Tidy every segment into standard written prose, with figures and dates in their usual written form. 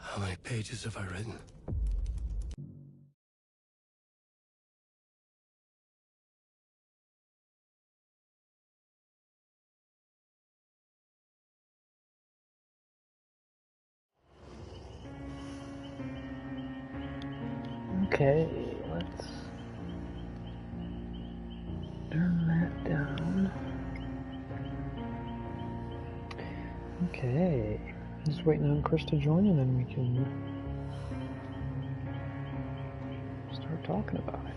How many pages have I written? Okay, let's turn that down. Okay, just waiting on Chris to join and then we can start talking about it.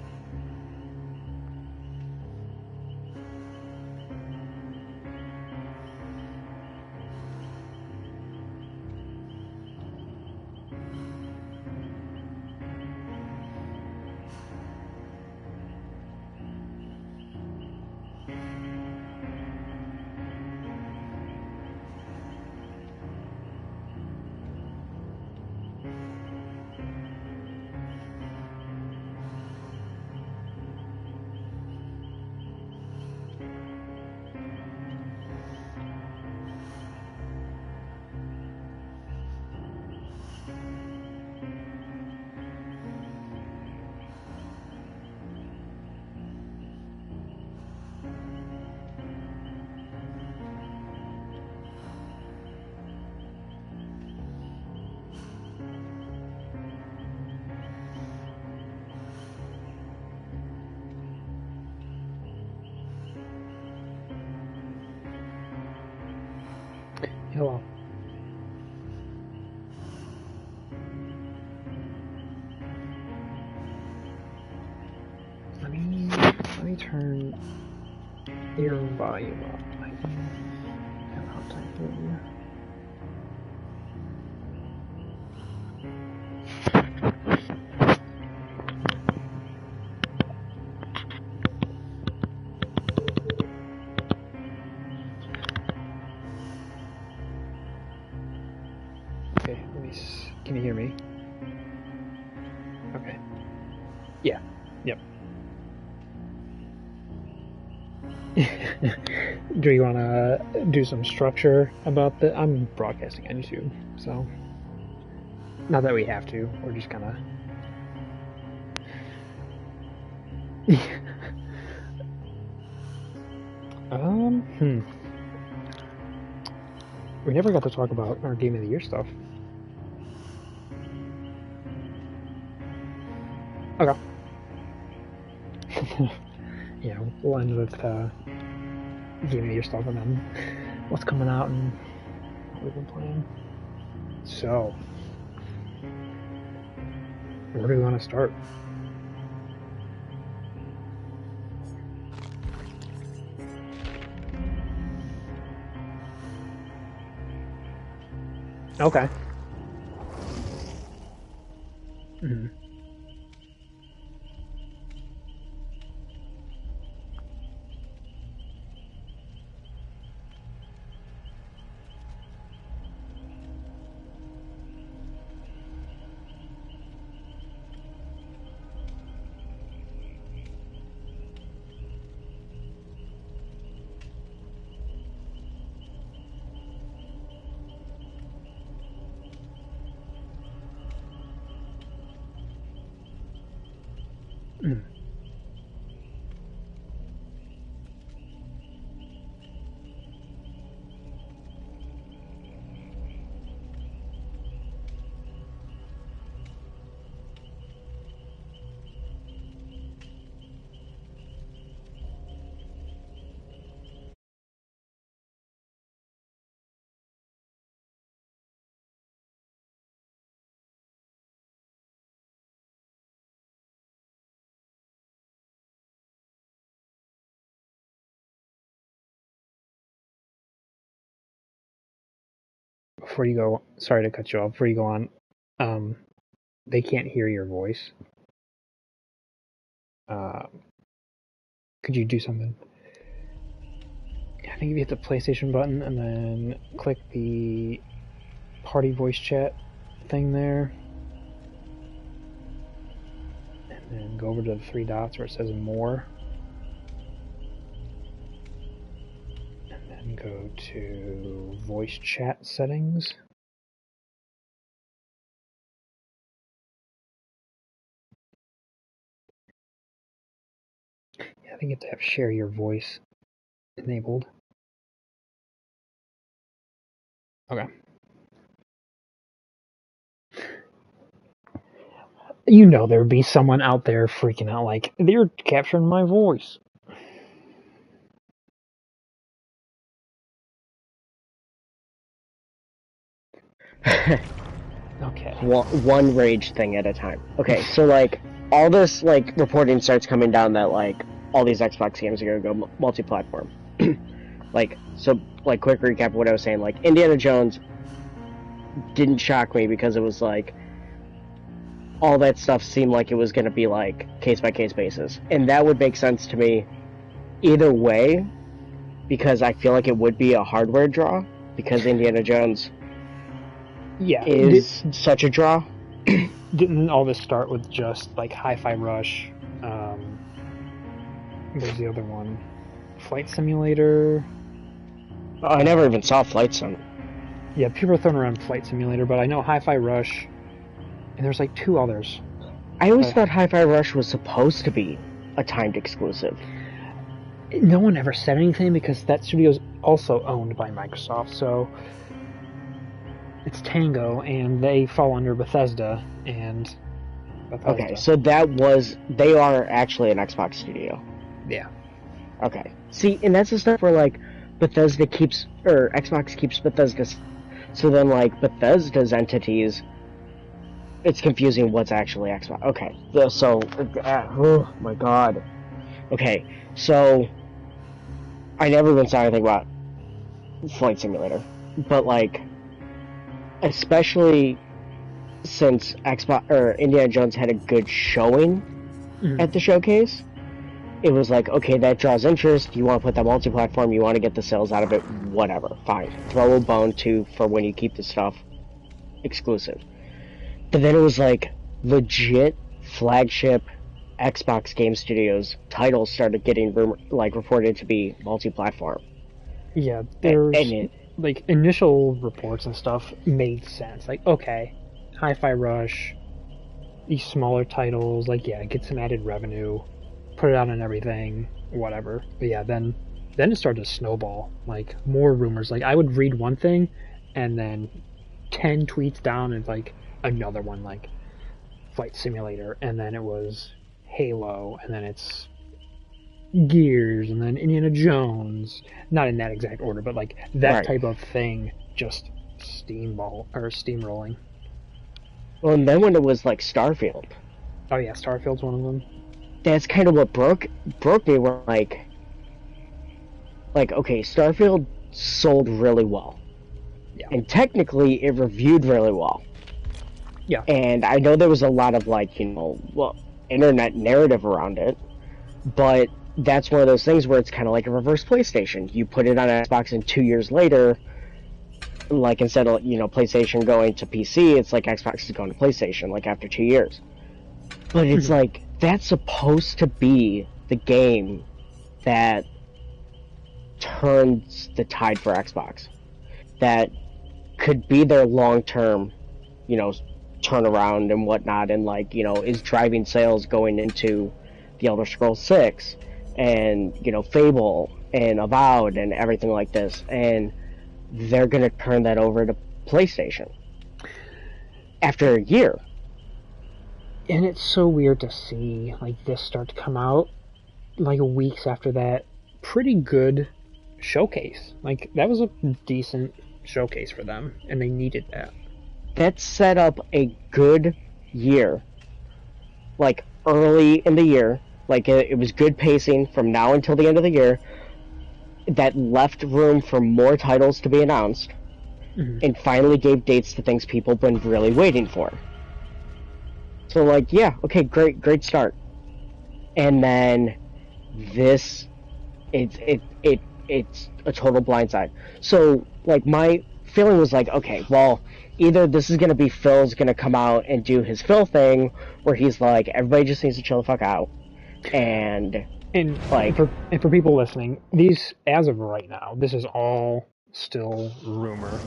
Hello. Let me turn your volume up. I have a hard time hearing you. Okay, can you hear me? Okay. Yeah. Yep. Do you want to do some structure about the... I'm broadcasting on YouTube, so... Not that we have to, we're just kind of... We never got to talk about our Game of the Year stuff. Okay. Yeah, we'll end with Game of the Year stuff and then what's coming out and what we've been playing. So, where do we want to start? Okay. Mm-hmm. Mm. before you go, sorry to cut you off. Before you go on, they can't hear your voice. Could you do something? I think if you hit the PlayStation button and then click the party voice chat thing there, and then go over to the three dots where it says more, and then go to voice chat settings. I think you have to have share your voice enabled. Okay. You know there'd be someone out there freaking out like, they're capturing my voice. Okay. One rage thing at a time. Okay, so like all this like reporting starts coming down that like all these Xbox games are gonna go multi-platform. Like quick recap of what I was saying. Like Indiana Jones didn't shock me because it was like all that stuff seemed like it was gonna be like case by case basis, and that would make sense to me either way because I feel like it would be a hardware draw because Indiana Jones. Yeah, is such a draw. Didn't all this start with just like Hi-Fi Rush? There's the other one, Flight Simulator. I never even saw Flight Sim. Yeah, people are throwing around Flight Simulator, but I know Hi-Fi Rush, and there's like two others. I always thought Hi-Fi Rush was supposed to be a timed exclusive. No one ever said anything because that studio is also owned by Microsoft, so. It's Tango, and they fall under Bethesda, and Bethesda. Okay, so they are actually an Xbox studio. Yeah. Okay. See, and that's the stuff where, like, Xbox keeps Bethesda's, so then, like, Bethesda's entities, it's confusing what's actually Xbox. Okay, so, oh my god. Okay, so, I never even saw anything about Flight Simulator, but, like, especially since Indiana Jones had a good showing at the showcase, it was like, okay, that draws interest. You want to put that multi-platform, you want to get the sales out of it, whatever, fine. Throw a bone for when you keep the stuff exclusive. But then it was like legit flagship Xbox Game Studios titles started getting reported to be multi-platform. Yeah, there's like initial reports and stuff made sense. Like, okay, Hi-Fi Rush, these smaller titles, like, yeah, get some added revenue, put it out on everything, whatever. But yeah, then it started to snowball. Like, more rumors. Like, I would read one thing, and then 10 tweets down, and it's like another one, like Flight Simulator, and then it was Halo, and then it's Gears, and then Indiana Jones. Not in that exact order, but like that type of thing, just steamrolling. Well, and then when it was like Starfield. Oh yeah, Starfield's one of them. That's kind of what broke me. Where like okay, Starfield sold really well, yeah, and technically it reviewed really well. Yeah, and I know there was a lot of like internet narrative around it, but that's one of those things where it's kind of like a reverse PlayStation. You put it on Xbox, and 2 years later, like instead of PlayStation going to PC, it's like Xbox is going to PlayStation, like after 2 years. But it's like that's supposed to be the game that turns the tide for Xbox. That could be their long-term, turnaround and whatnot, and is driving sales going into the Elder Scrolls 6 and Fable and Avowed and everything like this, and they're gonna turn that over to PlayStation after a year. And it's so weird to see like this start to come out like weeks after that pretty good showcase. Like that was a decent showcase for them, and they needed that. That set up a good year, like early in the year. Like it was good pacing from now until the end of the year. That left room for more titles to be announced, and finally gave dates to things people have been really waiting for. So, like, yeah, okay, great start. And then this, it's a total blindside. So, like, my feeling was like, okay, well, either this is gonna be Phil's gonna come out and do his Phil thing, where he's like, everybody just needs to chill the fuck out, and like, for people listening, these, as of right now, this is all still rumor.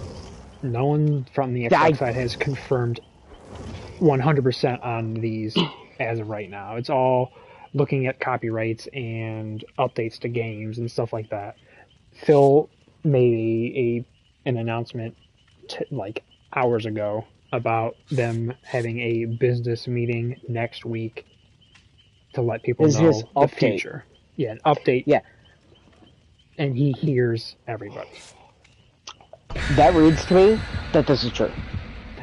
No one from the Xbox side has confirmed 100% on these as of right now. It's all looking at copyrights and updates to games and stuff like that. Phil made an announcement like hours ago about them having a business meeting next week to let people know the future. Yeah, an update. Yeah. And he hears everybody. That reads to me that this is true.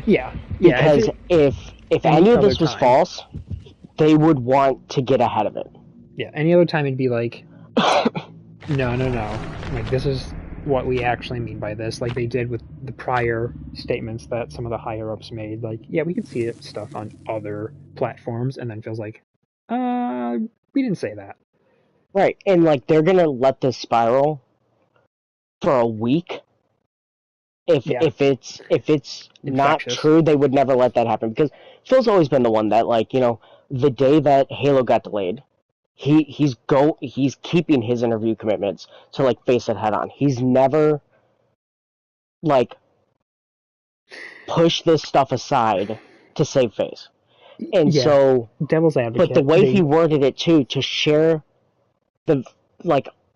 Yeah. Because if any of this was false, they would want to get ahead of it. Yeah, any other time it'd be like, no. Like, this is what we actually mean by this. Like they did with the prior statements that some of the higher-ups made. Like, yeah, we could see stuff on other platforms, and then feels like, we didn't say that. Right, and like they're gonna let this spiral for a week. If it's not true, they would never let that happen, because Phil's always been the one that, like, you know, the day that Halo got delayed, he's keeping his interview commitments to, like, face it head on. He's never, like, pushed this stuff aside to save face. And so, devil's advocate. But the way he worded it too, to share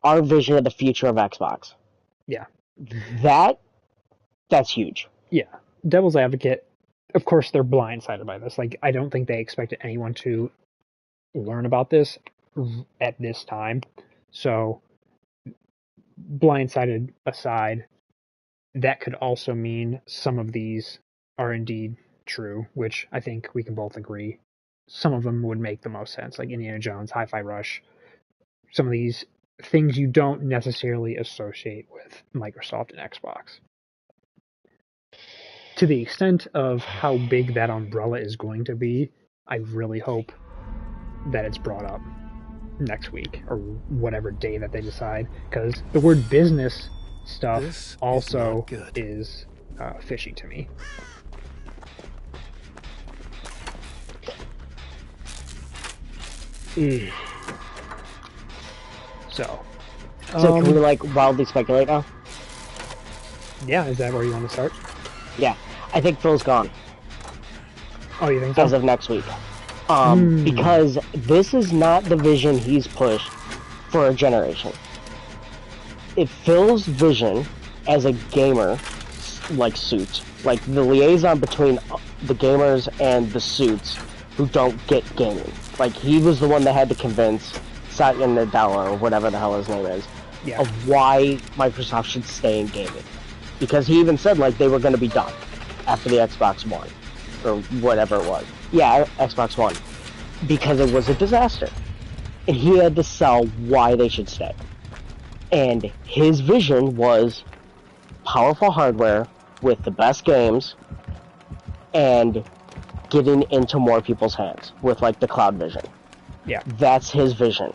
our vision of the future of Xbox. Yeah. That's huge. Yeah. Devil's advocate, of course, they're blindsided by this. Like, I don't think they expected anyone to learn about this at this time. So, blindsided aside, that could also mean some of these are indeed true, which I think we can both agree. Some of them would make the most sense, like Indiana Jones, Hi-Fi Rush. Some of these things you don't necessarily associate with Microsoft and Xbox. To the extent of how big that umbrella is going to be, I really hope that it's brought up next week or whatever day that they decide, because the word business stuff also is fishy to me. So can we, like, wildly speculate now? Yeah, is that where you want to start? Yeah, I think Phil's gone. Oh, you think so? As of next week. Because this is not the vision he's pushed for a generation. If Phil's vision as a gamer, like, suit, like the liaison between the gamers and the suits who don't get gaming. Like, he was the one that had to convince Satya Nadella, or whatever the hell his name is, of why Microsoft should stay in gaming. Because he even said, like, they were going to be done after the Xbox One, or whatever it was. Yeah, Xbox One. Because it was a disaster. And he had to sell why they should stay. And his vision was powerful hardware with the best games and getting into more people's hands with, like, the cloud vision. Yeah. That's his vision.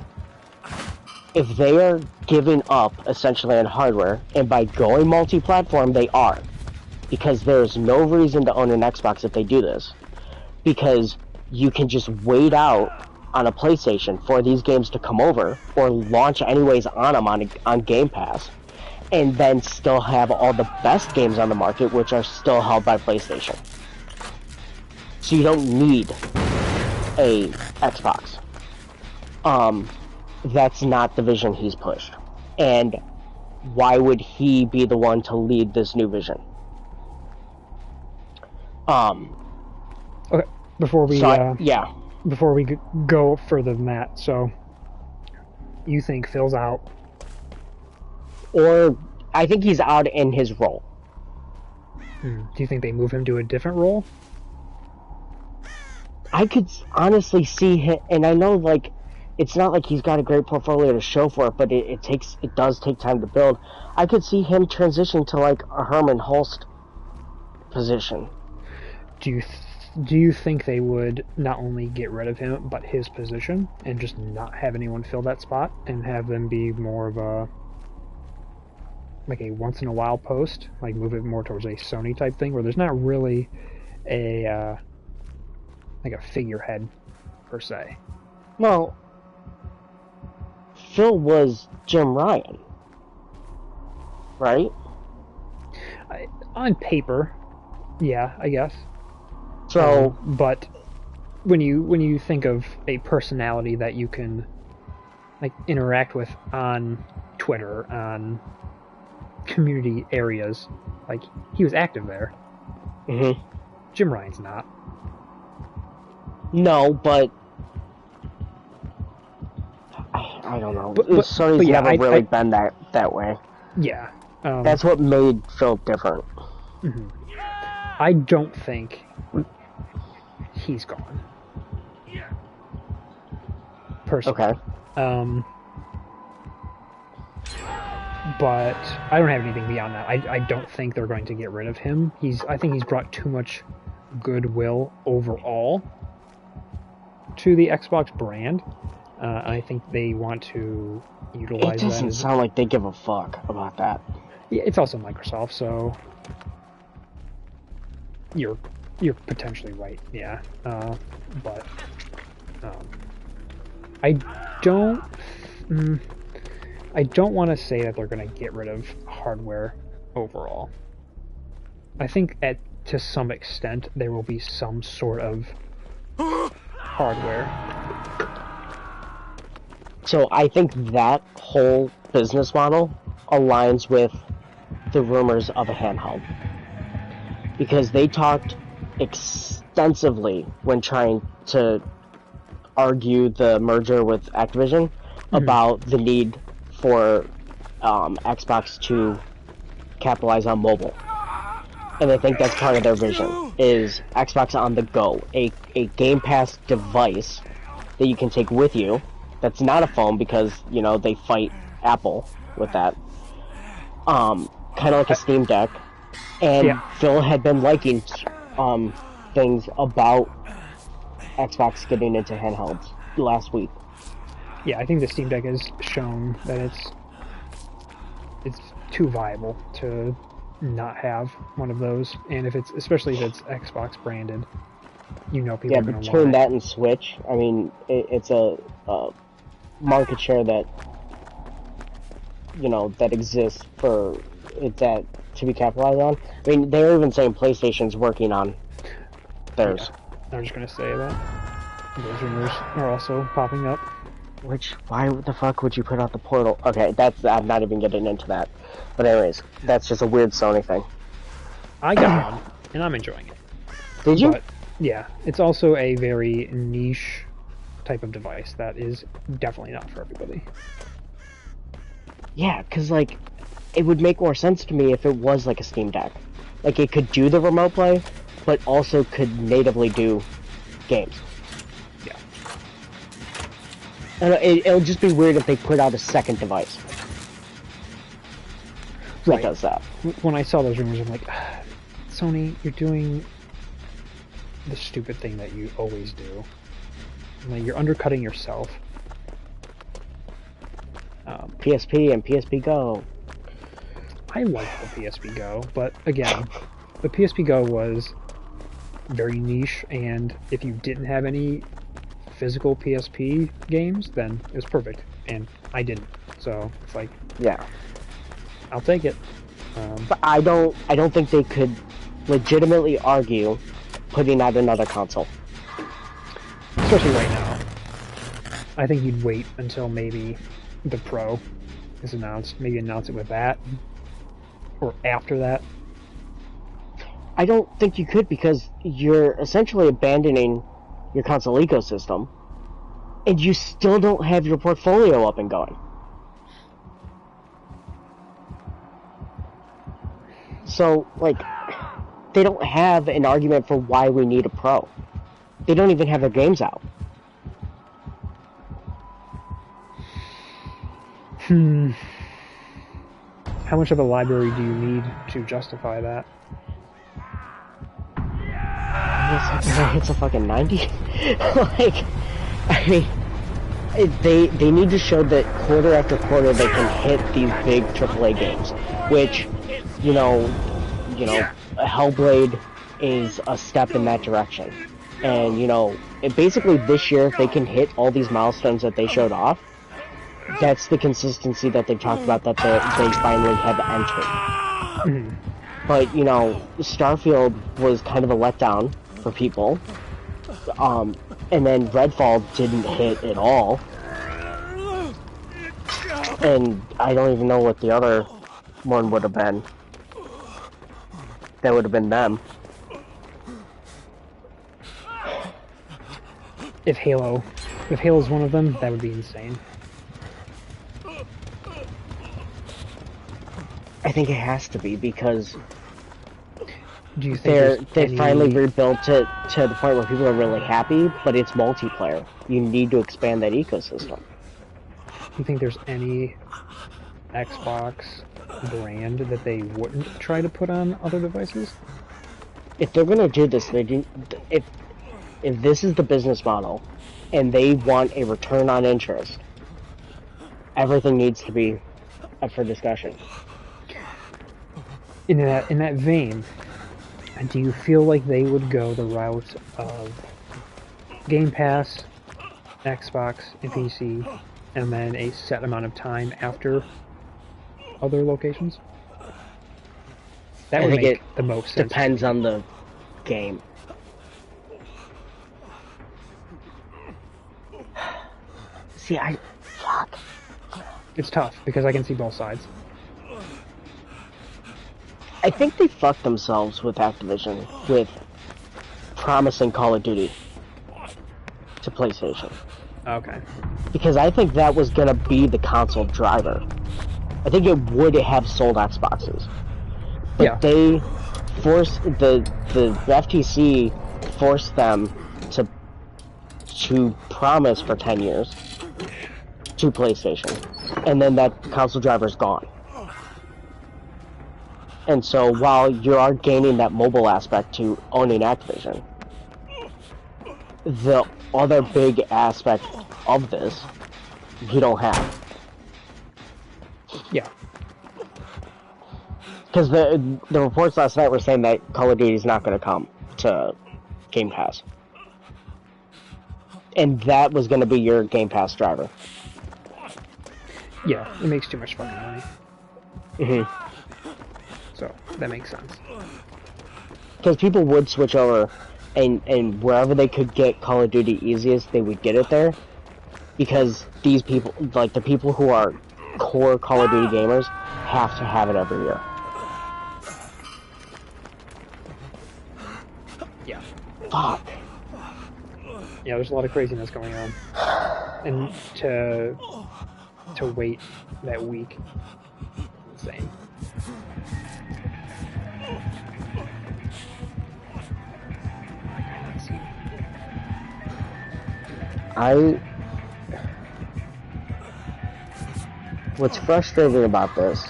If they are giving up, essentially, on hardware, and by going multi-platform, they are. Because there's no reason to own an Xbox if they do this. Because you can just wait out on a PlayStation for these games to come over, or launch anyways on them on Game Pass, and then still have all the best games on the market, which are still held by PlayStation. So you don't need a Xbox. That's not the vision he's pushed. And why would he be the one to lead this new vision? Okay, before we before we go further than that, so you think Phil's out? Or I think he's out in his role. Do you think they move him to a different role? I could honestly see him, and I know, like, it's not like he's got a great portfolio to show for it, but it does take time to build. I could see him transition to, like, a Herman Hulst position. Do you think they would not only get rid of him, but his position, and just not have anyone fill that spot, and have them be more of a once in a while post, like move it more towards a Sony type thing, where there's not really a figurehead per se? Well, Phil was Jim Ryan, right? On paper, yeah, I guess. So, but when you think of a personality that you can interact with on Twitter, on community areas, he was active there. Mm-hmm. Jim Ryan's not. No, but I don't know. Sony's yeah, never really been that way. Yeah. That's what made Phil different. Mm-hmm. I don't think he's gone. Personally. Okay. But I don't have anything beyond that. I don't think they're going to get rid of him. I think he's brought too much goodwill overall to the Xbox brand. I think they want to utilize that. It doesn't sound like they give a fuck about that. Yeah, it's also Microsoft, so you're potentially right. Yeah, but I don't want to say that they're going to get rid of hardware overall. I think to some extent there will be some sort of hardware. So I think that whole business model aligns with the rumors of a handheld. Because they talked extensively when trying to argue the merger with Activision about the need for Xbox to capitalize on mobile. And I think that's part of their vision, is Xbox on the go, a Game Pass device that you can take with you. That's not a phone because, they fight Apple with that. Kind of like a Steam Deck. And Phil had been liking things about Xbox getting into handhelds last week. Yeah, I think the Steam Deck has shown that it's too viable to not have one of those, and especially if it's Xbox branded, people are going to want it. Between that and Switch, I mean, it's a market share that that exists for it that to be capitalized on. I mean, they're even saying PlayStation's working on theirs. Yeah, I'm just going to say that those rumors are also popping up. Why the fuck would you put out the Portal? Okay, I'm not even getting into that. But anyways, that's just a weird Sony thing. I got one, and I'm enjoying it. Did you? But, yeah, it's also a very niche type of device that is definitely not for everybody. Yeah, because, it would make more sense to me if it was like a Steam Deck. It could do the remote play, but also could natively do games. Yeah. And it'll just be weird if they put out a second device that does that. When I saw those rumors, I'm like, Sony, you're doing the stupid thing that you always do. You're undercutting yourself. PSP and PSP Go. I like the PSP Go, but again, the PSP Go was very niche, and if you didn't have any physical PSP games, then it was perfect, and I didn't. So it's yeah, I'll take it. But I don't think they could legitimately argue putting out another console, especially right now. I think you'd wait until maybe the Pro is announced. Maybe announce it with that, or after that. I don't think you could, because you're essentially abandoning your console ecosystem, and you still don't have your portfolio up and going. So, they don't have an argument for why we need a Pro. They don't even have their games out. How much of a library do you need to justify that? hits a fucking 90. Like, I mean, they need to show that quarter after quarter they can hit these big AAA games, which, you know, Hellblade is a step in that direction. And, you know, basically this year, if they can hit all these milestones that they showed off, that's the consistency that they've talked about that they finally have entered. But, you know, Starfield was kind of a letdown for people. And then Redfall didn't hit at all. And I don't even know what the other one would have been. That would have been them. If Halo's one of them, that would be insane. I think it has to be because do you think they finally rebuilt it to the point where people are really happy, but it's multiplayer. You need to expand that ecosystem. Do you think there's any Xbox brand that they wouldn't try to put on other devices? If they're gonna do this, if this is the business model, and they want a return on interest, everything needs to be up for discussion. In that vein, do you feel like they would go the route of Game Pass, Xbox, and PC, and then a set amount of time after other locations? That would make the most sense. Depends on the game. See, fuck. It's tough because I can see both sides. I think they fucked themselves with Activision with promising Call of Duty to PlayStation. Okay. Because I think that was gonna be the console driver. I think it would have sold Xboxes. But yeah. They forced the FTC forced them to promise for 10 years to PlayStation. And then that console driver's gone. And so while you are gaining that mobile aspect to owning Activision, the other big aspect of this, you don't have. Yeah. Because the reports last night were saying that Call of Duty is not going to come to Game Pass. And that was going to be your Game Pass driver. Yeah, it makes too much fucking money. Mm-hmm. So, that makes sense. Because people would switch over, and wherever they could get Call of Duty easiest, they would get it there. Because these people, like the people who are core Call of Duty gamers, have to have it every year. Yeah. Fuck. Yeah, there's a lot of craziness going on. And to wait that week, insane. What's frustrating about this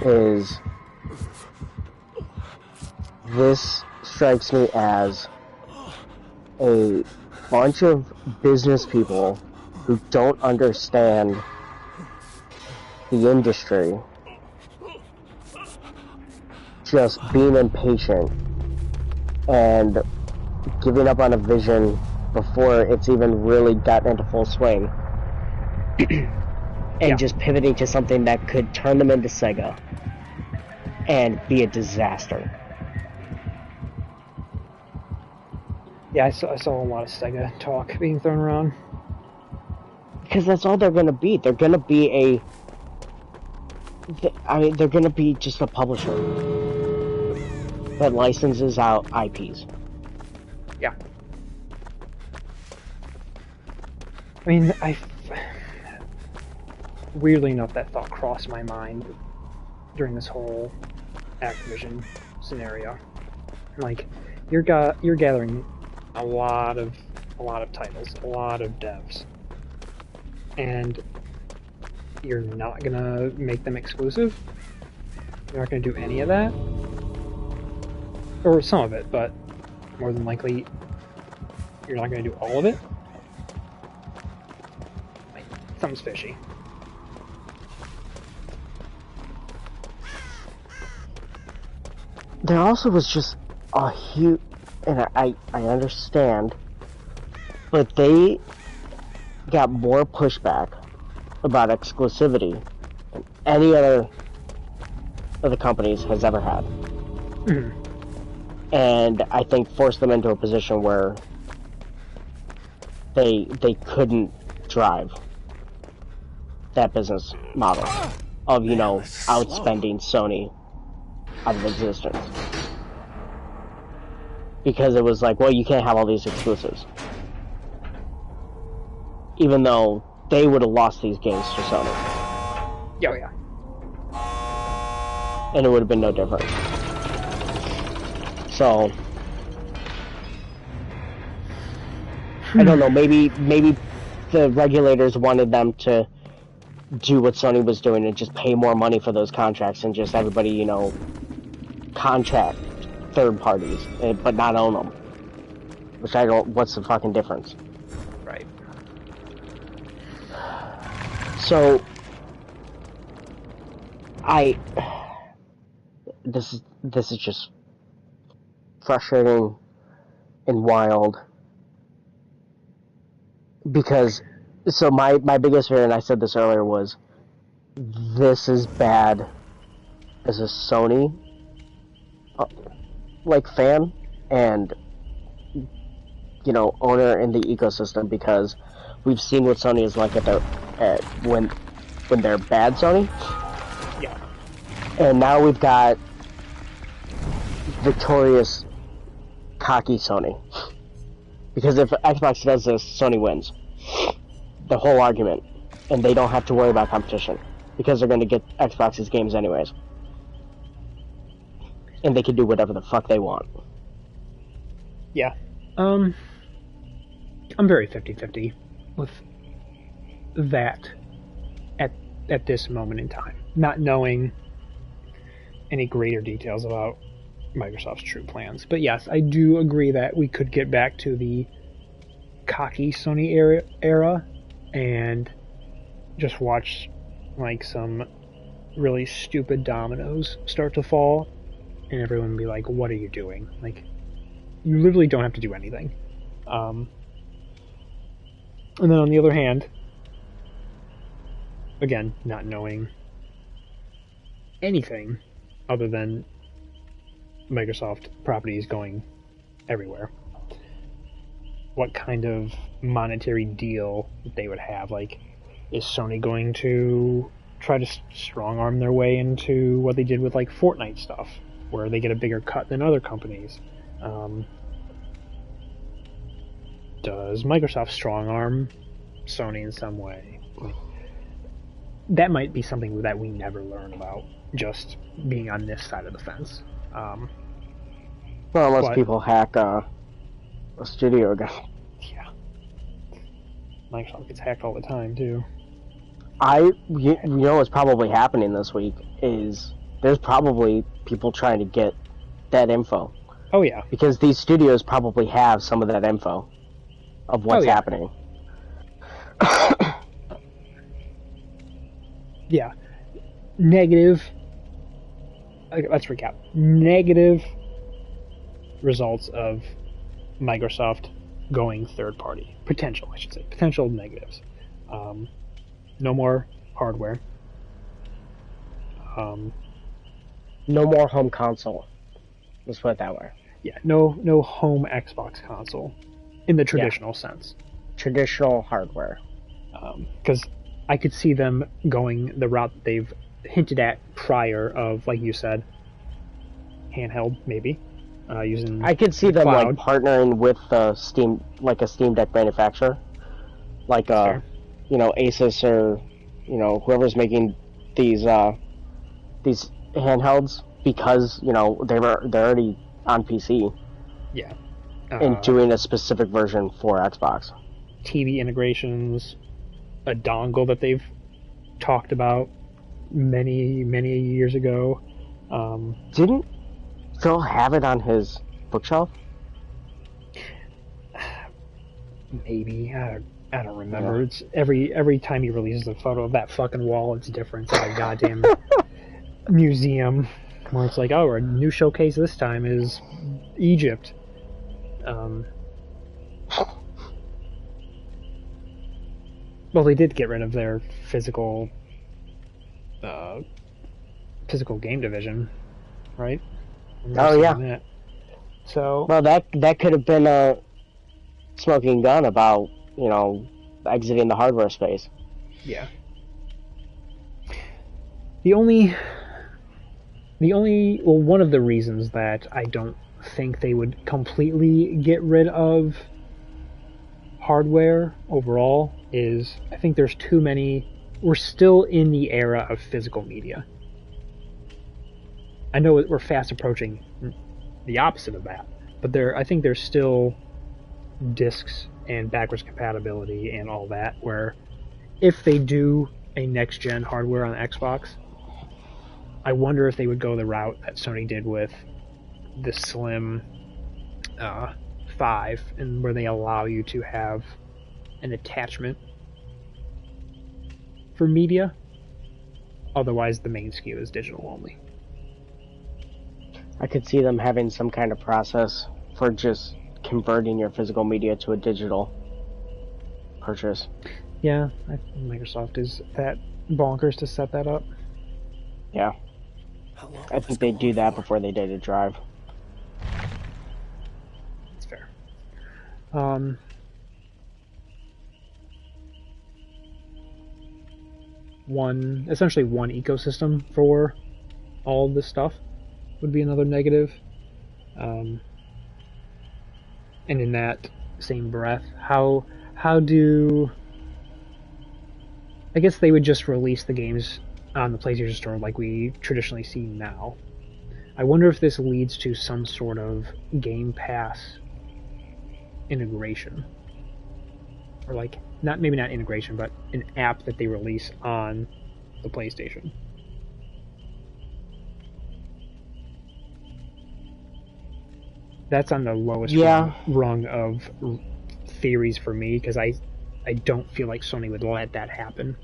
is this strikes me as a bunch of business people who don't understand the industry just being impatient and giving up on a vision before it's even really gotten into full swing. And just pivoting to something that could turn them into Sega and be a disaster. Yeah, I saw a lot of Sega talk being thrown around. Because that's all they're going to be. They're going to be they're going to be just a publisher that licenses out IPs. Yeah. I mean, weirdly enough, that thought crossed my mind during this whole Activision scenario. Like, you're gathering a lot of titles, a lot of devs, and you're not gonna make them exclusive. You're not gonna do any of that, or some of it, but more than likely you're not going to do all of it. Something's fishy. There also was just a huge, and I understand, but they got more pushback about exclusivity than any other of the companies has ever had. Mm-hmm. And I think forced them into a position where they couldn't drive that business model of, you know, outspending Sony out of existence. Because it was like, well, you can't have all these exclusives. Even though they would have lost these games to Sony. Oh, yeah. And it would have been no different. So, I don't know, maybe the regulators wanted them to do what Sony was doing and just pay more money for those contracts and just everybody, you know, contract third parties, but not own them. Which I don't, what's the fucking difference? Right. So, this is just frustrating and wild. Because, so my biggest fear, and I said this earlier, was this is bad as a Sony like fan and, you know, owner in the ecosystem, because we've seen what Sony is like when they're bad Sony. Yeah. And now we've got victorious, cocky Sony. Because if Xbox does this, Sony wins. The whole argument. And they don't have to worry about competition. Because they're going to get Xbox's games anyways. And they can do whatever the fuck they want. Yeah. I'm very 50-50 with that at this moment in time. Not knowing any greater details about Microsoft's true plans. But yes, I do agree that we could get back to the cocky Sony era and just watch like some really stupid dominoes start to fall and everyone would be like, what are you doing? Like, you literally don't have to do anything. And then on the other hand, again, not knowing anything other than Microsoft properties going everywhere, what kind of monetary deal they would have. Like, is Sony going to try to strong-arm their way into what they did with, like, Fortnite stuff, where they get a bigger cut than other companies? Does Microsoft strong-arm Sony in some way? That might be something that we never learn about, just being on this side of the fence. Well, unless people hack a studio again. Yeah. Microsoft gets hacked all the time, too. You know what's probably happening this week is there's probably people trying to get that info. Oh, yeah. Because these studios probably have some of that info of what's happening. Yeah. Negative. Let's recap. Negative results of Microsoft going third party. Potential, I should say. Potential negatives. No more hardware. No more home console. Let's put it that way. Yeah, no home Xbox console in the traditional sense. Traditional hardware. Because I could see them going the route that they've hinted at prior of, like you said, handheld, maybe. Using I could see them cloud. like partnering with Steam, like a Steam Deck manufacturer, like Sure. you know, Asus or you know whoever's making these handhelds, because you know they're already on PC. Yeah. And doing a specific version for Xbox. TV integrations, a dongle that they've talked about many years ago. Didn't Phil have it on his bookshelf? Maybe. I don't remember. Yeah. It's every time he releases a photo of that fucking wall, it's different. It's like a goddamn museum where it's like, oh, our new showcase this time is Egypt. Well, they did get rid of their physical game division, right? Oh yeah. That. So well, that could have been a smoking gun about exiting the hardware space. Yeah. One of the reasons that I don't think they would completely get rid of hardware overall is I think there's too many. We're still in the era of physical media. I know we're fast approaching the opposite of that, but I think there's still discs and backwards compatibility and all that, where if they do a next-gen hardware on Xbox, I wonder if they would go the route that Sony did with the Slim 5, and where they allow you to have an attachment for media. Otherwise, the main SKU is digital only. I could see them having some kind of process for just converting your physical media to a digital purchase. Yeah, Microsoft is that bonkers to set that up. Yeah. I think they'd do that before they did a drive. That's fair. Essentially one ecosystem for all of this stuff would be another negative. And in that same breath, how do... I guess they would just release the games on the PlayStation Store like we traditionally see now. I wonder if this leads to some sort of Game Pass integration. Or like, maybe not integration, but an app that they release on the PlayStation. That's on the lowest rung of theories for me, because I don't feel like Sony would let that happen.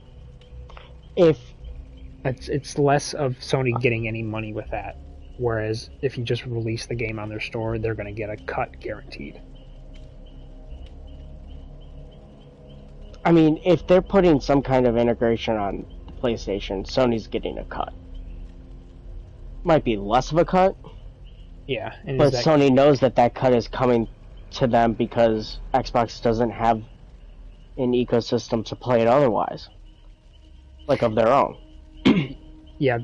It's less of Sony getting any money with that, whereas if you just release the game on their store, they're going to get a cut guaranteed. I mean, if they're putting some kind of integration on the PlayStation, Sony's getting a cut. Might be less of a cut. Yeah. But Sony knows that cut is coming to them because Xbox doesn't have an ecosystem to play it otherwise. Like of their own. Yeah,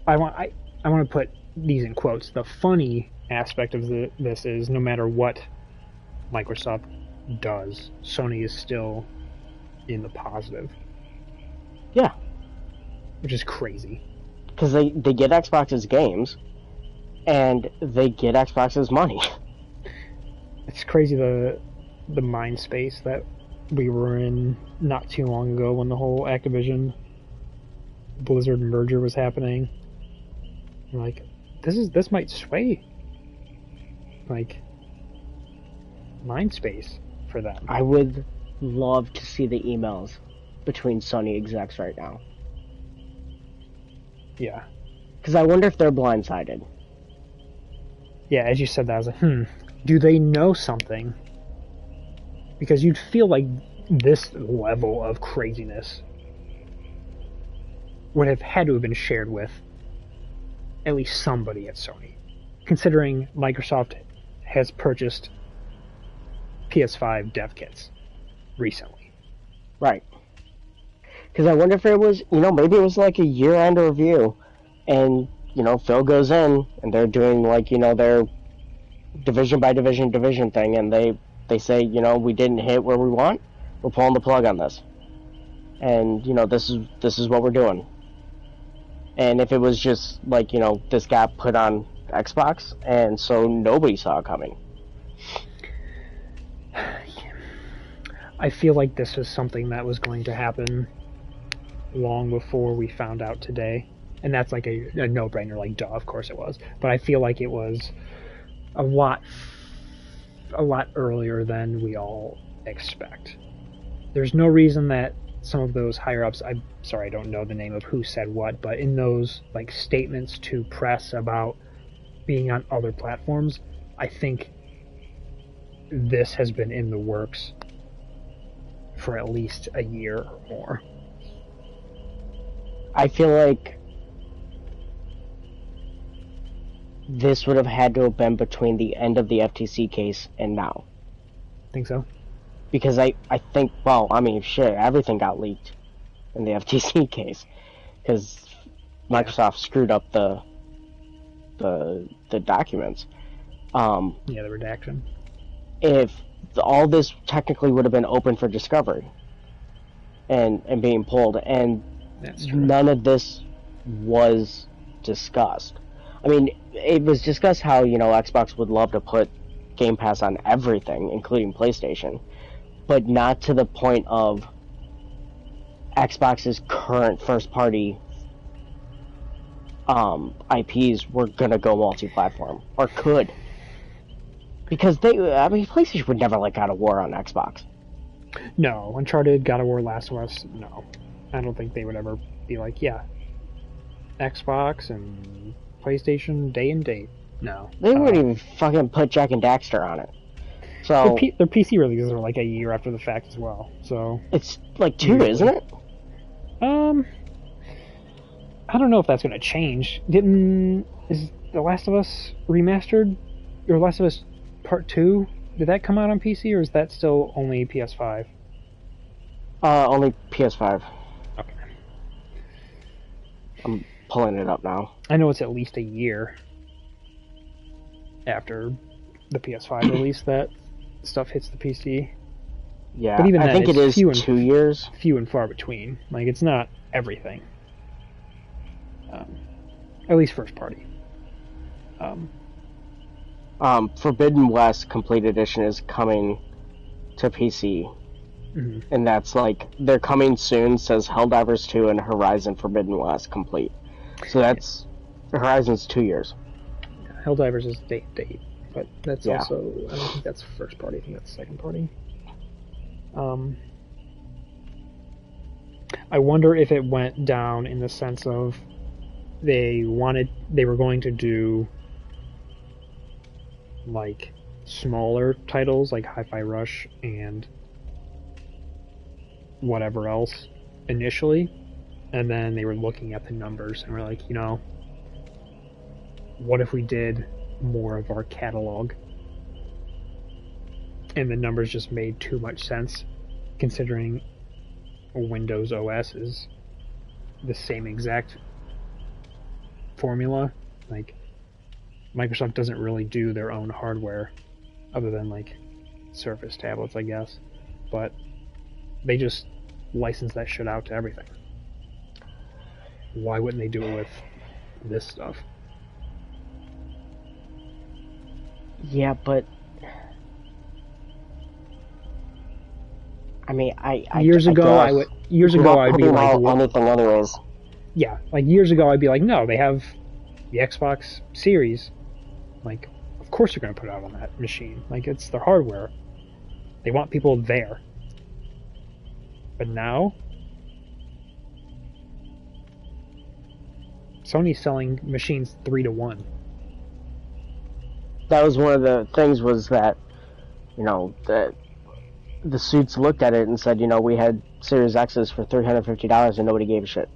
I want to put these in quotes. The funny aspect of this is no matter what Microsoft does, Sony is still in the positive. Yeah. Which is crazy. Because they get Xbox's games, and they get Xbox's money. It's crazy the mind space that we were in not too long ago when the whole Activision Blizzard merger was happening. Like, this might sway like mind space for them. I would love to see the emails between Sony execs right now. Yeah. Because I wonder if they're blindsided. Yeah, as you said that, I was like, do they know something? Because you'd feel like this level of craziness would have had to have been shared with at least somebody at Sony. Considering Microsoft has purchased PS5 dev kits recently. Right. Because I wonder if it was, maybe it was like a year-end review, and, Phil goes in, and they're doing, like, their division by division thing, and they say, we didn't hit where we want, we're pulling the plug on this. And, this is what we're doing. And if it was just, like, this got put on Xbox, and so nobody saw it coming. I feel like this was something that was going to happen long before we found out today. And that's like a no-brainer, like, duh, of course it was. But I feel like it was a lot a lot earlier than we all expect. There's no reason that some of those higher ups, I'm sorry, I don't know the name of who said what, but in those like statements to press about being on other platforms, I think this has been in the works for at least a year or more. I feel like this would have had to have been between the end of the FTC case and now. Think so? Because I think, well, I mean, shit, everything got leaked in the FTC case. Because Microsoft screwed up the documents. Yeah, the redaction. If all this technically would have been open for discovery and being pulled, and none of this was discussed. I mean, it was discussed how, Xbox would love to put Game Pass on everything, including PlayStation, but not to the point of Xbox's current first-party IPs were gonna go multi-platform, or could. Because PlayStation would never let God of War on Xbox. No, Uncharted, God of War, Last of Us, no. I don't think they would ever be like, yeah, Xbox and PlayStation day and date. No. They wouldn't even fucking put Jack and Daxter on it. So their PC releases are like a year after the fact as well. So it's like 2, isn't it? I don't know if that's going to change. Is The Last of Us remastered, or Last of Us Part 2? Did that come out on PC, or is that still only PS5? Only PS5. Okay. I'm pulling it up now. I know it's at least a year after the PS5 release that stuff hits the PC. Yeah, but even I then, think it is 2 years. Few and far between. Like, it's not everything. At least first party. Forbidden West Complete Edition is coming to PC. Mm-hmm. And that's like, they're coming soon, says Helldivers 2 and Horizon Forbidden West Complete. So that's, Horizon's 2 years. Helldivers is date, but that's yeah. Also, I don't think that's first party, I think that's second party. I wonder if it went down in the sense of they were going to do like smaller titles like Hi-Fi Rush and whatever else initially, and then they were looking at the numbers and were like, what if we did more of our catalog? And the numbers just made too much sense, considering Windows OS is the same exact formula. Like, Microsoft doesn't really do their own hardware other than like Surface tablets, I guess, but they just license that shit out to everything. Why wouldn't they do it with this stuff? Yeah, but I mean, years ago I'd be like, anything anyways. Yeah, like years ago I'd be like, no, they have the Xbox Series. Like, of course they're going to put it out on that machine. Like, it's their hardware. They want people there. But now, Sony's selling machines 3-1. That was one of the things, was that, the suits looked at it and said, we had Series X's for $350 and nobody gave a shit.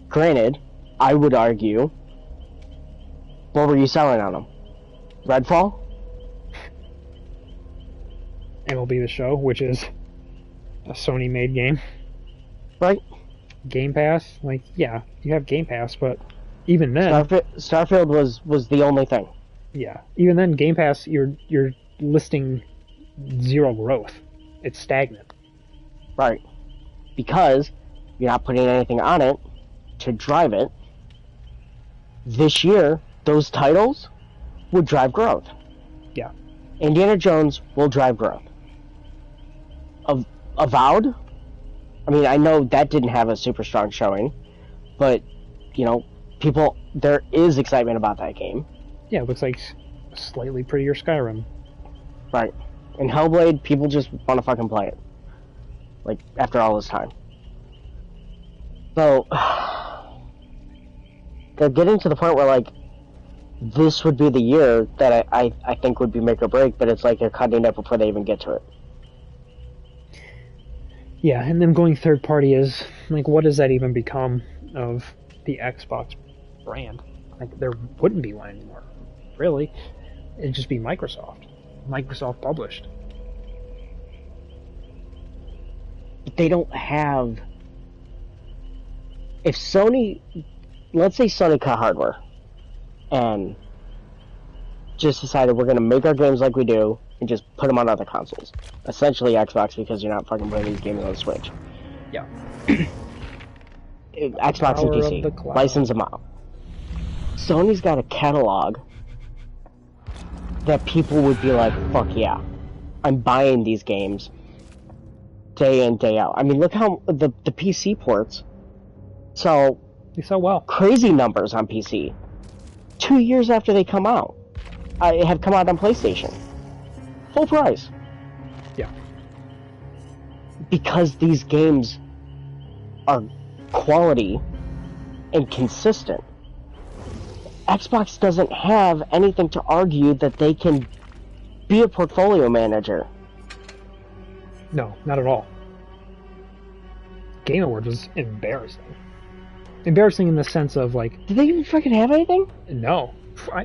Granted, I would argue, what were you selling on them? Redfall? MLB The Show, which is a Sony-made game. Right. Game Pass, like, yeah, you have Game Pass, but even then... Starfield was the only thing. Yeah, even then, Game Pass, you're listing zero growth. It's stagnant. Right. Because you're not putting anything on it to drive it. This year, those titles would drive growth. Yeah. Indiana Jones will drive growth. Avowed? I mean, I know that didn't have a super strong showing, but, there is excitement about that game. Yeah, it looks like slightly prettier Skyrim. Right. In Hellblade, people just want to fucking play it. Like, after all this time. So, they're getting to the point where, like, this would be the year that I think would be make or break, but it's like they're cutting it before they even get to it. Yeah, and then going third party is, like, what does that even become of the Xbox brand? Like, there wouldn't be one anymore, really. It'd just be Microsoft. Microsoft published. But they don't have... If Sony... Let's say Sony cut hardware, and just decided we're going to make our games like we do, and just put them on other consoles. Essentially Xbox, because you're not fucking playing these games on the Switch. Yeah. Xbox and PC. License them out. Sony's got a catalog that people would be like, fuck yeah, I'm buying these games day in, day out. I mean, look how the PC ports sell... They sell well. Crazy numbers on PC. 2 years after they come out. Have come out on PlayStation. Full price. Yeah. Because these games are quality and consistent. Xbox doesn't have anything to argue that they can be a portfolio manager. No, not at all. Game Awards was embarrassing. Embarrassing in the sense of, like... Did they even fucking have anything? No.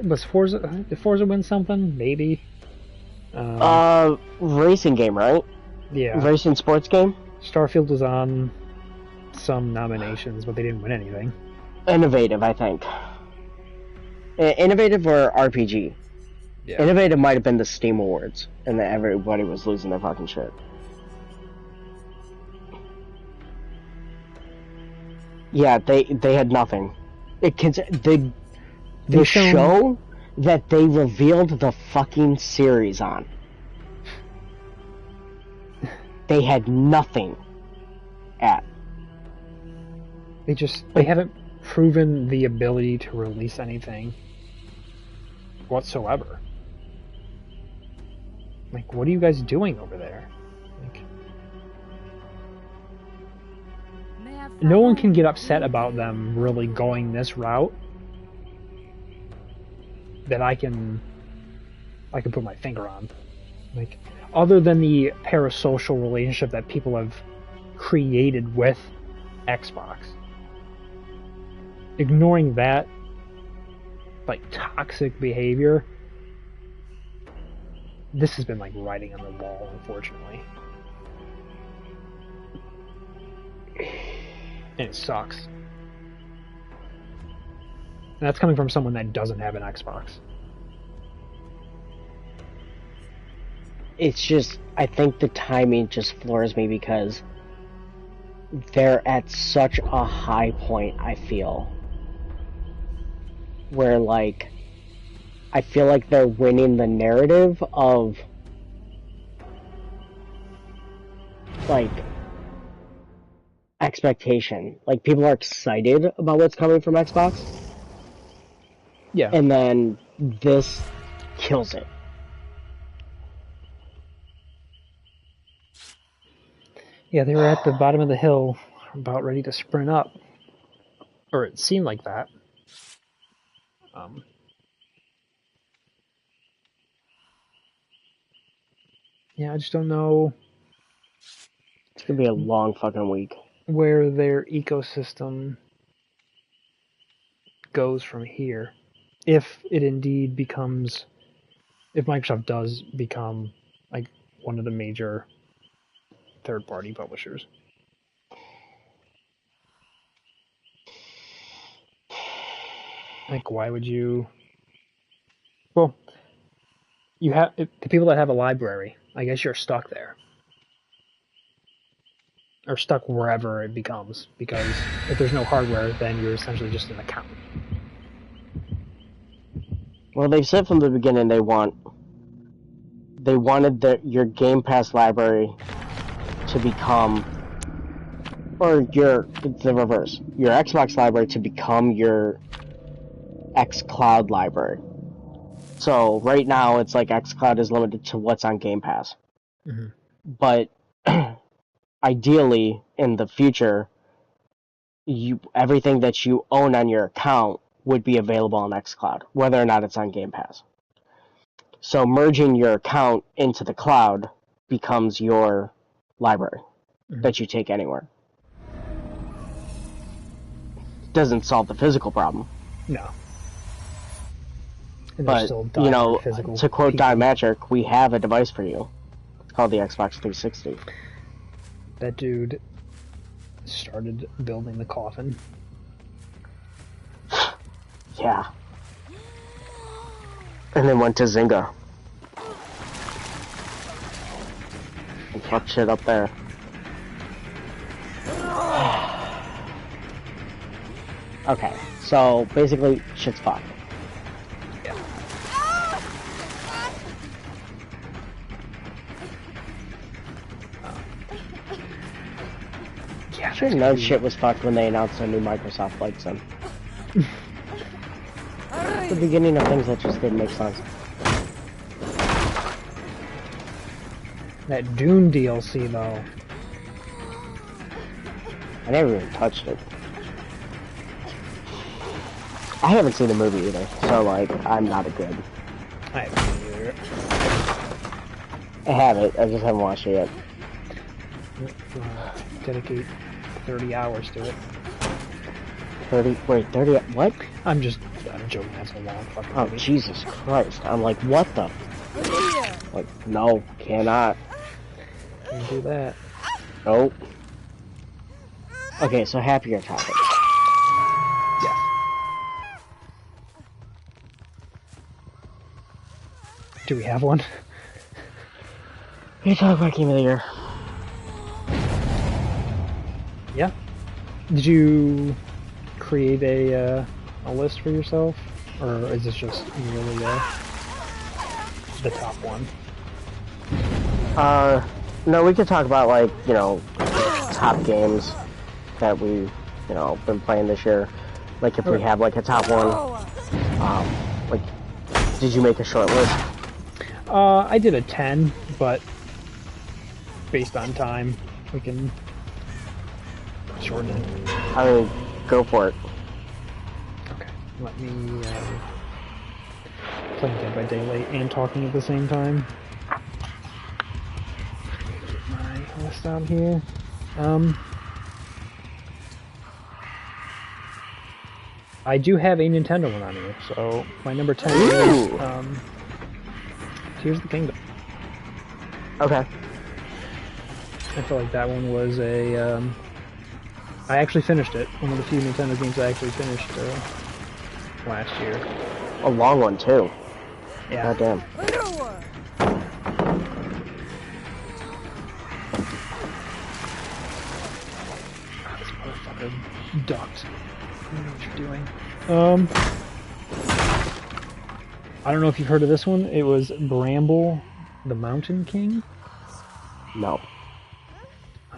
Was Forza... Did Forza win something? Maybe. Racing game, right? Yeah. Racing sports game? Starfield was on some nominations, but they didn't win anything. Innovative, I think. Innovative or RPG? Yeah. Innovative might have been the Steam Awards, and that everybody was losing their fucking shit. Yeah, they had nothing. They show that they revealed the fucking series on. They had nothing at. They haven't proven the ability to release anything whatsoever. Like, what are you guys doing over there? Like, no one can get upset about them really going this route that I can put my finger on. Like, other than the parasocial relationship that people have created with Xbox. Ignoring that, like, toxic behavior, this has been like writing on the wall, unfortunately. And it sucks. And that's coming from someone that doesn't have an Xbox. It's just, I think the timing just floors me because they're at such a high point, I feel. Where, like, I feel like they're winning the narrative of, like, expectation. Like, people are excited about what's coming from Xbox. Yeah. And then this kills it. Yeah, they were at the bottom of the hill, about ready to sprint up. Or it seemed like that. Yeah, I just don't know. It's gonna be a long fucking week. Where their ecosystem goes from here. If it indeed becomes... If Microsoft does become, like, one of the major third-party publishers. Like, why would you... Well, you have... The people that have a library, I guess you're stuck there. Or stuck wherever it becomes. Because if there's no hardware, then you're essentially just an account. Well, they said from the beginning they wanted your Game Pass library to become, or the reverse, your Xbox library to become your xCloud library. So right now, it's like xCloud is limited to what's on Game Pass. Mm-hmm. But ideally, in the future, everything that you own on your account would be available on xCloud, whether or not it's on Game Pass. So merging your account into the cloud becomes your library that you take anywhere. Doesn't solve the physical problem. No. And But, you know, to quote Dimetric, we have a device for you. It's called the Xbox 360. That dude started building the coffin. Yeah. And then went to Zynga. And fucked shit up there. Okay, so basically, shit's fucked. Yeah. Yeah, Sure, no shit was fucked when they announced a new Microsoft Flight Sim. The beginning of things that just didn't make sense. That Dune DLC, though. I never even touched it. I haven't seen the movie either, so, like, I'm not a good. I haven't seen it either. I have it, I just haven't watched it yet. Dedicate 30 hours to it. 30, what? I'm joking, that's a long fucking Oh, movie. Jesus Christ. I'm like, what the? Like, no, cannot. Can't do that. Nope. Okay, so happier topic. Yeah. Do we have one? You talk about Game of the Year. Yeah. Did you create a list for yourself? Or is this just really the top one? No, we could talk about, like, you know, top games that we've, you know, been playing this year. Like, if we have, like, a top one. Like, did you make a short list? I did a 10, but based on time, we can shorten it. I mean, go for it. Okay, let me playing Dead by Daylight and talking at the same time. Get my list out here. I do have a Nintendo one on here, so my number 10 is Tears of the Kingdom. Okay. I feel like that one was a I actually finished it. One of the few Nintendo games I actually finished last year. A long one, too. Yeah. God damn. This motherfucker ducked. I don't know what you're doing. I don't know if you've heard of this one. It was Bramble the Mountain King. No.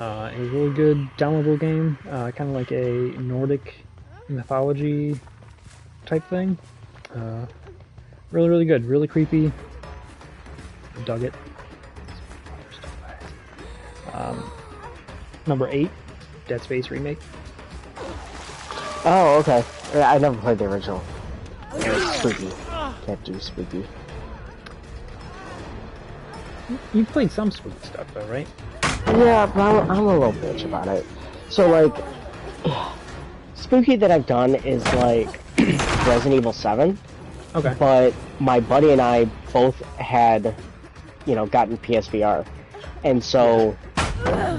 It was a really good downloadable game, kind of like a Nordic mythology type thing. Really, really good, really creepy. I dug it. Number 8, Dead Space Remake. Oh, okay. I never played the original. It was spooky. Can't do spooky. You played some spooky stuff though, right? Yeah, but I'm a little bitch about it. So, like, spooky that I've done is, like, Resident Evil 7. Okay. But my buddy and I both had, you know, gotten PSVR. And so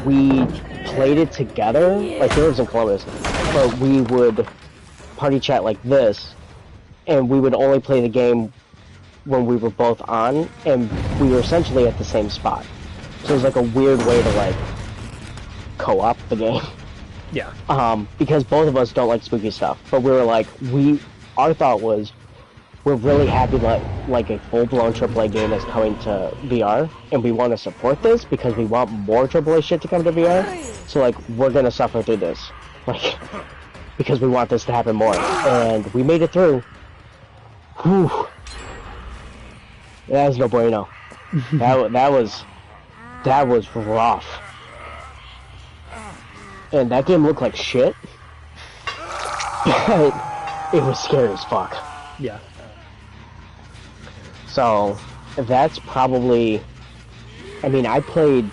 we played it together. Like, he lives in Columbus. But we would party chat like this. And we would only play the game when we were both on. And we were essentially at the same spot. So it was like a weird way to, like, co-op the game. Yeah. Because both of us don't like spooky stuff. But we were like, our thought was, we're really happy that, like, a full-blown AAA game is coming to VR, and we want to support this because we want more AAA shit to come to VR. So, like, we're gonna suffer through this. Like, because we want this to happen more. And we made it through. Whew. That was no bueno. that was rough. And that game looked like shit. But it was scary as fuck. Yeah. So, that's probably... I mean, I played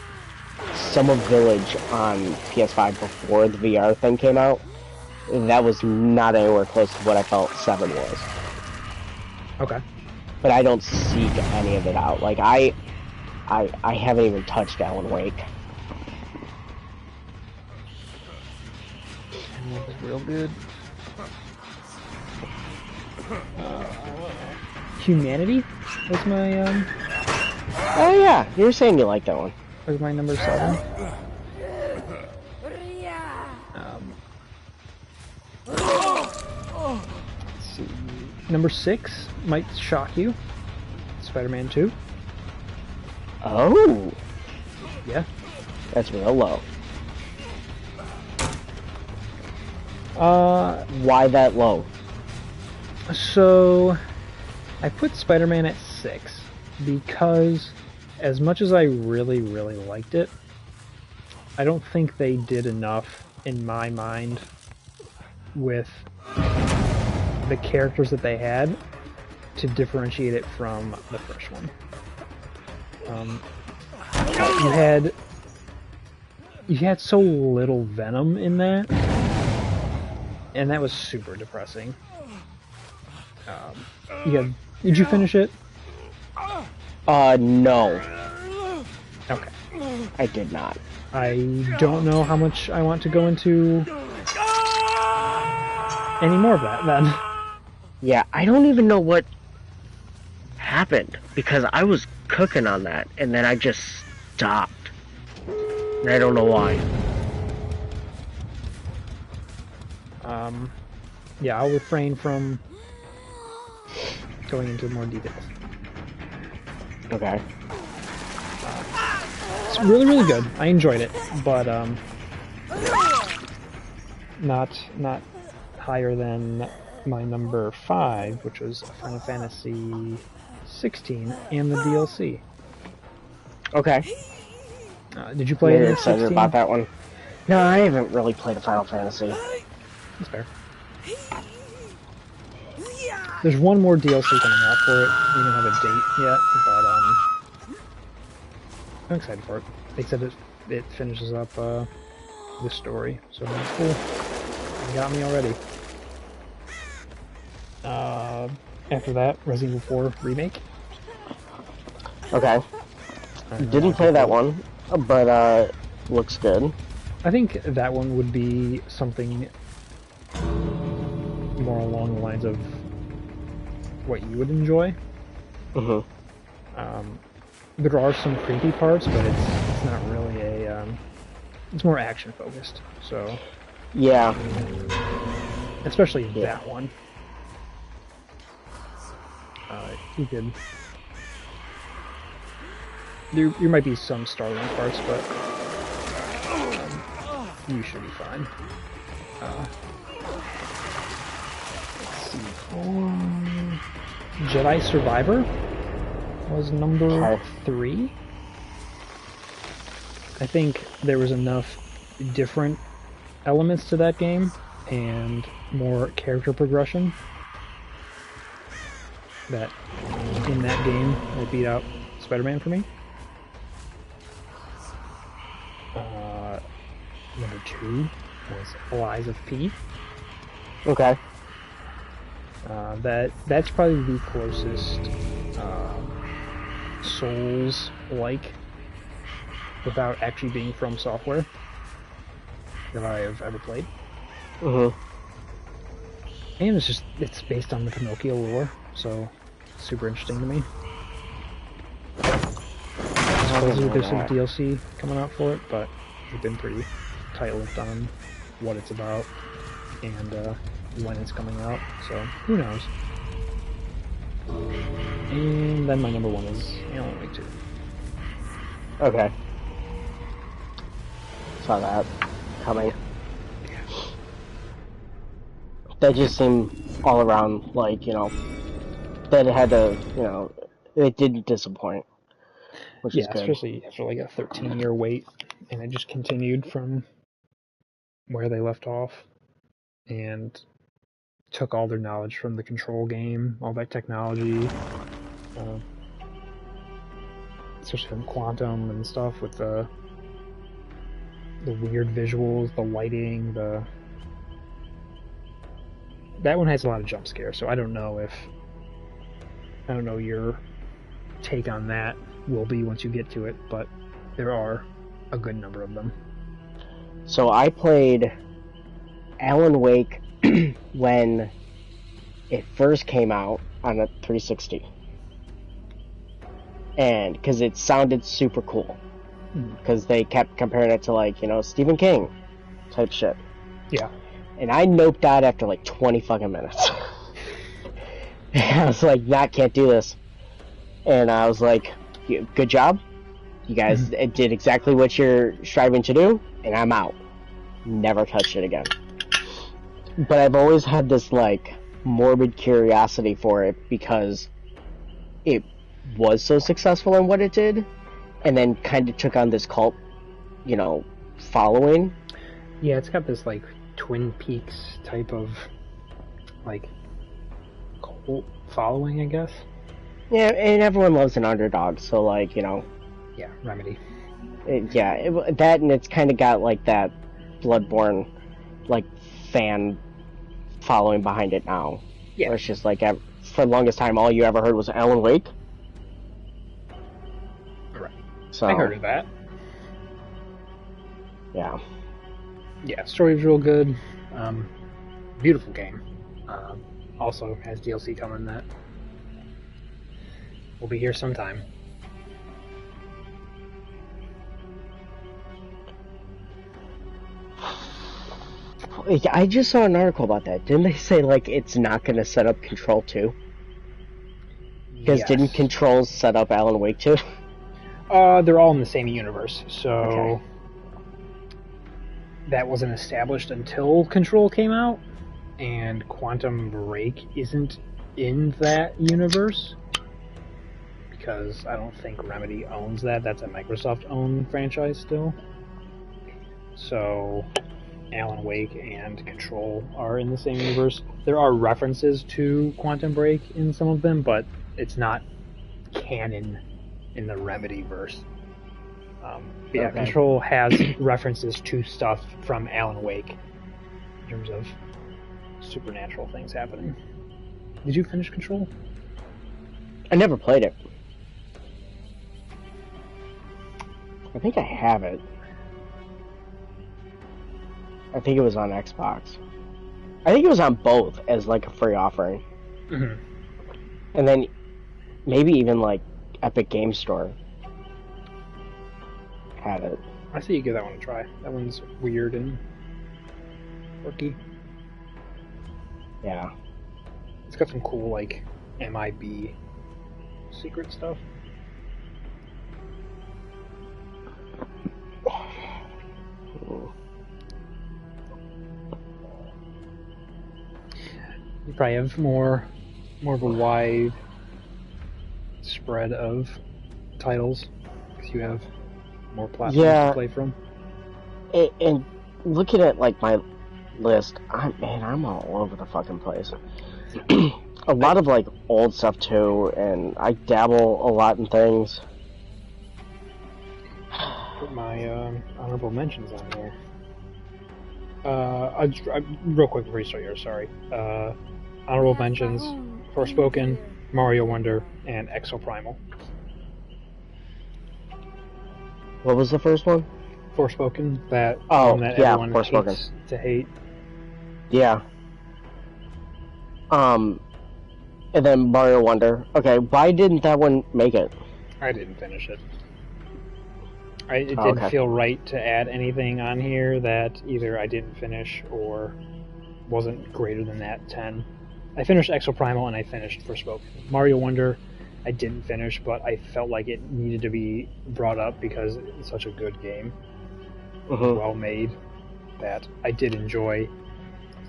some of Village on PS5 before the VR thing came out. And that was not anywhere close to what I felt 7 was. Okay. But I don't seek any of it out. Like, I haven't even touched Alan Wake. That was real good. Humanity was my Oh yeah, you were saying you liked that one. was my number 7. Let's see. Number 6 might shock you. Spider-Man 2. Oh, Yeah. that's real low. Why that low? So I put Spider-Man at 6 because as much as I really, really liked it, I don't think they did enough in my mind with the characters that they had to differentiate it from the first one. You had so little Venom in that, and that was super depressing. Did you finish it? No, Okay. I did not. I don't know how much I want to go into any more of that then. Yeah, I don't even know what happened because I was cooking on that and then I just stopped. And I don't know why. Yeah, I'll refrain from going into more details. Okay. It's really, really good. I enjoyed it, but not higher than my number 5, which was Final Fantasy 16 and the DLC. Okay. Did you play it? You're excited 16? about that one? No, I haven't really played a Final Fantasy. That's fair. There's one more DLC coming out for it. We don't have a date yet, but I'm excited for it. They said it finishes up the story, so that's cool. You got me already. After that, Resident Evil 4 Remake. Okay. Didn't play that one, but looks good. I think that one would be something more along the lines of what you would enjoy. There are some creepy parts, but it's not really a it's more action focused. So yeah, especially that one. You could. There might be some startling parts, but you should be fine. Let's see. Jedi Survivor was number 3. I think there was enough different elements to that game and more character progression that in that game will beat out Spider-Man for me. Number 2 was Lies of P. Okay. That's probably the closest Souls-like, without actually being from software, that I have ever played. And it's based on the Pinocchio lore, so super interesting to me. There's some DLC coming out for it, but they've been pretty tight-lipped on what it's about and when it's coming out, so who knows. And then my number 1 is Alan Wake 2. Okay. Saw that coming. That just seemed all around like, that it had to, It didn't disappoint, which is good. Especially after like a 13-year wait, and it just continued from where they left off, and took all their knowledge from the Control game, all that technology, especially from Quantum and stuff with the weird visuals, the lighting, that one has a lot of jump scares, so I don't know your take on that will be once you get to it, but there are a good number of them. So I played Alan Wake when it first came out on a 360. And because it sounded super cool. Because they kept comparing it to, like, you know, Stephen King type shit. Yeah. And I noped out after like 20 fucking minutes. I was like, nah, can't do this. And I was like, good job. You guys did exactly what you're striving to do, and I'm out. Never touched it again. But I've always had this, like, morbid curiosity for it because it was so successful in what it did, and then kind of took on this cult, you know, following. Yeah, it's got this, like, Twin Peaks type of, like, cult following, I guess. Yeah, and everyone loves an underdog, so, like, you know. Yeah, Remedy. That, and it's kind of got, like, that Bloodborne, like, fan following behind it now. Yeah. Where it's just, like, for the longest time, all you ever heard was Alan Wake. Right. So, I heard of that. Yeah. Yeah, story was real good. Beautiful game. Also has DLC coming that will be here sometime. I just saw an article about that. Didn't they say, like, it's not going to set up Control 2? Because didn't Control set up Alan Wake 2? They're all in the same universe, so Okay. That wasn't established until Control came out, and Quantum Break isn't in that universe, because I don't think Remedy owns that. That's a Microsoft-owned franchise still. So Alan Wake and Control are in the same universe. There are references to Quantum Break in some of them, but it's not canon in the Remedy-verse. Okay. Control has references to stuff from Alan Wake in terms of supernatural things happening. Did you finish Control? I never played it. I think I have it. I think it was on Xbox. I think it was on both as, like, a free offering. Mm-hmm. And then maybe even, like, Epic Game Store had it. I say you give that one a try. That one's weird and quirky. Yeah. It's got some cool, like, MIB secret stuff. You probably have more of a wide spread of titles because you have more platforms to play from. And looking at, like, my list, I'm all over the fucking place. A lot of, like, old stuff too, and I dabble a lot in things. Put my honorable mentions on here. Real quick before you start yours, sorry. Honorable mentions: Forspoken, Mario Wonder, and Exoprimal. What was the first one? Forspoken, that one that yeah, everyone Forspoken. hates to hate. Yeah. And then Mario Wonder. Okay, why didn't that one make it? I didn't finish it. It didn't feel right to add anything on here that either I didn't finish or wasn't greater than that 10. I finished Exoprimal and I finished Forspoken. Mario Wonder I didn't finish, but I felt like it needed to be brought up because it's such a good game. Well made, that I did enjoy.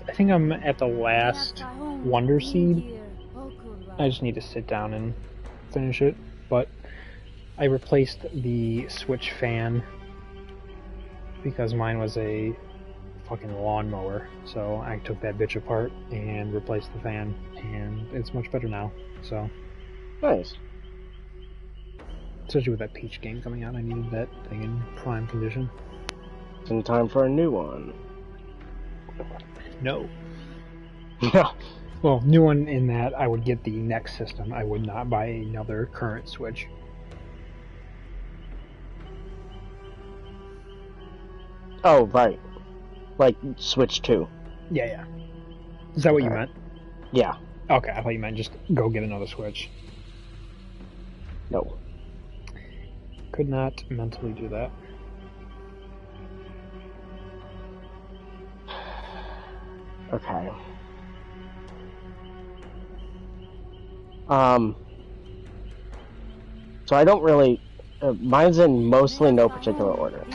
I think I'm at the last Wonder Seed. I just need to sit down and finish it, but I replaced the Switch fan because mine was a fucking lawnmower. So I took that bitch apart and replaced the fan, and it's much better now. So Nice. especially with that Peach game coming out, I needed that thing in prime condition. It's in time for a new one. No. No. Well, new one in that I would get the next system. I would not buy another current Switch. Oh, right. Like Switch 2. Yeah. Is that what you meant? Yeah. Okay, I thought you meant just go get another Switch. No. Could not mentally do that. Okay. So I don't really... mine's in mostly no particular order.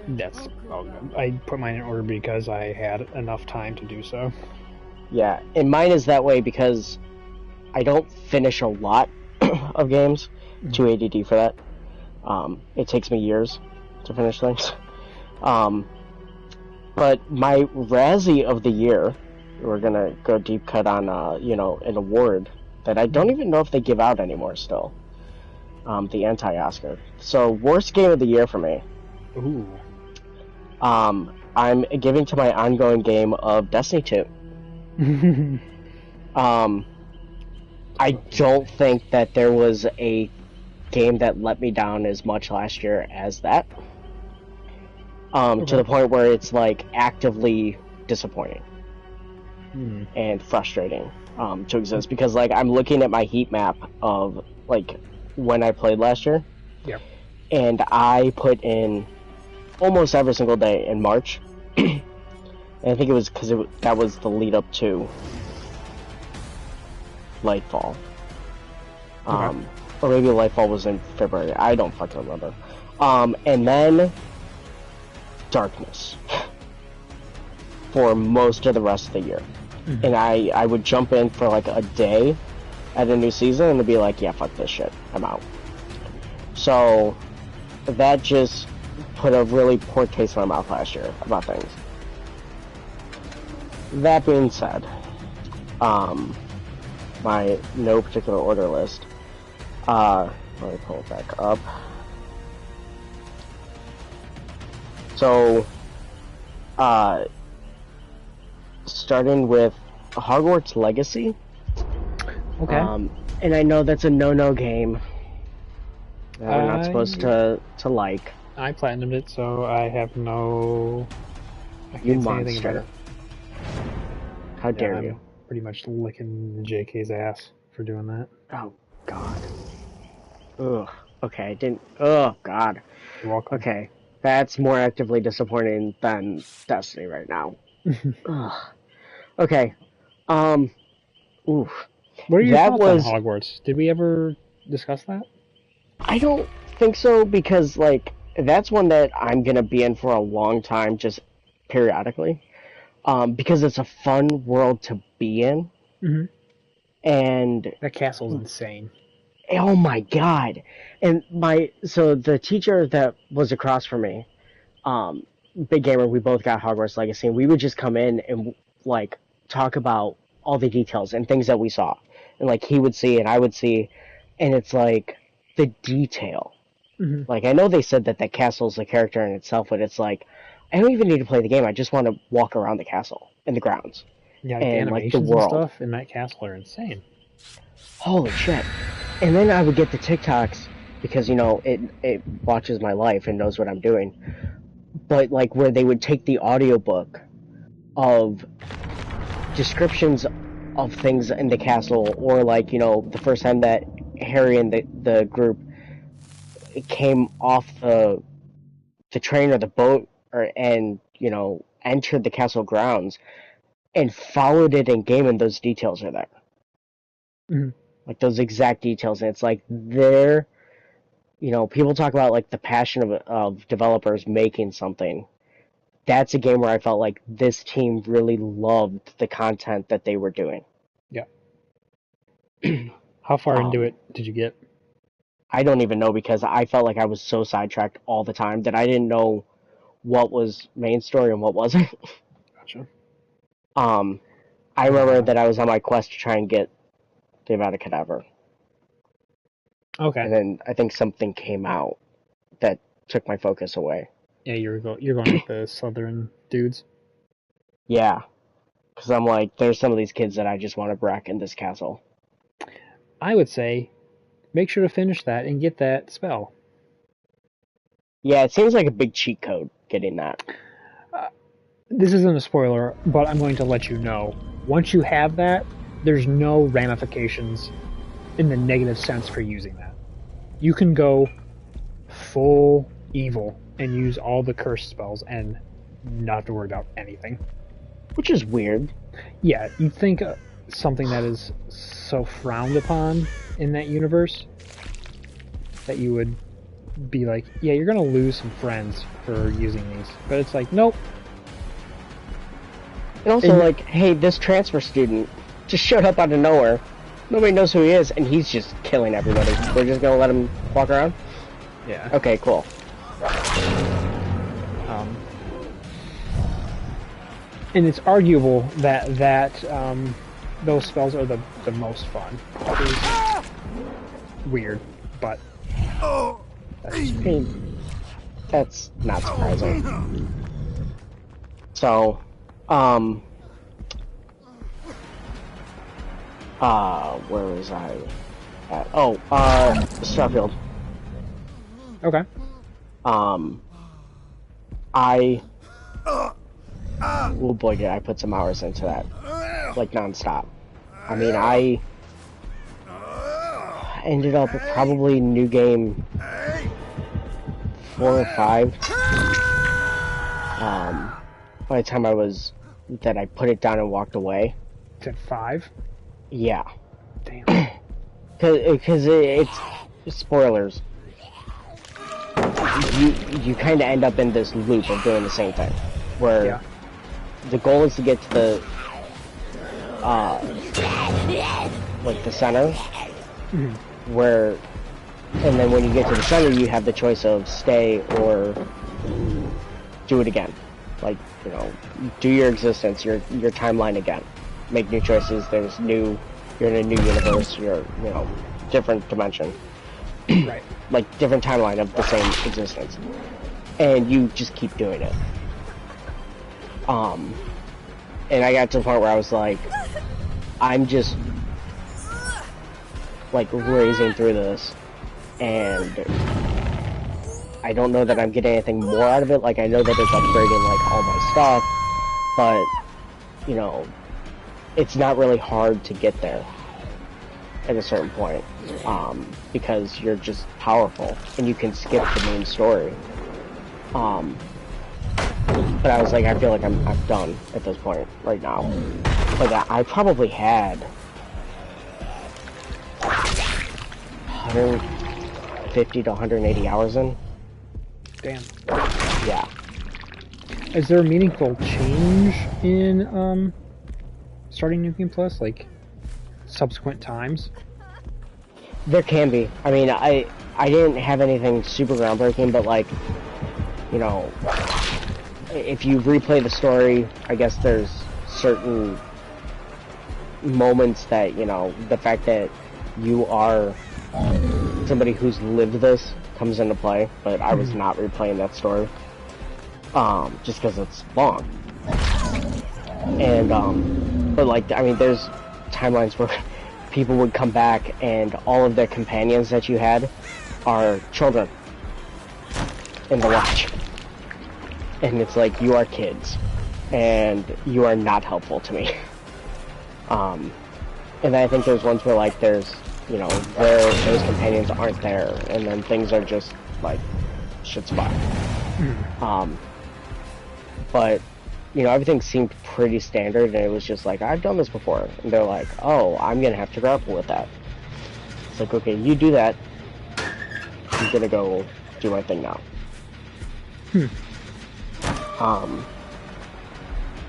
That's all good. I put mine in order because I had enough time to do so. Yeah, and mine is that way because I don't finish a lot of games. Too ADD for that. It takes me years to finish things. But my Razzie of the year, we're gonna go deep cut on, an award that I don't even know if they give out anymore still. The anti-Oscar. So, worst game of the year for me. Ooh. I'm giving to my ongoing game of Destiny 2. I don't think that there was a game that let me down as much last year as that. To the point where it's like actively disappointing and frustrating to exist, because like I'm looking at my heat map of like when I played last year. Yeah. And I put in almost every single day in March. And I think it was because that was the lead up to Lightfall. Or maybe Lightfall was in February. I don't fucking remember. And then Darkness for most of the rest of the year. And I would jump in for like a day at a new season and be like, yeah, fuck this shit, I'm out. So that just put a really poor taste in my mouth last year about things. That being said, my no particular order list, let me pull it back up. So, starting with Hogwarts Legacy. Okay. And I know that's a no-no game that we're not supposed to like. I platinumed it, so I have no... I can't You say anything about monster. it. How dare I'm you? pretty much licking JK's ass for doing that. Oh, God. Ugh. Okay, I didn't... Oh, God. You're welcome. Okay. That's more actively disappointing than Destiny right now. Ugh. Okay. Oof. What are your That thoughts was... on Hogwarts? Did we ever discuss that? I don't think so, because, like, that's one that I'm gonna be in for a long time, just periodically. Because it's a fun world to be in. Mm-hmm. And... That castle's insane. Oh my God. And so the teacher that was across from me, big gamer, we both got Hogwarts Legacy, and we would just come in and, like, talk about all the details and things that we saw. And, like, he would see and I would see, and it's, like, the detail. Mm-hmm. Like, I know they said that castle's a character in itself, but it's like, I don't even need to play the game, I just want to walk around the castle, in the grounds. Yeah, like, and, the like, the animations world. and stuff in that castle are insane. Holy shit. And then I would get the TikToks, because, it watches my life and knows what I'm doing. But, like, where they would take the audiobook of descriptions of things in the castle, or, like, the first time that Harry and the group came off the train or the boat, and, entered the castle grounds, and followed it in game, and those details are there. Mm-hmm. Like, those exact details, and it's like, they're, people talk about, like, the passion of developers making something. That's a game where I felt like this team really loved the content that they were doing. Yeah. How far into it did you get? I don't even know because I felt like I was so sidetracked all the time that I didn't know what was main story and what wasn't. Gotcha. I remember that I was on my quest to try and get the Avada Kedavra. Okay. And then I think something came out that took my focus away. Yeah, you're going with the southern dudes. Yeah. Because I'm like, there's some of these kids that I just want to wreck in this castle. I would say, make sure to finish that and get that spell. Yeah, it seems like a big cheat code getting that. This isn't a spoiler, but I'm going to let you know. Once you have that, there's no ramifications in the negative sense for using that. You can go full evil and use all the curse spells and not have to worry about anything. Which is weird. Yeah, you'd think something that is so frowned upon in that universe that you would be like, yeah, you're gonna lose some friends for using these. But it's like, nope. And also, like, hey, this transfer student just showed up out of nowhere. Nobody knows who he is, and he's just killing everybody. We're just gonna let him walk around? Yeah. Okay, cool. And it's arguable that those spells are the most fun. It's weird, but that's not surprising. So, where was I at? Oh, Starfield. okay. Oh boy, did I put some hours into that. Like, non-stop. I mean, I ended up probably new game 4 or 5. By the time I put it down and walked away. It's at 5? Yeah. Damn. Because it's spoilers. You kind of end up in this loop of doing the same thing, where the goal is to get to the like the center, where, and then when you get to the center, you have the choice of stay or do it again. Like, you know, do your existence, your timeline again, make new choices. You're in a new universe. You're, you know, different dimension. Right. Like, different timeline of the same existence. And you just keep doing it. And I got to the point where I was like, I'm just, like, racing through this, and I don't know that I'm getting anything more out of it. Like, I know that it's upgrading, like, all my stuff, but, you know, it's not really hard to get there at a certain point, because you're just powerful, and you can skip the main story. But I was like, I feel like I'm done at this point right now. Like, I probably had 150 to 180 hours in. Damn. Yeah. Is there a meaningful change in starting New Game Plus, like subsequent times? There can be. I mean, I didn't have anything super groundbreaking, but, like, you know, if you replay the story, I guess there's certain moments that, you know, the fact that you are somebody who's lived this comes into play, but I was not replaying that story, just because it's long. And, but, like, I mean, there's timelines where people would come back and all of their companions that you had are children in the watch. And it's like, you are kids, and you are not helpful to me. And then I think there's ones where, like, there's, you know, where those companions aren't there, and then things are just, like, shit's fine. But, you know, everything seemed pretty standard, and it was just like, I've done this before. And they're like, oh, I'm gonna have to grapple with that. It's like, okay, you do that. I'm gonna go do my thing now.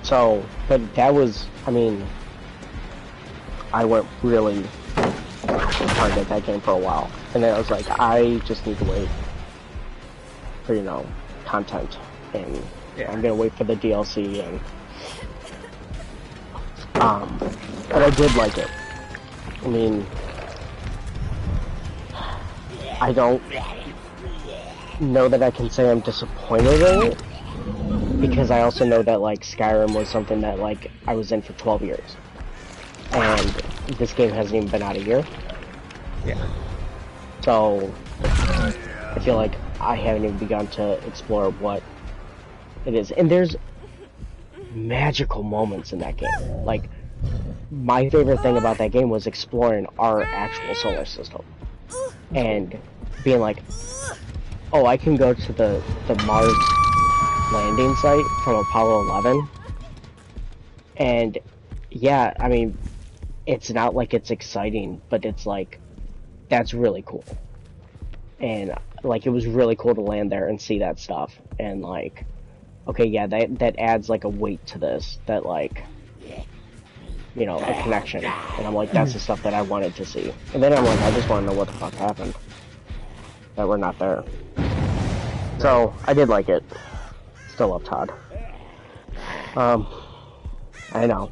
So, but that was, I mean, I went really trying to get that game for a while, and then I was like, I just need to wait for, you know, content, and I'm gonna wait for the DLC, and but I did like it. I mean, I don't know that I can say I'm disappointed in it, because I also know that, like, Skyrim was something that, like, I was in for 12 years. And this game hasn't even been out a year. Yeah. So, I feel like I haven't even begun to explore what it is. And there's magical moments in that game. Like, my favorite thing about that game was exploring our actual solar system. And being like, oh, I can go to the Mars landing site from Apollo 11. And, yeah, I mean, it's not like it's exciting, but it's like, that's really cool. And, like, it was really cool to land there and see that stuff. And, like, okay, yeah, that adds, like, a weight to this, that, like, you know, a connection. And I'm like, that's the stuff that I wanted to see. And then I'm like, I just want to know what the fuck happened. That we're not there. So, I did like it. Still love Todd. I know.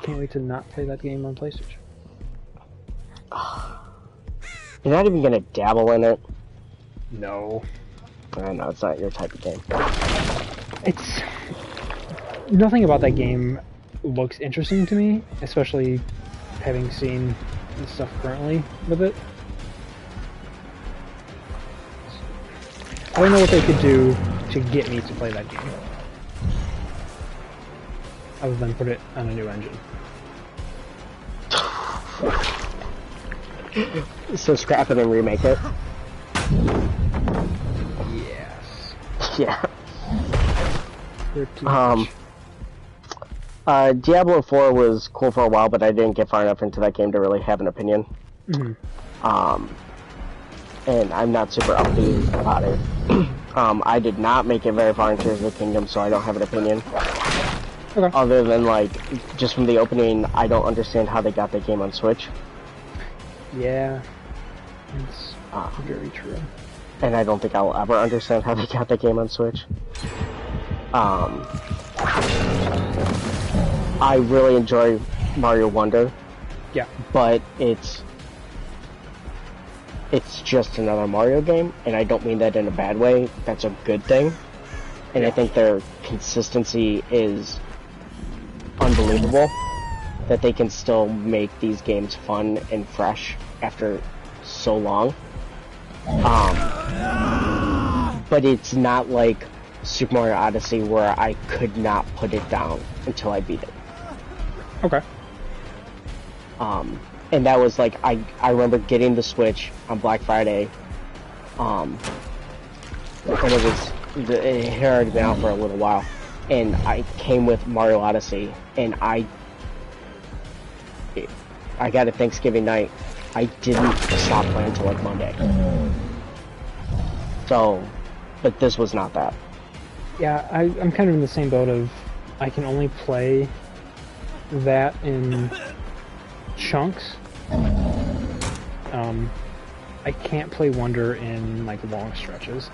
Can't wait to not play that game on PlayStation. You're not even gonna dabble in it? No. I know, it's not your type of game. It's... Nothing about that game looks interesting to me, especially having seen the stuff currently with it. I don't know what they could do to get me to play that game. Other than put it on a new engine. So scrap it and remake it? Yes. Yeah. Pretty much. Diablo 4 was cool for a while, but I didn't get far enough into that game to really have an opinion. Mm-hmm. And I'm not super upbeat about it. I did not make it very far into Tears of the Kingdom, so I don't have an opinion. Okay. Other than, like, just from the opening, I don't understand how they got the game on Switch. Yeah. It's very true. And I don't think I'll ever understand how they got the game on Switch. I really enjoy Mario Wonder. Yeah. But it's just another Mario game, and I don't mean that in a bad way. That's a good thing. And I think their consistency is unbelievable, that they can still make these games fun and fresh after so long. But it's not like Super Mario Odyssey where I could not put it down until I beat it. Okay. And that was like, I remember getting the Switch on Black Friday, and it had already been out for a little while, and I came with Mario Odyssey, and I got it Thanksgiving night. I didn't stop playing until like Monday. So, but this was not that. Yeah, I'm kind of in the same boat of, I can only play that in chunks. I can't play Wonder in like long stretches.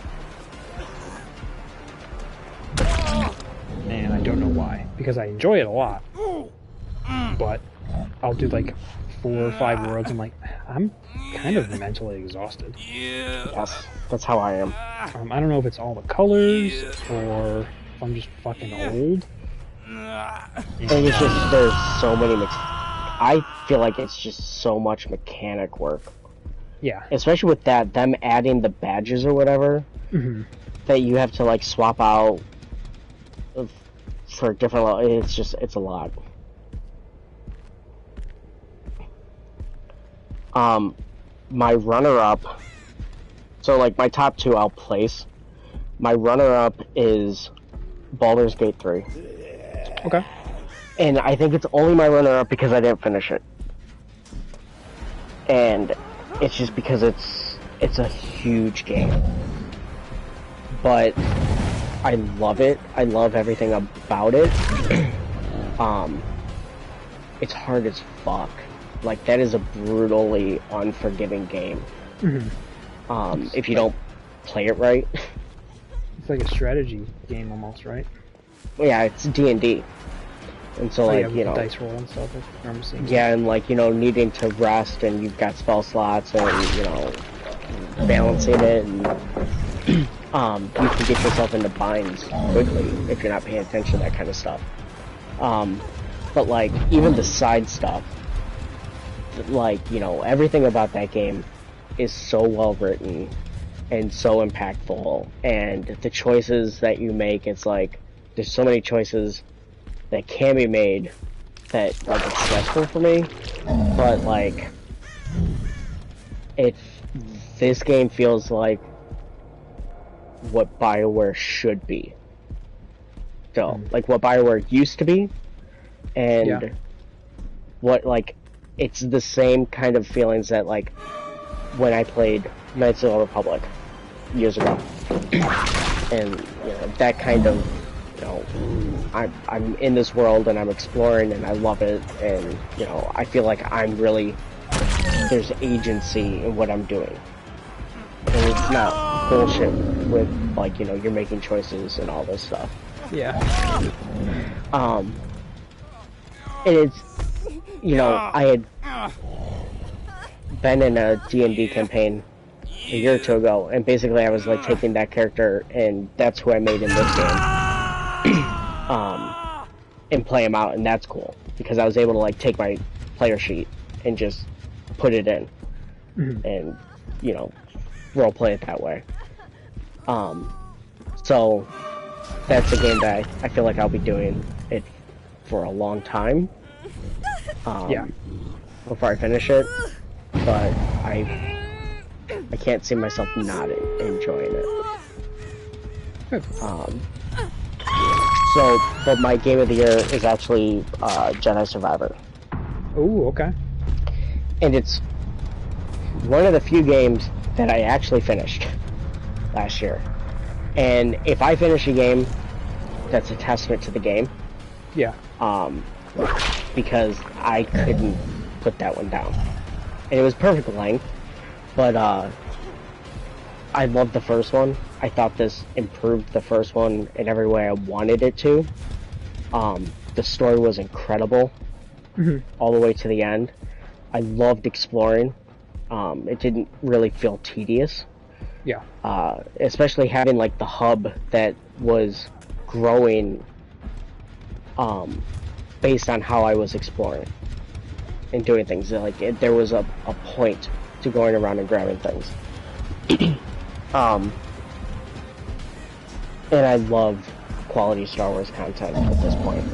And I don't know why, because I enjoy it a lot. But I'll do like 4 or 5 worlds, I'm like, I'm kind of mentally exhausted. Yes, that's how I am. I don't know if it's all the colors, or if I'm just fucking old. And it's just, there's so many I feel like it's just so much mechanic work. Yeah. Especially with that, them adding the badges or whatever, that you have to like swap out for different, it's a lot. My runner-up, so like my top 2 I'll place. My runner-up is Baldur's Gate 3. Okay. And I think it's only my runner-up because I didn't finish it. And it's just because it's a huge game. But I love it. I love everything about it. It's hard as fuck. like that is a brutally unforgiving game. If you don't play it right. It's like a strategy game almost, right? Yeah, it's D&D. And so, like, you know, dice roll and stuff. I'm seeing. Yeah, and like, you know, needing to rest, and you've got spell slots, and you know, balancing it, and you can get yourself into binds quickly if you're not paying attention to that kind of stuff. But like, even the side stuff, like, you know, everything about that game is so well written and so impactful, and the choices that you make, it's like there's so many choices that can be made that like it's stressful for me, but like this game feels like what BioWare should be. So like what BioWare used to be, and what, like, it's the same kind of feelings that like when I played Knights of the Old Republic years ago, and you know, that kind of, you know, I'm in this world and I'm exploring and I love it, and you know, I feel like I'm really, there's agency in what I'm doing, and it's not bullshit with like, you know, you're making choices and all this stuff. Yeah. And it's, you know, I had been in a D&D campaign a year or two ago, and basically I was like taking that character, and that's who I made in this game, and play him out, and that's cool because I was able to like take my player sheet and just put it in, and you know, role play it that way. So that's a game that I feel like I'll be doing it for a long time. Before I finish it, but I can't see myself not enjoying it. So, but my game of the year is actually Jedi Survivor. Oh, okay. And it's one of the few games that I actually finished last year. And if I finish a game, that's a testament to the game. Yeah. Because I couldn't put that one down. And it was perfect length, but I loved the first one. I thought this improved the first one in every way I wanted it to. The story was incredible, all the way to the end. I loved exploring. It didn't really feel tedious. Yeah. Especially having like the hub that was growing based on how I was exploring and doing things. Like there was a point to going around and grabbing things. And I love quality Star Wars content at this point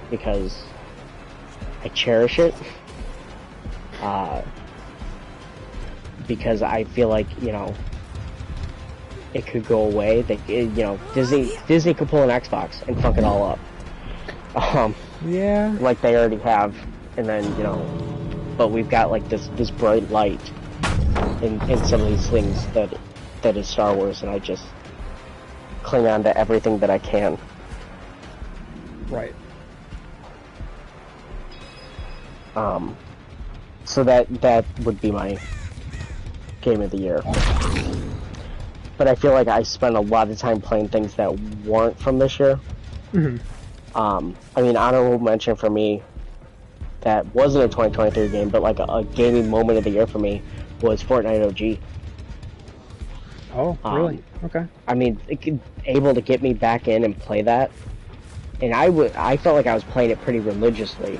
because I cherish it. Because I feel like, you know, it could go away. You know, Disney could pull an Xbox and fuck it all up. Yeah. Like they already have, and then, you know, but we've got like this bright light in some of these things that is Star Wars, and I just cling on to everything that I can. Right. So that would be my game of the year. But I feel like I spent a lot of time playing things that weren't from this year. I mean, honorable mention for me that wasn't a 2023 game, but like a gaming moment of the year for me was Fortnite OG. Oh, really? Okay. I mean, able to get me back in and play that, and I felt like I was playing it pretty religiously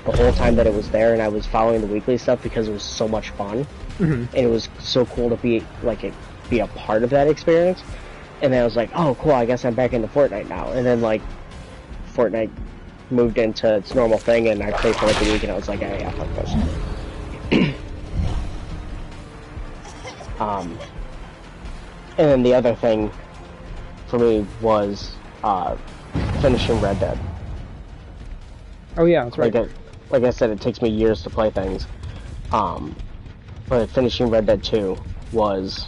the whole time that it was there, and I was following the weekly stuff because it was so much fun, and it was so cool to be a part of that experience. And then I was like, oh, cool, I guess I'm back into Fortnite now. And then like Fortnite moved into its normal thing, and I played for like a week, and I was like, yeah, fuck this. And then the other thing for me was finishing Red Dead. Oh yeah, that's right. Like I said, it takes me years to play things. But finishing Red Dead 2 was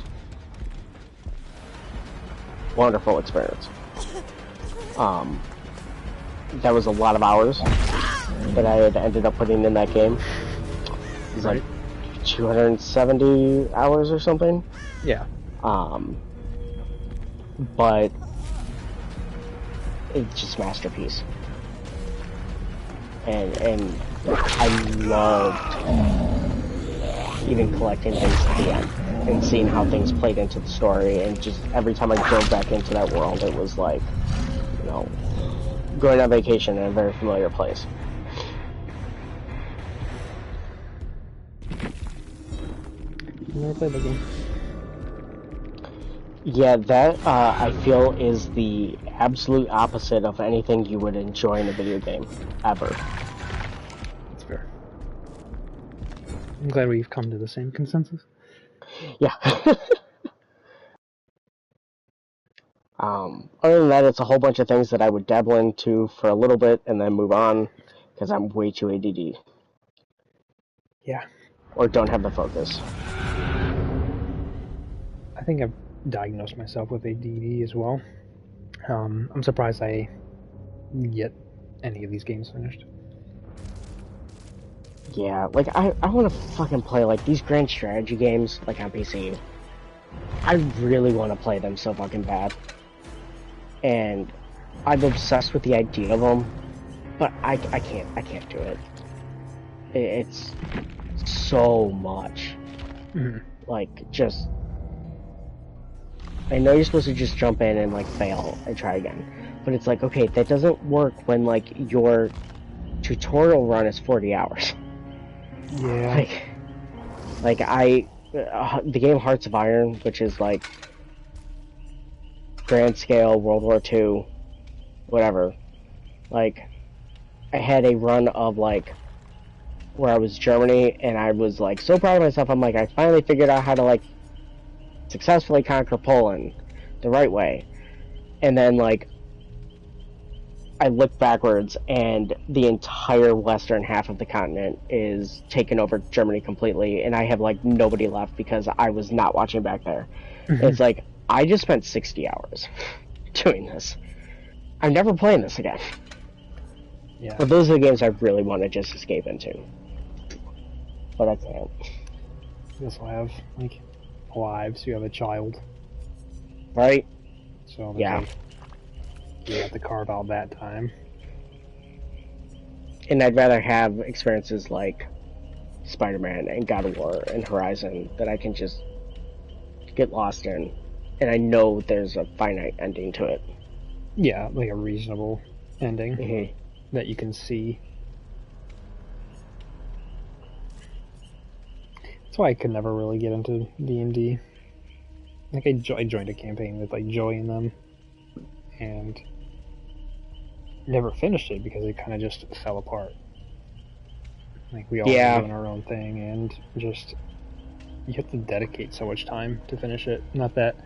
a wonderful experience. That was a lot of hours that I had ended up putting in that game. It's like 270 hours or something. Yeah. But it's just masterpiece. And I loved even collecting things at the end and seeing how things played into the story, and just every time I drove back into that world, it was like, you know, going on vacation in a very familiar place. You never played the game? Yeah, that I feel is the absolute opposite of anything you would enjoy in a video game, ever. That's fair. I'm glad we've come to the same consensus. Yeah. Other than that, it's a whole bunch of things that I would dabble into for a little bit and then move on, because I'm way too ADD. Yeah. Or don't have the focus. I think I've diagnosed myself with ADD as well. I'm surprised I get any of these games finished. Yeah, like, I want to fucking play, like, these grand strategy games, like, on PC. I really want to play them so fucking bad. And I'm obsessed with the idea of them, but I can't do it. It's so much. Mm-hmm. Like, just... I know you're supposed to just jump in and, like, fail and try again. But it's like, okay, that doesn't work when, like, your tutorial run is 40 hours. Yeah. The game Hearts of Iron, which is, like, grand scale, World War II, whatever. Like, I had a run of, like, where I was Germany, and I was, like, so proud of myself. I'm like, I finally figured out how to, like, successfully conquer Poland the right way. And then, like, I look backwards, and the entire western half of the continent is taken over Germany completely, and I have, like, nobody left because I was not watching back there. Mm-hmm. It's like, I just spent 60 hours doing this. I'm never playing this again. Yeah. But those are the games I really want to just escape into. But I can't. You also have, like, lives. You have a child. Right? So, yeah. Like, you have to carve out that time. And I'd rather have experiences like Spider-Man and God of War and Horizon that I can just get lost in. And I know there's a finite ending to it. Yeah, like a reasonable ending mm-hmm. that you can see. That's why I could never really get into D&D. Like, I joined a campaign with, like, Joy in them, and never finished it because it kind of just fell apart. Like, we all were doing our own thing, and just, you have to dedicate so much time to finish it. Not that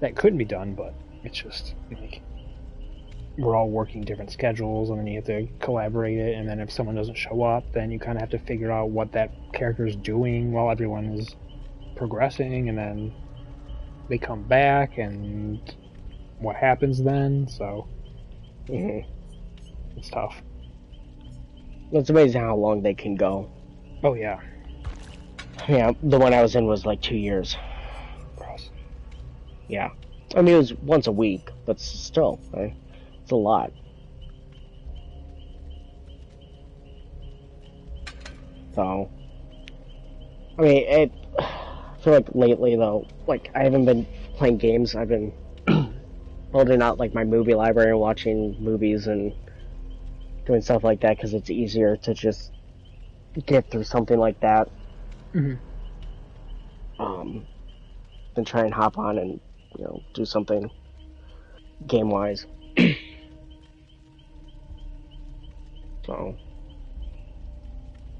that couldn't be done, but it's just, like, we're all working different schedules, and then you have to collaborate it, and then if someone doesn't show up, then you kind of have to figure out what that character is doing while everyone is progressing, and then they come back, and what happens then, so it's tough. It's amazing how long they can go. Oh, yeah. Yeah, the one I was in was like 2 years. Gross. Yeah. I mean, it was once a week, but still, right? It's a lot. So, I mean, I feel like lately, though, like, I haven't been playing games. I've been building out, like, my movie library and watching movies and doing stuff like that, because it's easier to just get through something like that. Mm-hmm. Than try and hop on and, you know, do something game-wise. So,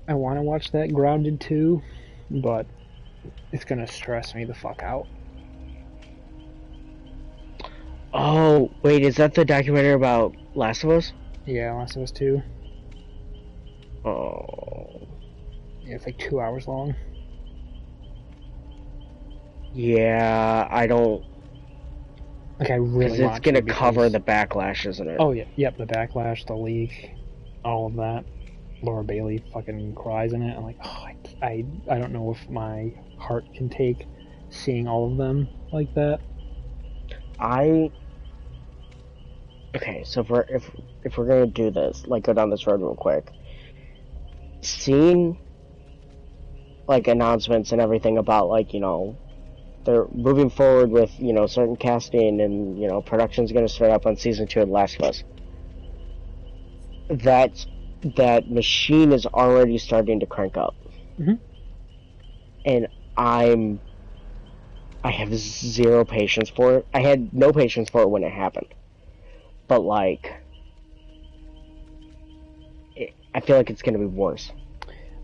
I want to watch that Grounded 2, but it's gonna stress me the fuck out. Oh, wait, is that the documentary about Last of Us? Yeah, Last of Us 2. Oh. Yeah, it's like 2 hours long. Yeah, I don't... Like, I really want to. Because it's gonna cover the backlash, isn't it? Oh, yeah. Yep, the backlash, the leak, all of that. Laura Bailey fucking cries in it. I'm like, oh, I don't know if my heart can take seeing all of them like that. Okay, so if we're gonna do this, like go down this road real quick, seeing like announcements and everything about like, you know, they're moving forward with, you know, certain casting and, you know, production's gonna start up on season 2 of The Last of Us. That machine is already starting to crank up. Mm-hmm. And I have zero patience for it. I had no patience for it when it happened. But, like, I feel like it's going to be worse.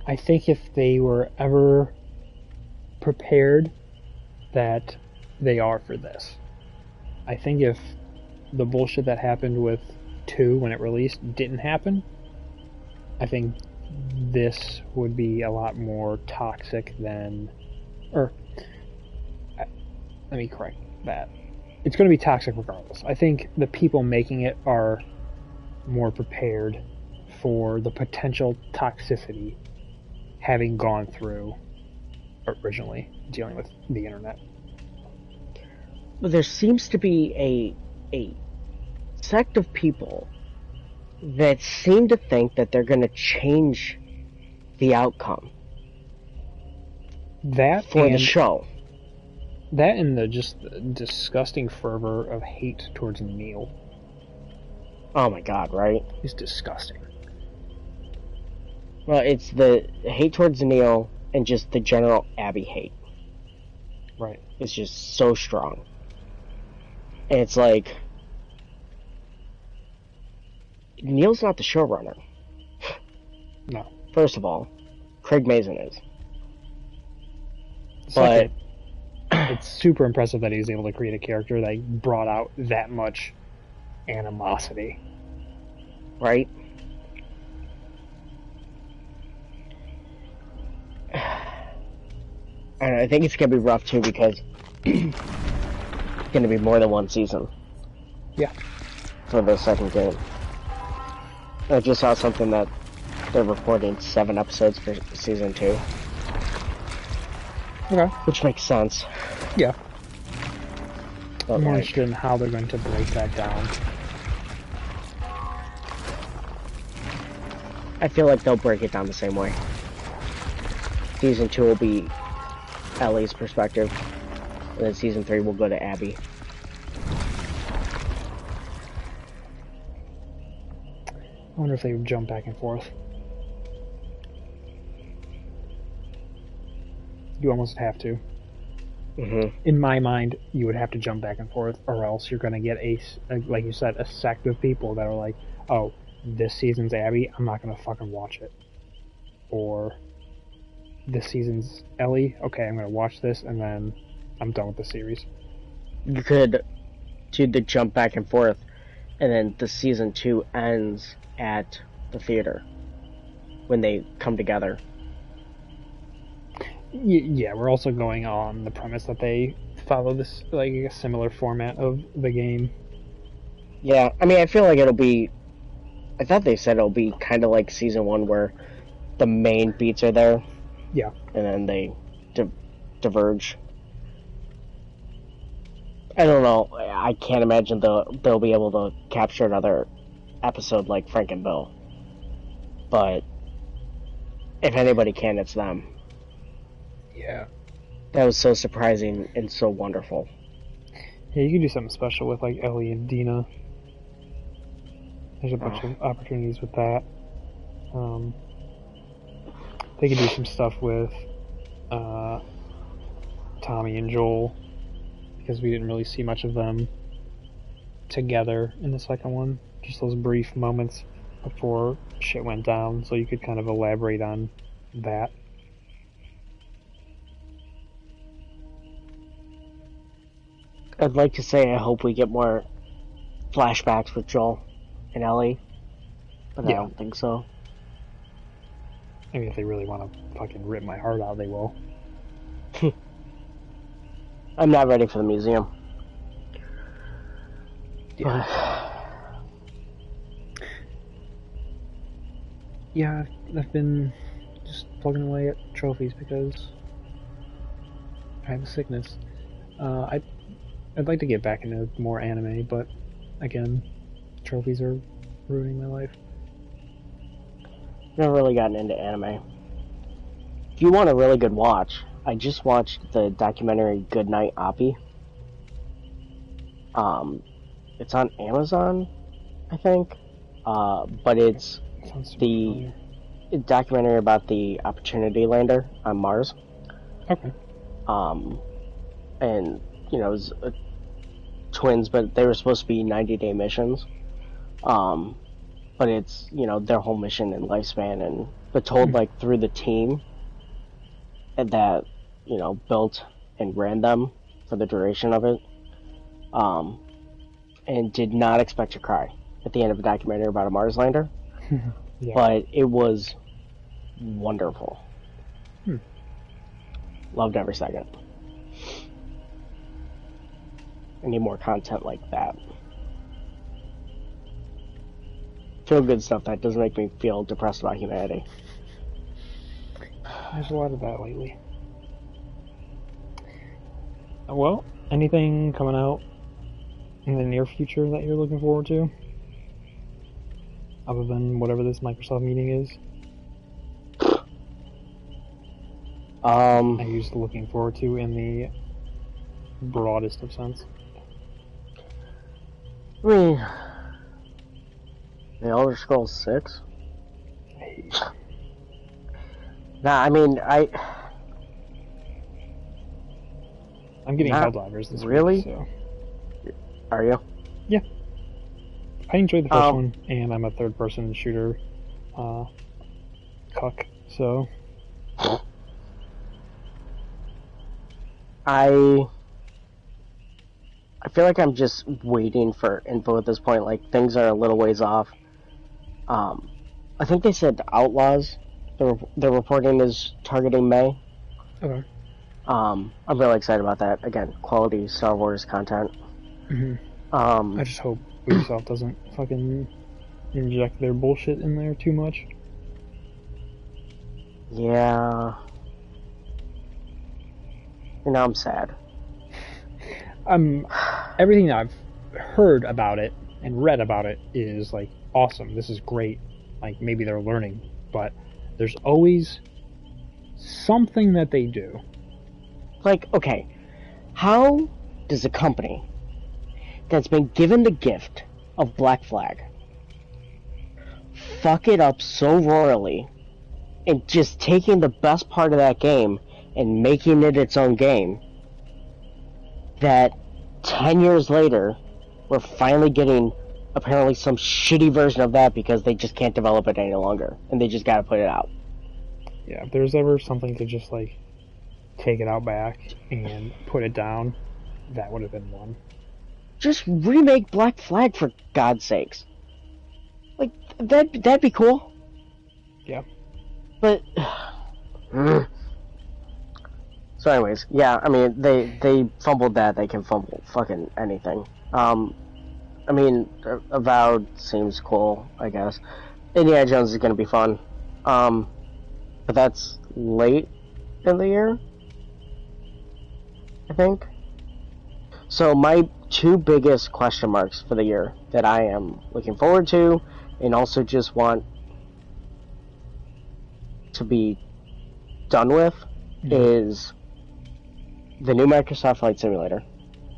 I think if they were ever prepared, that they are for this. I think if the bullshit that happened with 2 when it released didn't happen, I think this would be a lot more toxic than... Or, let me correct that. It's going to be toxic regardless. I think the people making it are more prepared for the potential toxicity having gone through originally dealing with the internet. But there seems to be a sect of people that seem to think that they're going to change the outcome That for the show. That and the just disgusting fervor of hate towards Neil. Oh my god, right? It's disgusting. Well, it's the hate towards Neil and just the general Abby hate. Right. It's just so strong. And it's like, Neil's not the showrunner. No. First of all, Craig Mazin is. Second, it's super impressive that he was able to create a character that brought out that much animosity. Right? And I think it's going to be rough too because it's going to be more than one season. Yeah. For the second game. I just saw something that they're reporting 7 episodes for season 2. Okay. Which makes sense. Yeah. But I'm more like, interested in how they're going to break that down. I feel like they'll break it down the same way. Season 2 will be Ellie's perspective, and then season 3 will go to Abby. I wonder if they would jump back and forth. You almost have to. Mm-hmm. In my mind, you would have to jump back and forth, or else you're going to get like you said, a sect of people that are like, oh, this season's Abby, I'm not going to fucking watch it. Or, this season's Ellie, okay, I'm going to watch this, and then I'm done with the series. You could do the jump back and forth, and then the season 2 ends at the theater when they come together. Yeah, we're also going on the premise that they follow this, like, a similar format of the game. Yeah, I mean, I feel like it'll be... I thought they said it'll be kind of like season 1 where the main beats are there. Yeah. And then they diverge. I don't know. I can't imagine they'll be able to capture another episode like Frank and Bill. But if anybody can, it's them. Yeah. That was so surprising and so wonderful. Yeah, you can do something special with, like, Ellie and Dina. There's a bunch of opportunities with that. They could do some stuff with Tommy and Joel, because we didn't really see much of them together in the second one. Just those brief moments before shit went down, so you could kind of elaborate on that. I'd like to say I hope we get more flashbacks with Joel and Ellie, but Yeah. I don't think so. I mean, if they really want to fucking rip my heart out, they will. I'm not ready for the museum. Yeah. Yeah, I've been just plugging away at trophies because I have a sickness. I'd like to get back into more anime, but again, trophies are ruining my life. Never really gotten into anime. If you want a really good watch, I just watched the documentary Goodnight Oppie. It's on Amazon, I think. But it's the documentary about the Opportunity Lander on Mars. Okay. And you know, it was twins, but they were supposed to be 90-day missions. But it's, you know, their whole mission and lifespan, and but told like through the team that, you know, built and ran them for the duration of it. And did not expect to cry at the end of a documentary about a Mars lander. Yeah. But it was wonderful. Loved every second. I need more content like that. Feel good stuff that doesn't make me feel depressed about humanity. There's a lot of that lately. Well, anything coming out in the near future that you're looking forward to? Other than whatever this Microsoft meeting is? I used looking forward to in the broadest of sense. I mean, The Elder Scrolls 6? Nah, I mean, I'm getting Helldivers this really? week, so... Are you? Yeah. I enjoyed the first one, and I'm a third-person shooter cuck, so... I feel like I'm just waiting for info at this point. Like, things are a little ways off. I think they said Outlaws. Their reporting is targeting May. Okay. I'm really excited about that. Again, quality Star Wars content. I just hope Ubisoft doesn't fucking inject their bullshit in there too much. Yeah. You know, I'm sad. Everything that I've heard about it and read about it is like awesome. This is great. Like maybe they're learning, but there's always something that they do. Like, okay, how does a company that's been given the gift of Black Flag fuck it up so royally and just taking the best part of that game and making it its own game that 10 years later we're finally getting apparently some shitty version of that because they just can't develop it any longer and they just gotta put it out. Yeah, if there's ever something to just like take it out back and put it down, that would have been one. Just remake Black Flag for God's sakes. Like, that'd be cool. Yeah. But so anyways, yeah, I mean they fumbled that, they can fumble fucking anything. I mean, Avowed seems cool, I guess. Indiana Jones is gonna be fun. But that's late in the year, I think. So my two biggest question marks for the year that I am looking forward to and also just want to be done with is the new Microsoft Flight Simulator.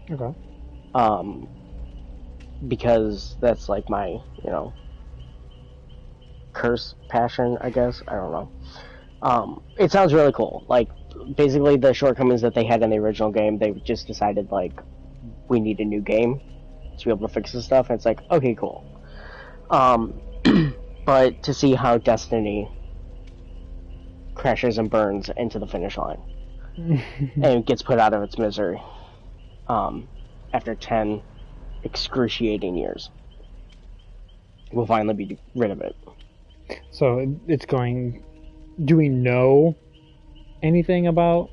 Okay. Because that's like my, you know, curse passion, I guess. I don't know. It sounds really cool. Like, basically the shortcomings that they had in the original game, they just decided, like, we need a new game to be able to fix this stuff, and it's like, okay, cool. But to see how Destiny crashes and burns into the finish line and gets put out of its misery after 10 excruciating years, we'll finally be rid of it. So it's going... Do we know anything about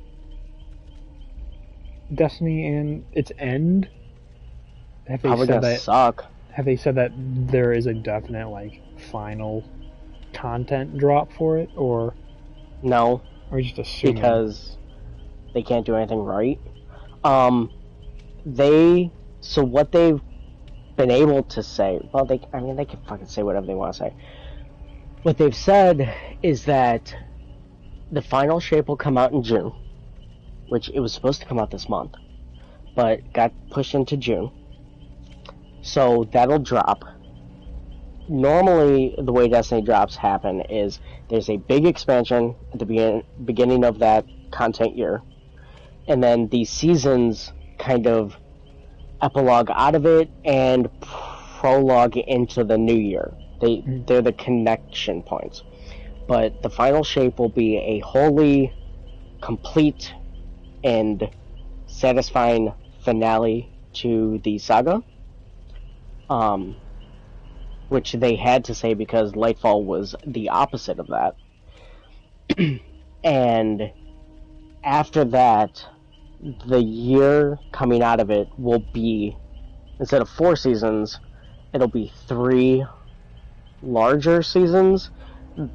Destiny and its end? Have they Probably said gonna that, suck. Have they said that there is a definite, like, final content drop for it, or no, are you just assuming? Because they can't do anything right. So what they've been able to say, well, they can fucking say whatever they want to say. What they've said is that the final shape will come out in June, which it was supposed to come out this month, but got pushed into June. So that'll drop. Normally, the way Destiny drops happen is there's a big expansion at the beginning of that content year, and then the seasons kind of epilogue out of it and prologue into the new year. They're the connection points. But the final shape will be a wholly complete and satisfying finale to the saga. Which they had to say because Lightfall was the opposite of that. And after that, the year coming out of it will be, instead of 4 seasons, it'll be 3 larger seasons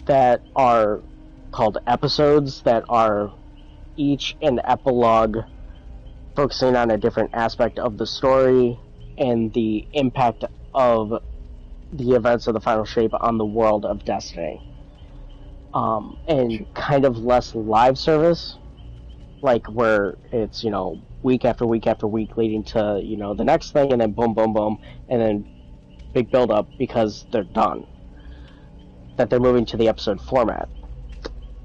that are called episodes, that are each an epilogue focusing on a different aspect of the story and the impact of the events of the final shape on the world of Destiny. And kind of less live service, like where it's, week after week after week leading to, the next thing, and then boom, boom, boom, and then big build up because they're done. That they're moving to the episode format.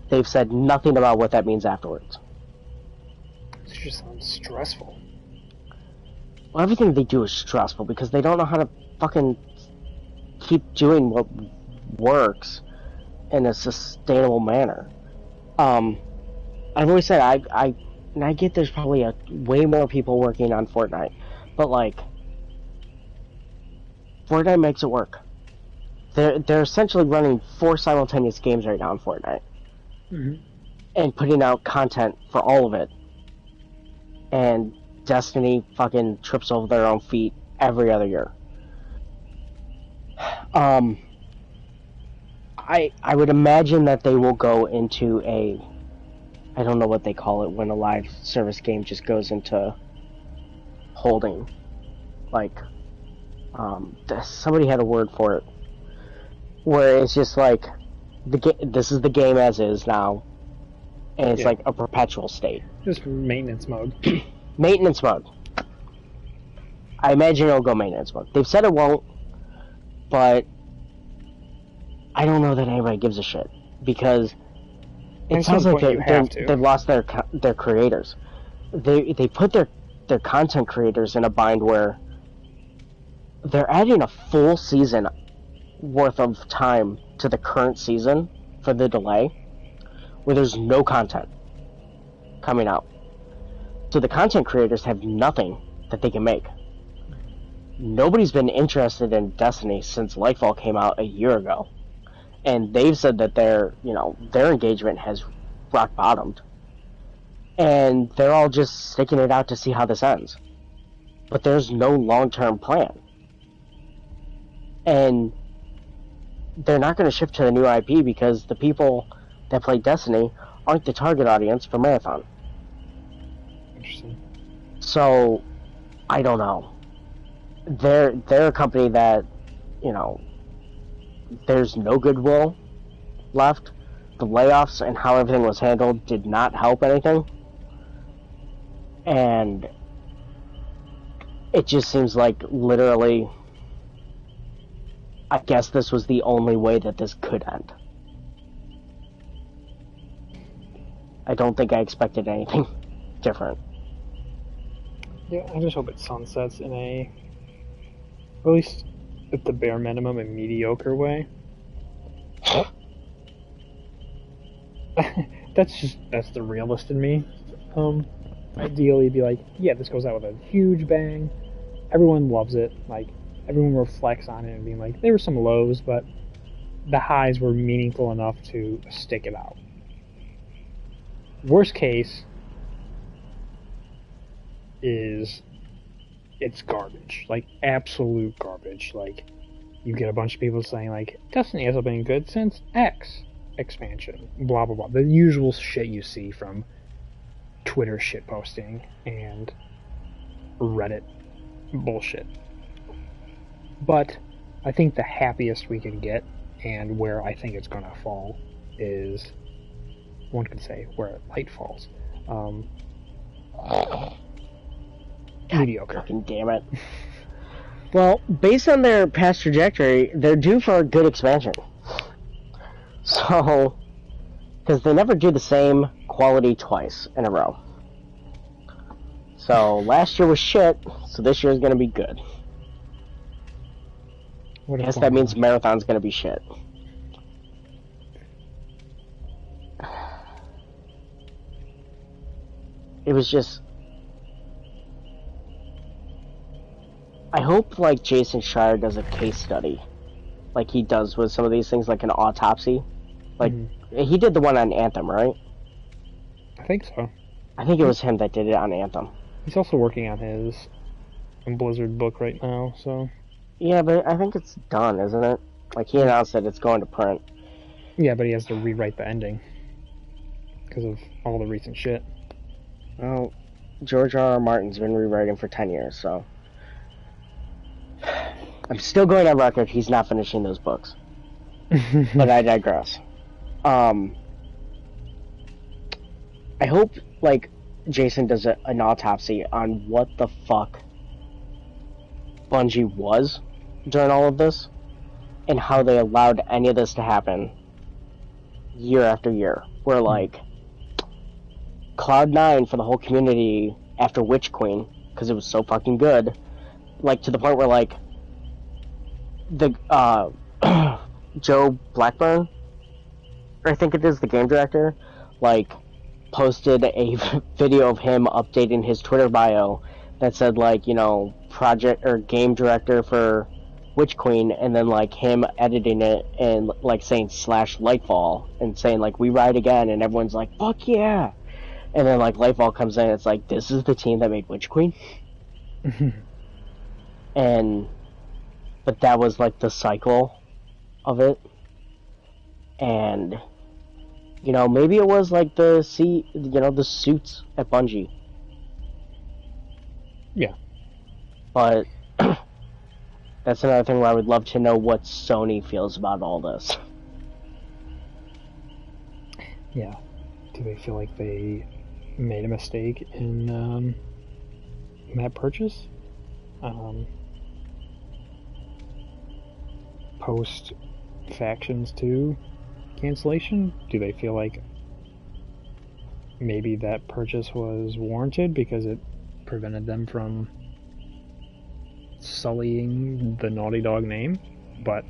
They've said nothing about what that means afterwards. It just sounds stressful. Well, everything they do is stressful because they don't know how to fucking keep doing what works in a sustainable manner. I've always said I get there's probably way more people working on Fortnite, but Fortnite makes it work. They're essentially running 4 simultaneous games right now in Fortnite, and putting out content for all of it. And Destiny fucking trips over their own feet every other year. I would imagine that they will go into I don't know what they call it when a live service game just goes into holding. Somebody had a word for it, where it's just this is the game as is now, and it's like a perpetual state. Just maintenance mode. Maintenance mode. I imagine it'll go maintenance mode. They've said it won't, but I don't know that anybody gives a shit, because it sounds like they've lost their creators. They put their content creators in a bind where they're adding a full season worth of time to the current season for the delay, where there's no content coming out. So the content creators have nothing that they can make. Nobody's been interested in Destiny since Lightfall came out a year ago. And they've said that their engagement has rock bottomed. And they're all just sticking it out to see how this ends. But there's no long-term plan. And they're not going to shift to the new IP because the people that play Destiny aren't the target audience for Marathon. Interesting. So, I don't know. They're a company that, there's no goodwill left. The layoffs and how everything was handled did not help anything. And it just seems like literally, I guess this was the only way that this could end. I don't think I expected anything different. Yeah, I just hope it sunsets in at least at the bare minimum, a mediocre way. That's the realist in me. Ideally, be like, yeah, this goes out with a huge bang. Everyone loves it. Everyone reflects on it and being like, there were some lows, but the highs were meaningful enough to stick it out. Worst case is it's garbage, absolute garbage. you get a bunch of people saying, like, Destiny hasn't been good since X expansion, blah, blah, blah. The usual shit you see from Twitter shitposting and Reddit bullshit. But I think the happiest we can get, and where I think it's going to fall, is, one could say, where light falls. Mediocre. Fucking damn it. Well, based on their past trajectory, they're due for a good expansion. So, because they never do the same quality twice in a row. So, last year was shit, so this year is going to be good. I guess that means Marathon's going to be shit. It was just... I hope, like, Jason Schreier does a case study. Like he does with some of these things, like an autopsy. Like, he did the one on Anthem, right? I think so. I think it was him that did it on Anthem. He's also working on his Blizzard book right now, so... Yeah, but I think it's done, isn't it? Like, he announced that it's going to print. Yeah, but he has to rewrite the ending. Because of all the recent shit. Well, George R.R. Martin's been rewriting for 10 years, so... I'm still going on record, he's not finishing those books. But I digress. I hope, like, Jason does an autopsy on what the fuck Bungie was during all of this, and how they allowed any of this to happen year after year. Where, like, Cloud9 for the whole community after Witch Queen, because it was so fucking good, like, to the point where, like, the, Joe Blackburn, or I think it is the game director, like, posted a video of him updating his Twitter bio that said, like, you know, project or game director for Witch Queen, and then, like, him editing it and, like, saying /Lightfall and saying, like, we ride again, and everyone's like, fuck yeah. And then, like, Lightfall comes in, it's like, this is the team that made Witch Queen. But that was, like, the cycle of it. And, you know, maybe it was, like, the suits at Bungie. Yeah. But that's another thing where I would love to know what Sony feels about all this. Yeah. Do they feel like they made a mistake in that purchase? Post Factions 2 cancellation? Do they feel like maybe that purchase was warranted because it prevented them from sullying the Naughty Dog name? But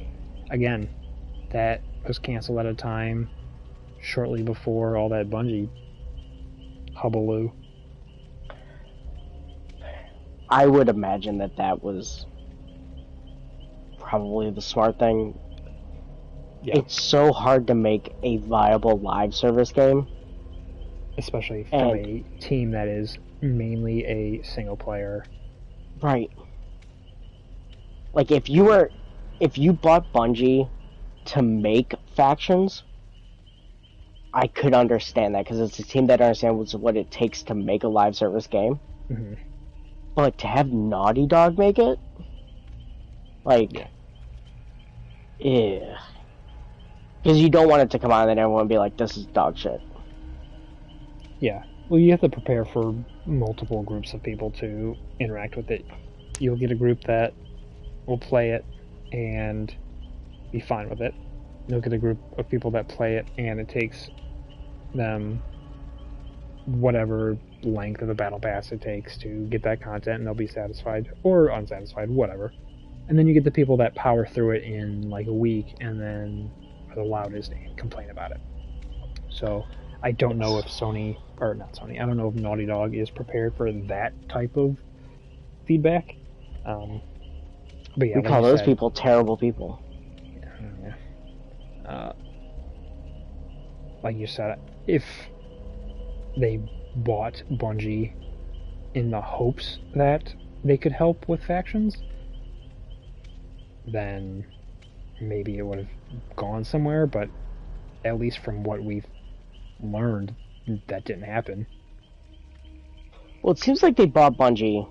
again, that was canceled at a time shortly before all that Bungie hullabaloo. I would imagine that was probably the smart thing. Yeah. It's so hard to make a viable live service game, especially from a team that is mainly a single player. Right. Like, if you bought Bungie to make Factions, I could understand that, because it's a team that understands what it takes to make a live service game. Mm-hmm. But to have Naughty Dog make it, like, yeah, because you don't want it to come out and then everyone be like, this is dog shit. Yeah, well, you have to prepare for multiple groups of people to interact with it. You'll get a group that will play it and be fine with it. You'll get a group of people that play it and it takes them whatever length of the battle pass it takes to get that content, and they'll be satisfied or unsatisfied, whatever. And then you get the people that power through it in like a week and then are the loudest and complain about it. So I don't know if I don't know if Naughty Dog is prepared for that type of feedback. But yeah, we call those people terrible people. Yeah. Like you said, if they bought Bungie in the hopes that they could help with Factions, then maybe it would have gone somewhere, but at least from what we've learned, that didn't happen. Well, it seems like they brought Bungie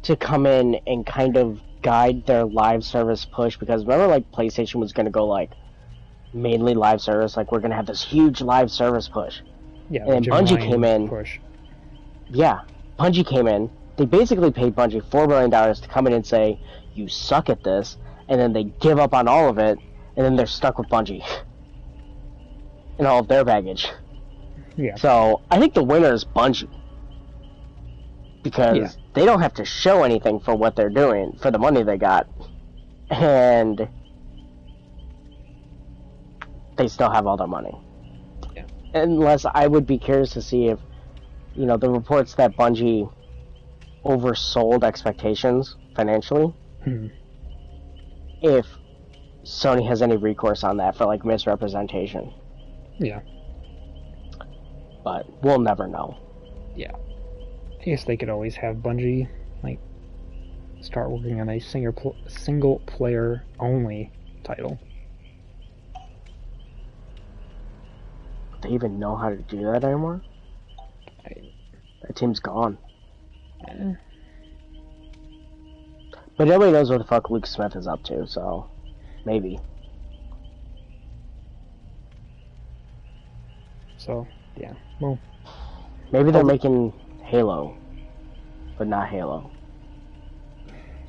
to come in and kind of guide their live service push, because remember, like, PlayStation was going to go, like, mainly live service, like, we're going to have this huge live service push. Yeah, and then Bungie came in. Push. Yeah, Bungie came in. They basically paid Bungie $4 million to come in and say, you suck at this, and then they give up on all of it, and then they're stuck with Bungie. And all of their baggage. Yeah. So, I think the winner is Bungie. Because they don't have to show anything for what they're doing, for the money they got. And they still have all their money. Yeah. Unless I would be curious to see if, you know, the reports that Bungie oversold expectations financially, if Sony has any recourse on that for, like, misrepresentation. Yeah. But we'll never know. Yeah. I guess they could always have Bungie, like, start working on a single player only title. Do they even know how to do that anymore? That team's gone. But nobody knows what the fuck Luke Smith is up to, so maybe. So, yeah. Well, maybe they're making Halo, but not Halo.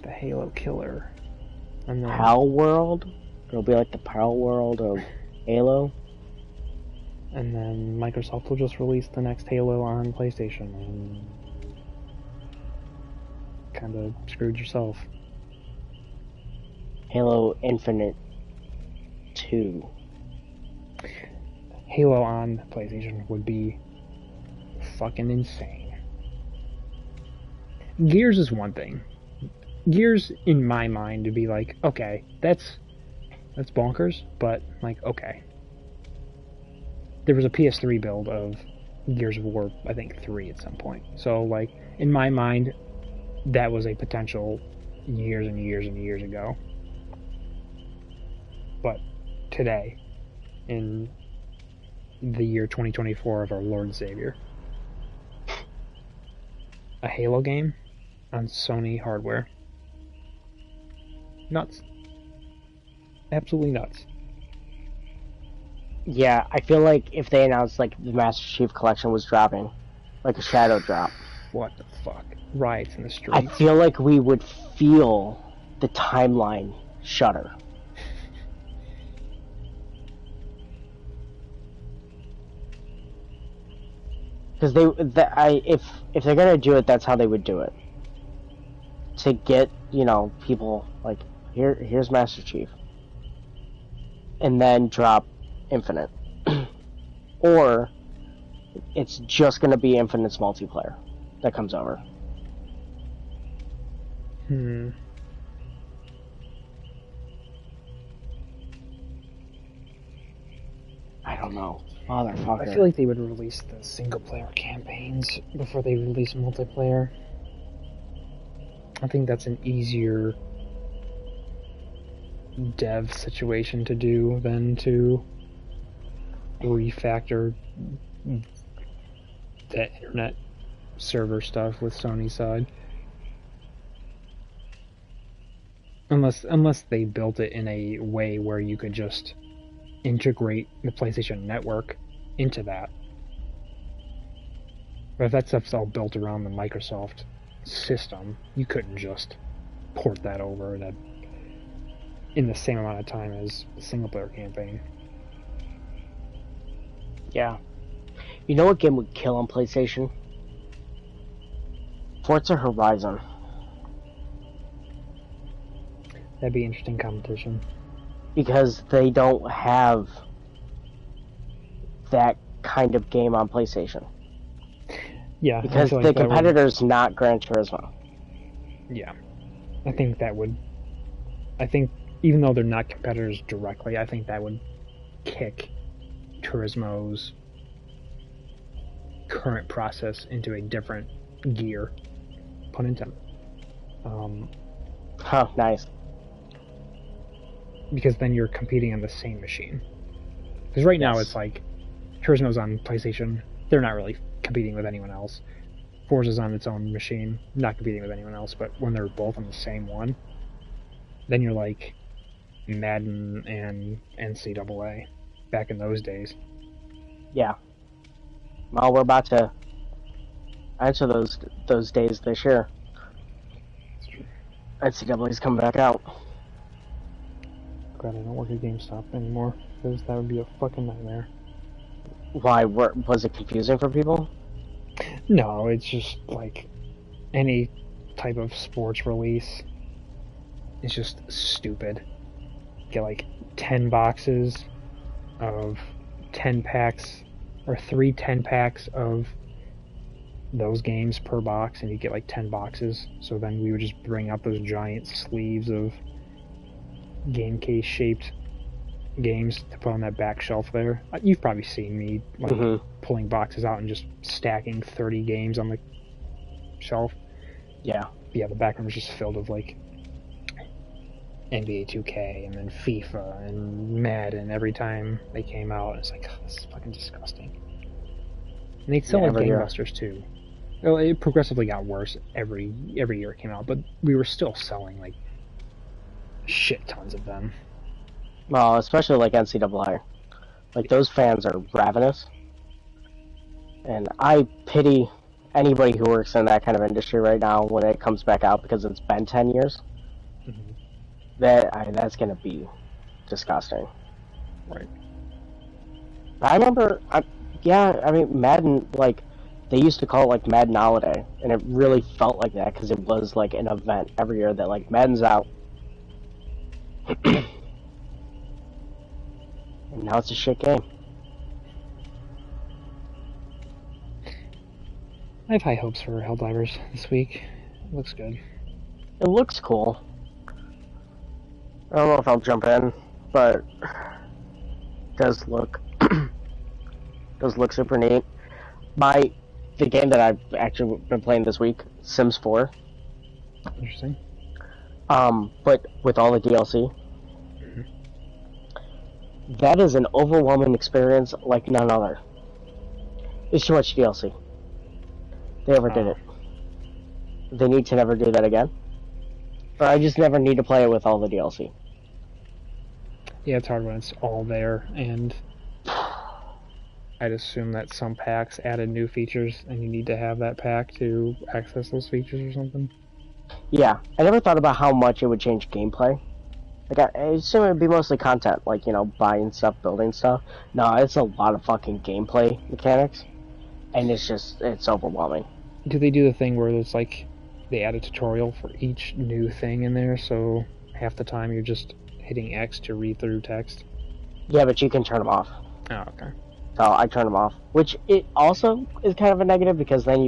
The Halo killer. And then Pal World? It'll be like the Pal World of Halo. And then Microsoft will just release the next Halo on PlayStation, and kind of screwed yourself. Halo Infinite 2. Halo on PlayStation would be fucking insane. Gears is one thing. Gears, in my mind, would be like, okay, that's bonkers, but, like, okay. There was a PS3 build of Gears of War, I think 3 at some point. So, like, in my mind, that was a potential years and years and years ago. But today, in the year 2024 of our Lord and Savior, a Halo game on Sony hardware. Nuts. Absolutely nuts. Yeah, I feel like if they announced, like, the Master Chief Collection was dropping, like a shadow drop. What the fuck? Riots in the streets. I feel like we would feel the timeline shudder. Because if they're gonna do it, that's how they would do it. To get, you know, people like, here's Master Chief, and then drop Infinite, or it's just gonna be Infinite's multiplayer that comes over. I don't know. Motherfucker. I feel like they would release the single-player campaigns before they release multiplayer. I think that's an easier dev situation to do than to refactor the internet server stuff with Sony's side. Unless they built it in a way where you could just integrate the PlayStation Network into that. But if that stuff's all built around the Microsoft system, you couldn't just port that over in the same amount of time as the single-player campaign. Yeah. You know what game would kill on PlayStation? Forza Horizon. That'd be interesting competition. Because they don't have that kind of game on PlayStation. Yeah. Because the competitor's not Gran Turismo. Yeah. I think even though they're not competitors directly, I think that would kick Turismo's current process into a different gear. Pun intended. Nice. because then you're competing on the same machine. Because right now it's like Turismo's on PlayStation. They're not really competing with anyone else. Forza's on its own machine, not competing with anyone else. But when they're both on the same one, then you're like Madden and NCAA back in those days. Yeah. Well, we're about to enter those days this year. NCAA's coming back out. Glad I don't work at GameStop anymore, because that would be a fucking nightmare. Why? Was it confusing for people? No, it's just like any type of sports release. It's just stupid. Get like 10 boxes of 10 packs, or 3 10-packs of those games per box, and you get like 10 boxes. So then we would just bring out those giant sleeves of game case shaped games to put on that back shelf there. You've probably seen me like pulling boxes out and just stacking 30 games on the shelf. Yeah. Yeah, the back room was just filled with like NBA 2K and then FIFA and Madden every time they came out. It's like, oh, this is fucking disgusting. And they'd sell like gangbusters too. Well, it progressively got worse every year it came out, but we were still selling like shit tons of them. Well, especially like NCAA. Like, those fans are ravenous. And I pity anybody who works in that kind of industry right now when it comes back out, because it's been 10 years. Mm-hmm. That's going to be disgusting. Right. I remember, Madden, like, they used to call it, like, Madden Holiday, and it really felt like that, because it was, like, an event every year that, like, Madden's out. And now it's a shit game. I have high hopes for Helldivers this week. It looks good. It looks cool. I don't know if I'll jump in, but it does look super neat. The game that I've actually been playing this week, Sims 4. Interesting. But with all the DLC. That is an overwhelming experience like none other. It's too much DLC. They overdid it. They need to never do that again. Or I just never need to play it with all the DLC. Yeah, it's hard when it's all there, and I'd assume that some packs added new features, and you need to have that pack to access those features or something. Yeah, I never thought about how much it would change gameplay. Like, I assume it would be mostly content, like, you know, buying stuff, building stuff. No, it's a lot of fucking gameplay mechanics, and it's overwhelming. Do they do the thing where it's like, they add a tutorial for each new thing in there, so half the time you're just hitting X to read through text? Yeah, but you can turn them off. Oh, okay. So I turn them off, which it also is kind of a negative, because then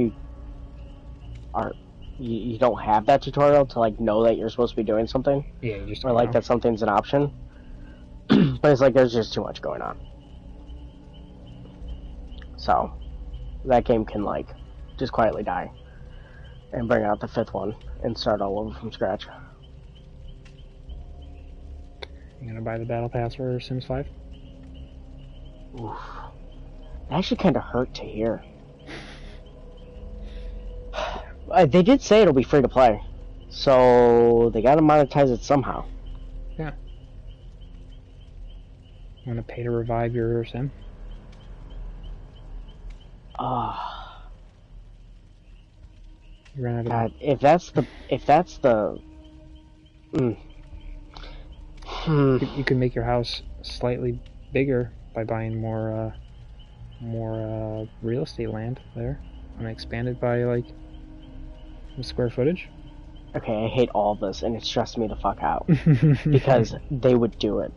you don't have that tutorial to, like, know that you're supposed to be doing something. Yeah, you just or like that something's an option. But it's like there's just too much going on. So that game can, like, just quietly die and bring out the 5th one and start all over from scratch. You gonna buy the battle pass for Sims 5? Oof. It actually kind of hurt to hear. They did say it'll be free to play, so they gotta monetize it somehow. Yeah. Want to pay to revive your sim? You ran out of God, if that's the You could make your house slightly bigger by buying more real estate land there, and expand it by like some square footage. Okay, I hate all of this, and it stressed me the fuck out because they would do it.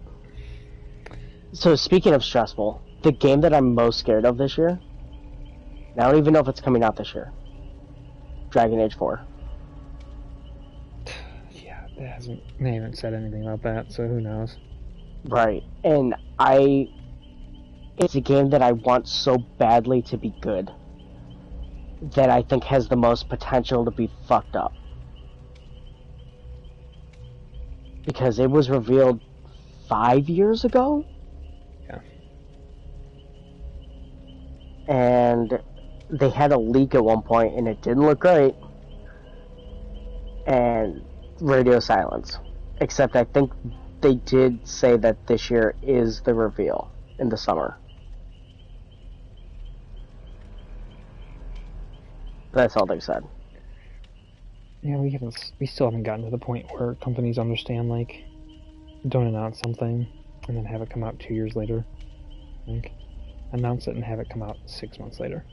So speaking of stressful, the game that I'm most scared of this year, and I don't even know if it's coming out this year, Dragon Age 4. Yeah, they haven't said anything about that, so who knows? Right, and it's a game that I want so badly to be good, that I think has the most potential to be fucked up. Because it was revealed 5 years ago. Yeah. And they had a leak at one point, and it didn't look great. And radio silence. Except I think they did say that this year is the reveal in the summer. That's all they've said. Yeah, we still haven't gotten to the point where companies understand, like, don't announce something and then have it come out 2 years later. Like, announce it and have it come out 6 months later.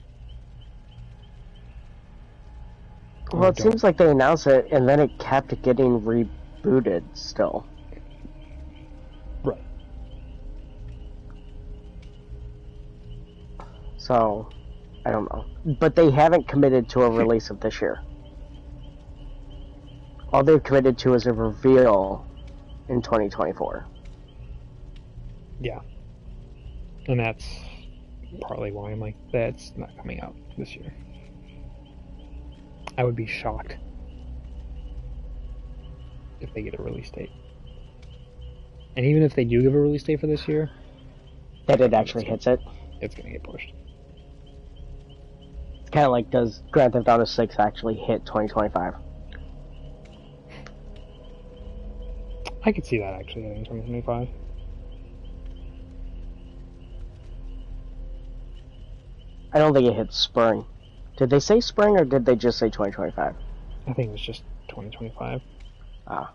Well, it seems like they announced it and then it kept getting rebooted still. Right. So, I don't know. But they haven't committed to a release of this year. All they've committed to is a reveal in 2024. Yeah. And that's partly why I'm like, that's not coming out this year. I would be shocked if they get a release date. And even if they do give a release date for this year, that it actually hits it. It's going to get pushed. It's kind of like, does Grand Theft Auto 6 actually hit 2025? I could see that actually hitting 2025. I don't think it hits spring. Did they say spring or did they just say 2025? I think it was just 2025. Ah.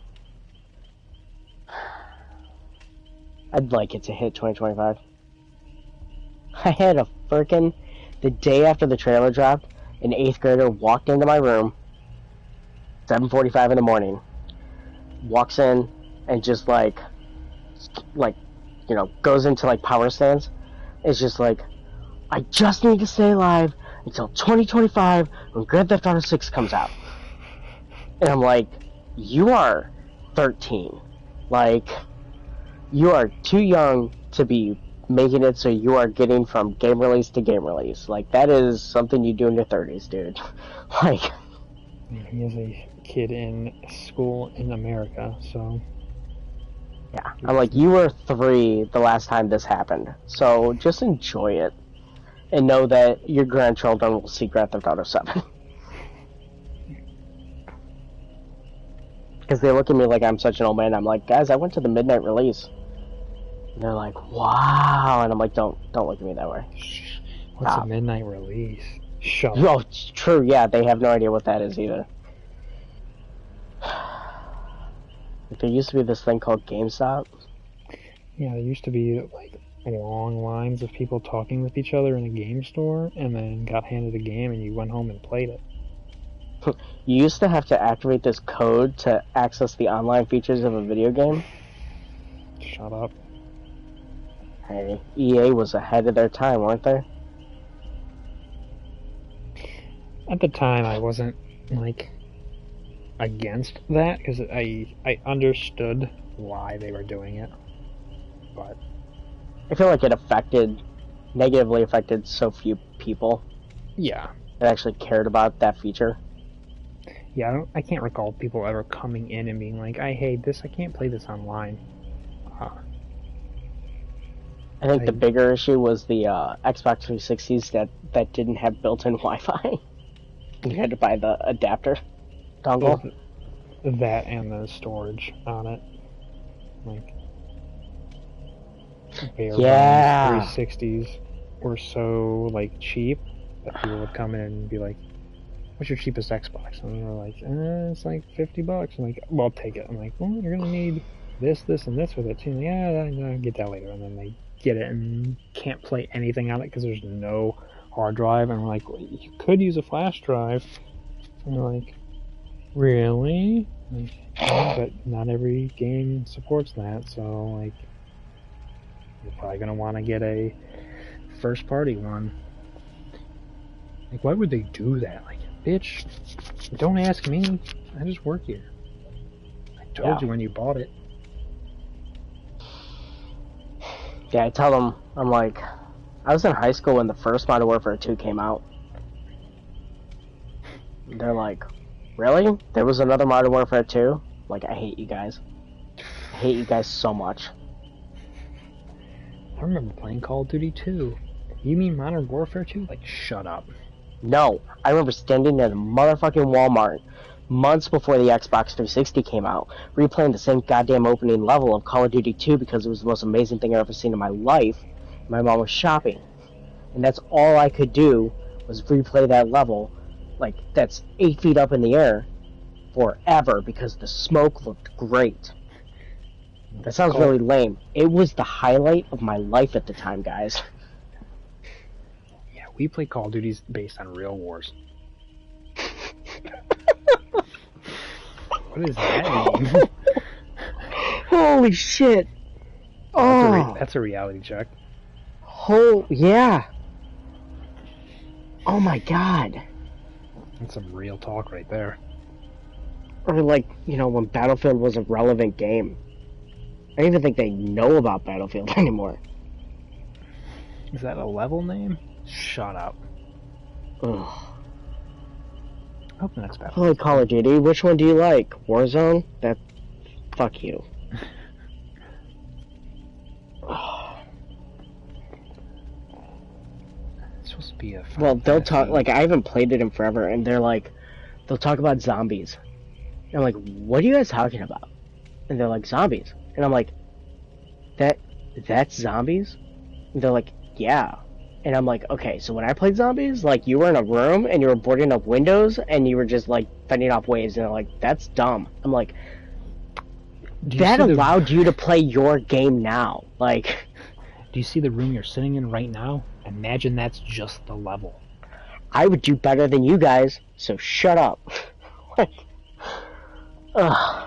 I'd like it to hit 2025. I had a frickin' the day after the trailer dropped, an 8th grader walked into my room, 7:45 in the morning, walks in and just like, you know, goes into like power stance. It's just like, I just need to stay alive until 2025 when Grand Theft Auto 6 comes out. And I'm like, you are 13. Like, you are too young to be making it so you are getting from game release to game release. Like, that is something you do in your 30s, dude. Like, he is a kid in school in America, so yeah. I'm like, you were 3 the last time this happened. So just enjoy it. And know that your grandchildren will see Grand Theft Auto 7. Because they look at me like I'm such an old man. I'm like, guys, I went to the midnight release. And they're like, wow. And I'm like, don't look at me that way. What's a midnight release? Shut up. Oh, it's true, yeah, they have no idea what that is either. There used to be this thing called GameStop. Yeah, there used to be, like, long lines of people talking with each other in a game store, and then got handed a game and you went home and played it. You used to have to activate this code to access the online features of a video game. Shut up. Hey, EA was ahead of their time, weren't they? At the time, I wasn't, like, against that, because I understood why they were doing it, but I feel like it negatively affected so few people. Yeah. That actually cared about that feature. Yeah, I can't recall people ever coming in and being like, I hate this, I can't play this online. I think the bigger issue was the Xbox 360s that didn't have built-in Wi-Fi. You had to buy the adapter dongle. That and the storage on it. Like, yeah. 360s were so, like, cheap that people would come in and be like, what's your cheapest Xbox? And they're like, it's like $50. I'm like, well, I'll take it. I'm like, well, you're gonna need this, and this with it too. Like, yeah, I'll get that later. And then they get it and can't play anything on it because there's no hard drive. And we're like, well, you could use a flash drive. And they're like, really? Like, yeah, but not every game supports that. So, like, you're probably gonna want to get a first-party one. Like, why would they do that? Like, bitch, don't ask me. I just work here. I told you when you bought it. Yeah, I tell them, I'm like, I was in high school when the first Modern Warfare 2 came out. They're like, really? There was another Modern Warfare 2? Like, I hate you guys. I hate you guys so much. I remember playing Call of Duty 2. You mean Modern Warfare 2? Like, shut up. No, I remember standing at a motherfucking Walmart months before the Xbox 360 came out, replaying the same goddamn opening level of Call of Duty 2 because it was the most amazing thing I've ever seen in my life. My mom was shopping, and that's all I could do was replay that level, like, that's 8 feet up in the air, forever, because the smoke looked great. That sounds really lame. It was the highlight of my life at the time, guys. Yeah, we play Call of Duties based on real wars. What does that mean? Holy shit! Oh, that's a reality check. Oh, yeah. Oh my god. That's some real talk right there. Or like, you know, when Battlefield was a relevant game. I don't even think they know about Battlefield anymore. Is that a level name? Shut up. Ugh. I hope the next I like Call of Duty. Which one do you like? Warzone? That... Fuck you. It's supposed to be a well, they'll talk... Like, I haven't played it in forever, and they're like... They'll talk about zombies. And I'm like, what are you guys talking about? And they're like, zombies. And I'm like, that's zombies? And they're like, yeah. And I'm like, okay, so when I played zombies, like, you were in a room, and you were boarding up windows, and you were just, like, fending off waves, and they're like, that's dumb. I'm like, that allowed you to play your game now. Like... Do you see the room you're sitting in right now? Imagine that's just the level. I would do better than you guys, so shut up. Like... Ugh.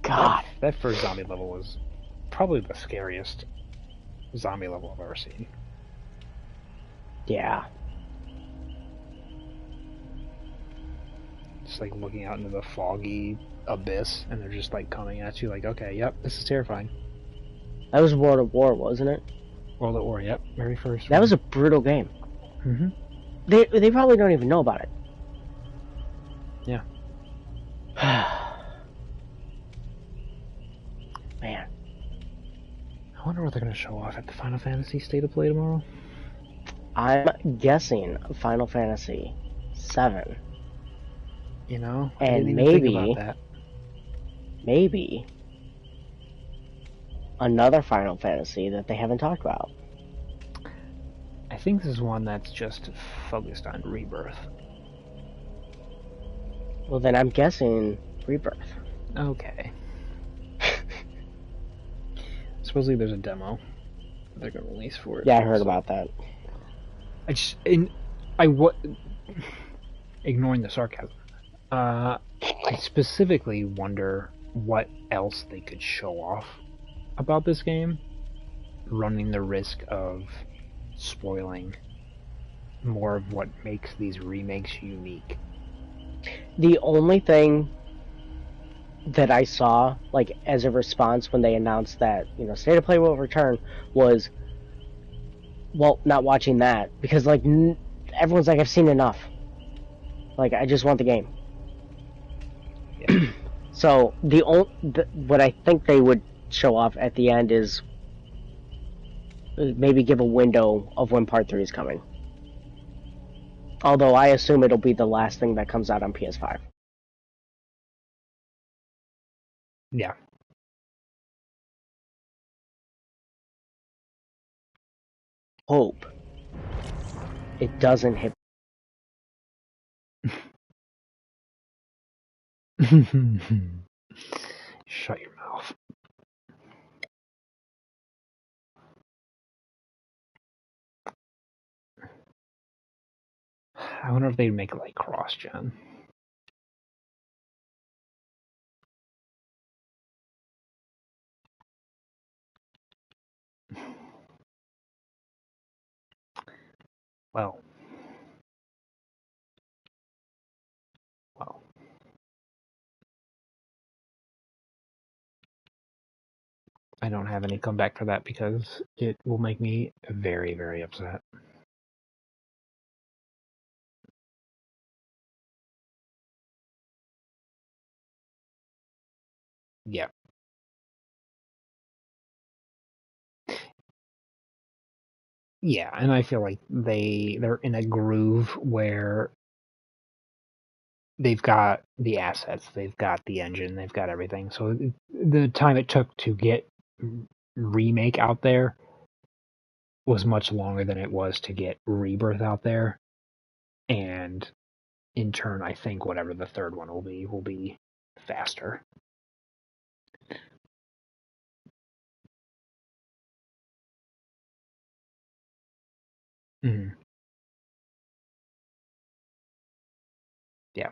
God. That first zombie level was probably the scariest zombie level I've ever seen. Yeah. Just like looking out into the foggy abyss, and they're just like coming at you like, okay, yep, this is terrifying. That was World at War, wasn't it? World at War, yep, very first That was a brutal game. Mm-hmm. They probably don't even know about it. Yeah. Man. I wonder what they're going to show off at the Final Fantasy State of Play tomorrow. I'm guessing Final Fantasy 7. You know? And maybe another Final Fantasy that they haven't talked about. I think this is one that's just focused on Rebirth. Well, then I'm guessing Rebirth. Okay. Supposedly there's a demo that they're going to release for it. Yeah, I heard about that. Ignoring the sarcasm, I specifically wonder what else they could show off about this game, running the risk of spoiling more of what makes these remakes unique. The only thing that I saw, like, as a response when they announced that, you know, State of Play will return, was, well, not watching that, because, like, everyone's like, I've seen enough. Like, I just want the game. Yeah. So, what I think they would show off at the end is maybe give a window of when Part 3 is coming. Although I assume it'll be the last thing that comes out on PS5. Yeah. Hope it doesn't hit. Shut your mouth. I wonder if they'd make it like cross-gen. Well. I don't have any comeback for that because it will make me very, very upset. Yeah. Yeah, and I feel like they're in a groove where they've got the assets, they've got the engine, they've got everything. So the time it took to get Remake out there was much longer than it was to get Rebirth out there. And in turn, I think whatever the third one will be faster. Mm-hmm. Yeah.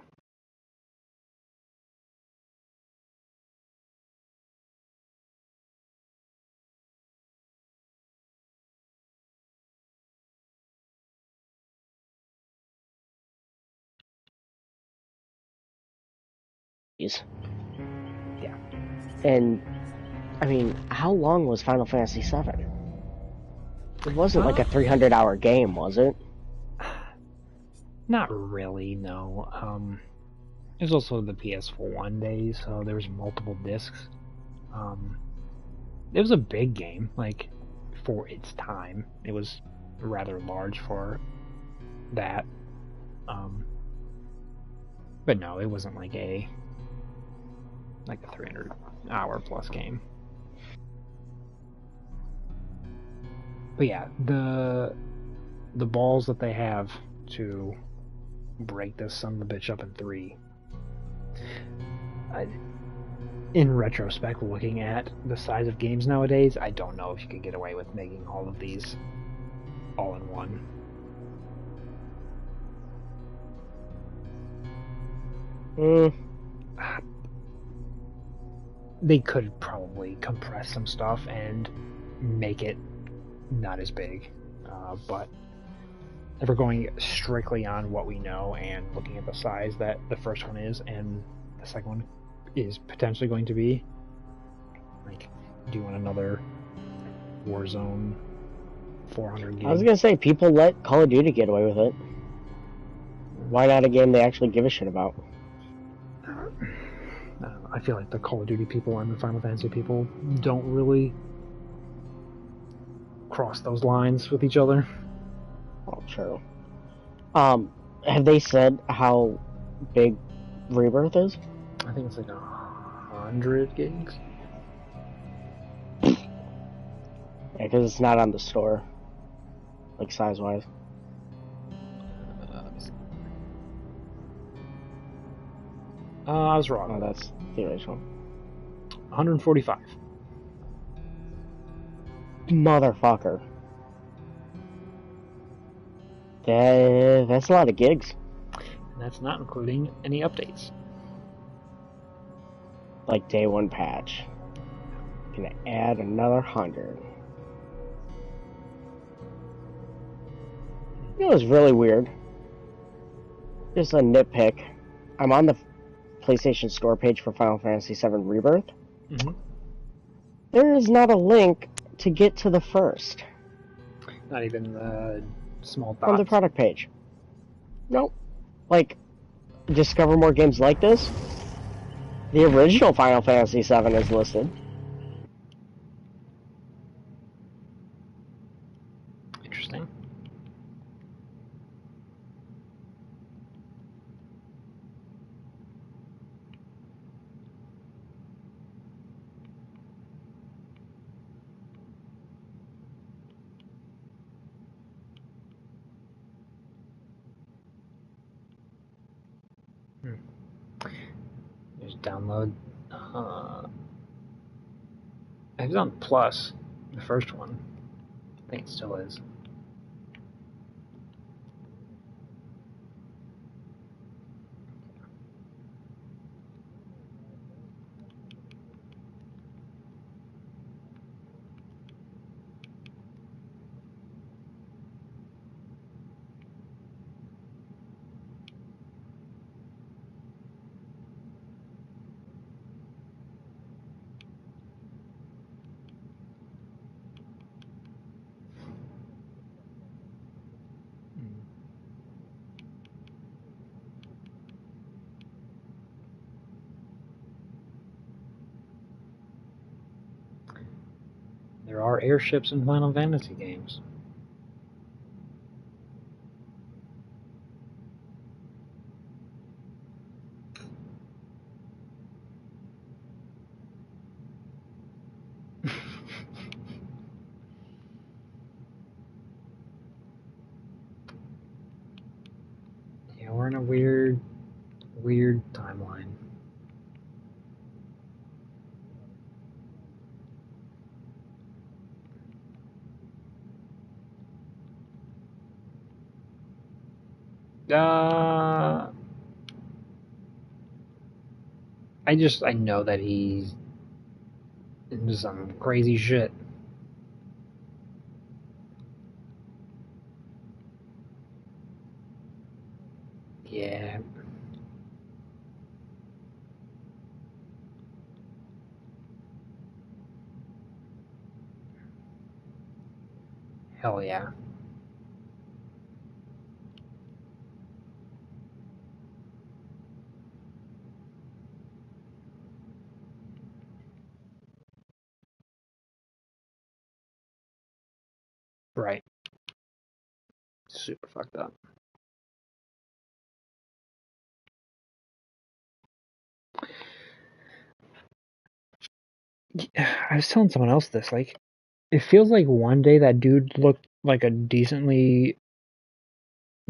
Yeah. And I mean, how long was Final Fantasy VII? It wasn't like a 300-hour game, was it? Not really, no. It was also the PS1 days, so there was multiple discs. It was a big game, like for its time. It was rather large for that. But no, it wasn't like a 300-hour plus game. But yeah, the balls that they have to break this son of a bitch up in three. In retrospect, looking at the size of games nowadays, I don't know if you could get away with making all of these all in one. They could probably compress some stuff and make it not as big, but if we're going strictly on what we know and looking at the size that the first one is and the second one is potentially going to be, like, do you want another Warzone 400 gig? I was gonna say, people let Call of Duty get away with it. Why not a game they actually give a shit about? I feel like the Call of Duty people and the Final Fantasy people don't really cross those lines with each other. Oh, true. Have they said how big Rebirth is? I think it's like 100 gigs. Yeah, because it's not on the store, like size-wise. I was wrong. Oh, that's the original. 145. Motherfucker. That's a lot of gigs. And that's not including any updates. Like day one patch. Gonna add another 100. You know, it's really weird. Just a nitpick. I'm on the PlayStation Store page for Final Fantasy VII Rebirth. Mm-hmm. There is not a link to get to the first. Not even the small dots. On the product page. Nope. Like, discover more games like this? The original Final Fantasy VII is listed. Interesting. Just download. It was on Plus, the first one. I think it still is. There are airships in Final Fantasy games. Weird timeline. I know that he's into some crazy shit. Yeah. Hell yeah. Right. Super fucked up. I was telling someone else this, like, it feels like one day that dude looked like a decently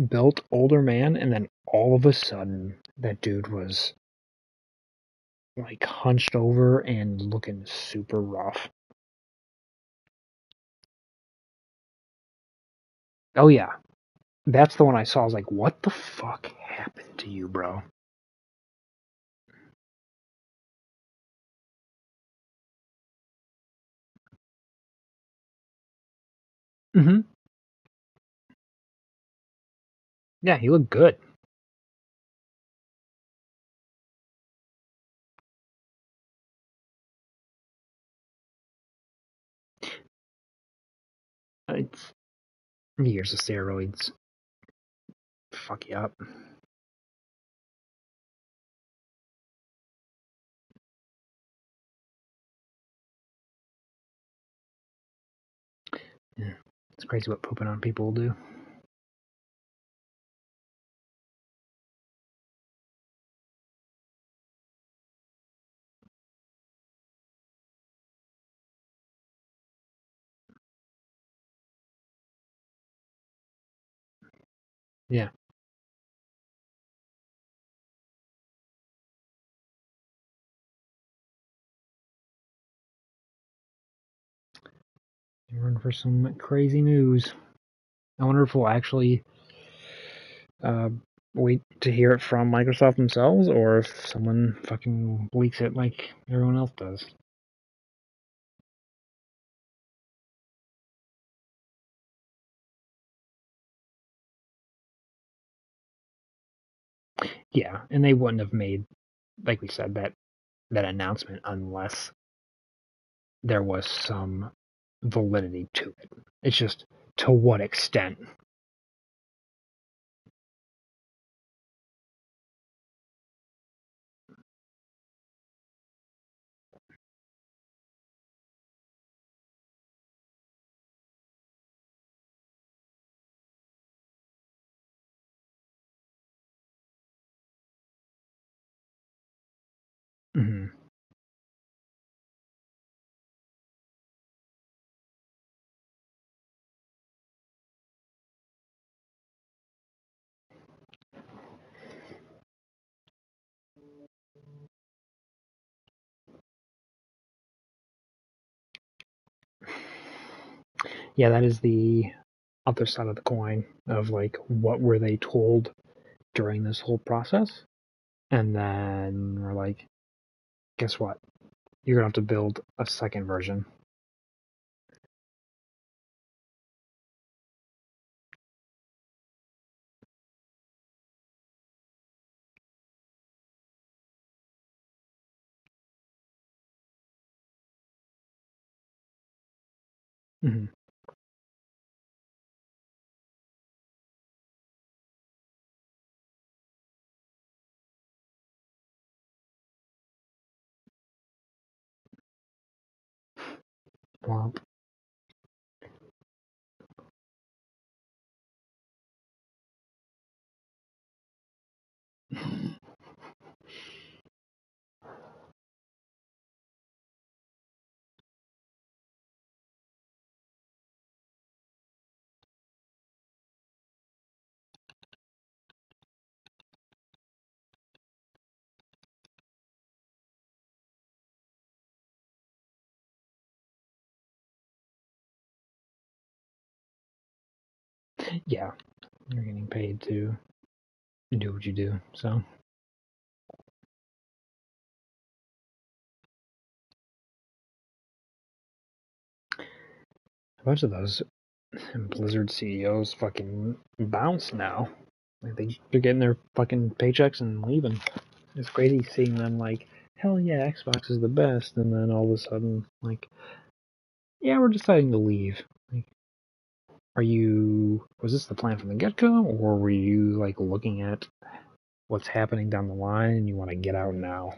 built older man, and then all of a sudden that dude was like hunched over and looking super rough. Oh yeah, that's the one I saw. I was like, what the fuck happened to you, bro? Mm-hmm. Yeah, he looked good. It's years of steroids. Fuck you up. Yeah. It's crazy what pooping on people will do. Yeah. You're in for some crazy news. I wonder if we'll actually uh, wait to hear it from Microsoft themselves, or if someone fucking leaks it like everyone else does. Yeah, and they wouldn't have made, like we said, that announcement unless there was some validity to it. It's just to what extent. Mhm. Yeah, that is the other side of the coin of like what were they told during this whole process, and then we're like, guess what? You're gonna have to build a second version. Mhm. Well, Yeah, you're getting paid to do what you do, so. A bunch of those Blizzard CEOs fucking bounce now. Like they're getting their fucking paychecks and leaving. It's crazy seeing them like, hell yeah, Xbox is the best, and then all of a sudden, like, yeah, we're deciding to leave. Like, was this the plan from the get-go, or were you, like, looking at what's happening down the line and you want to get out now?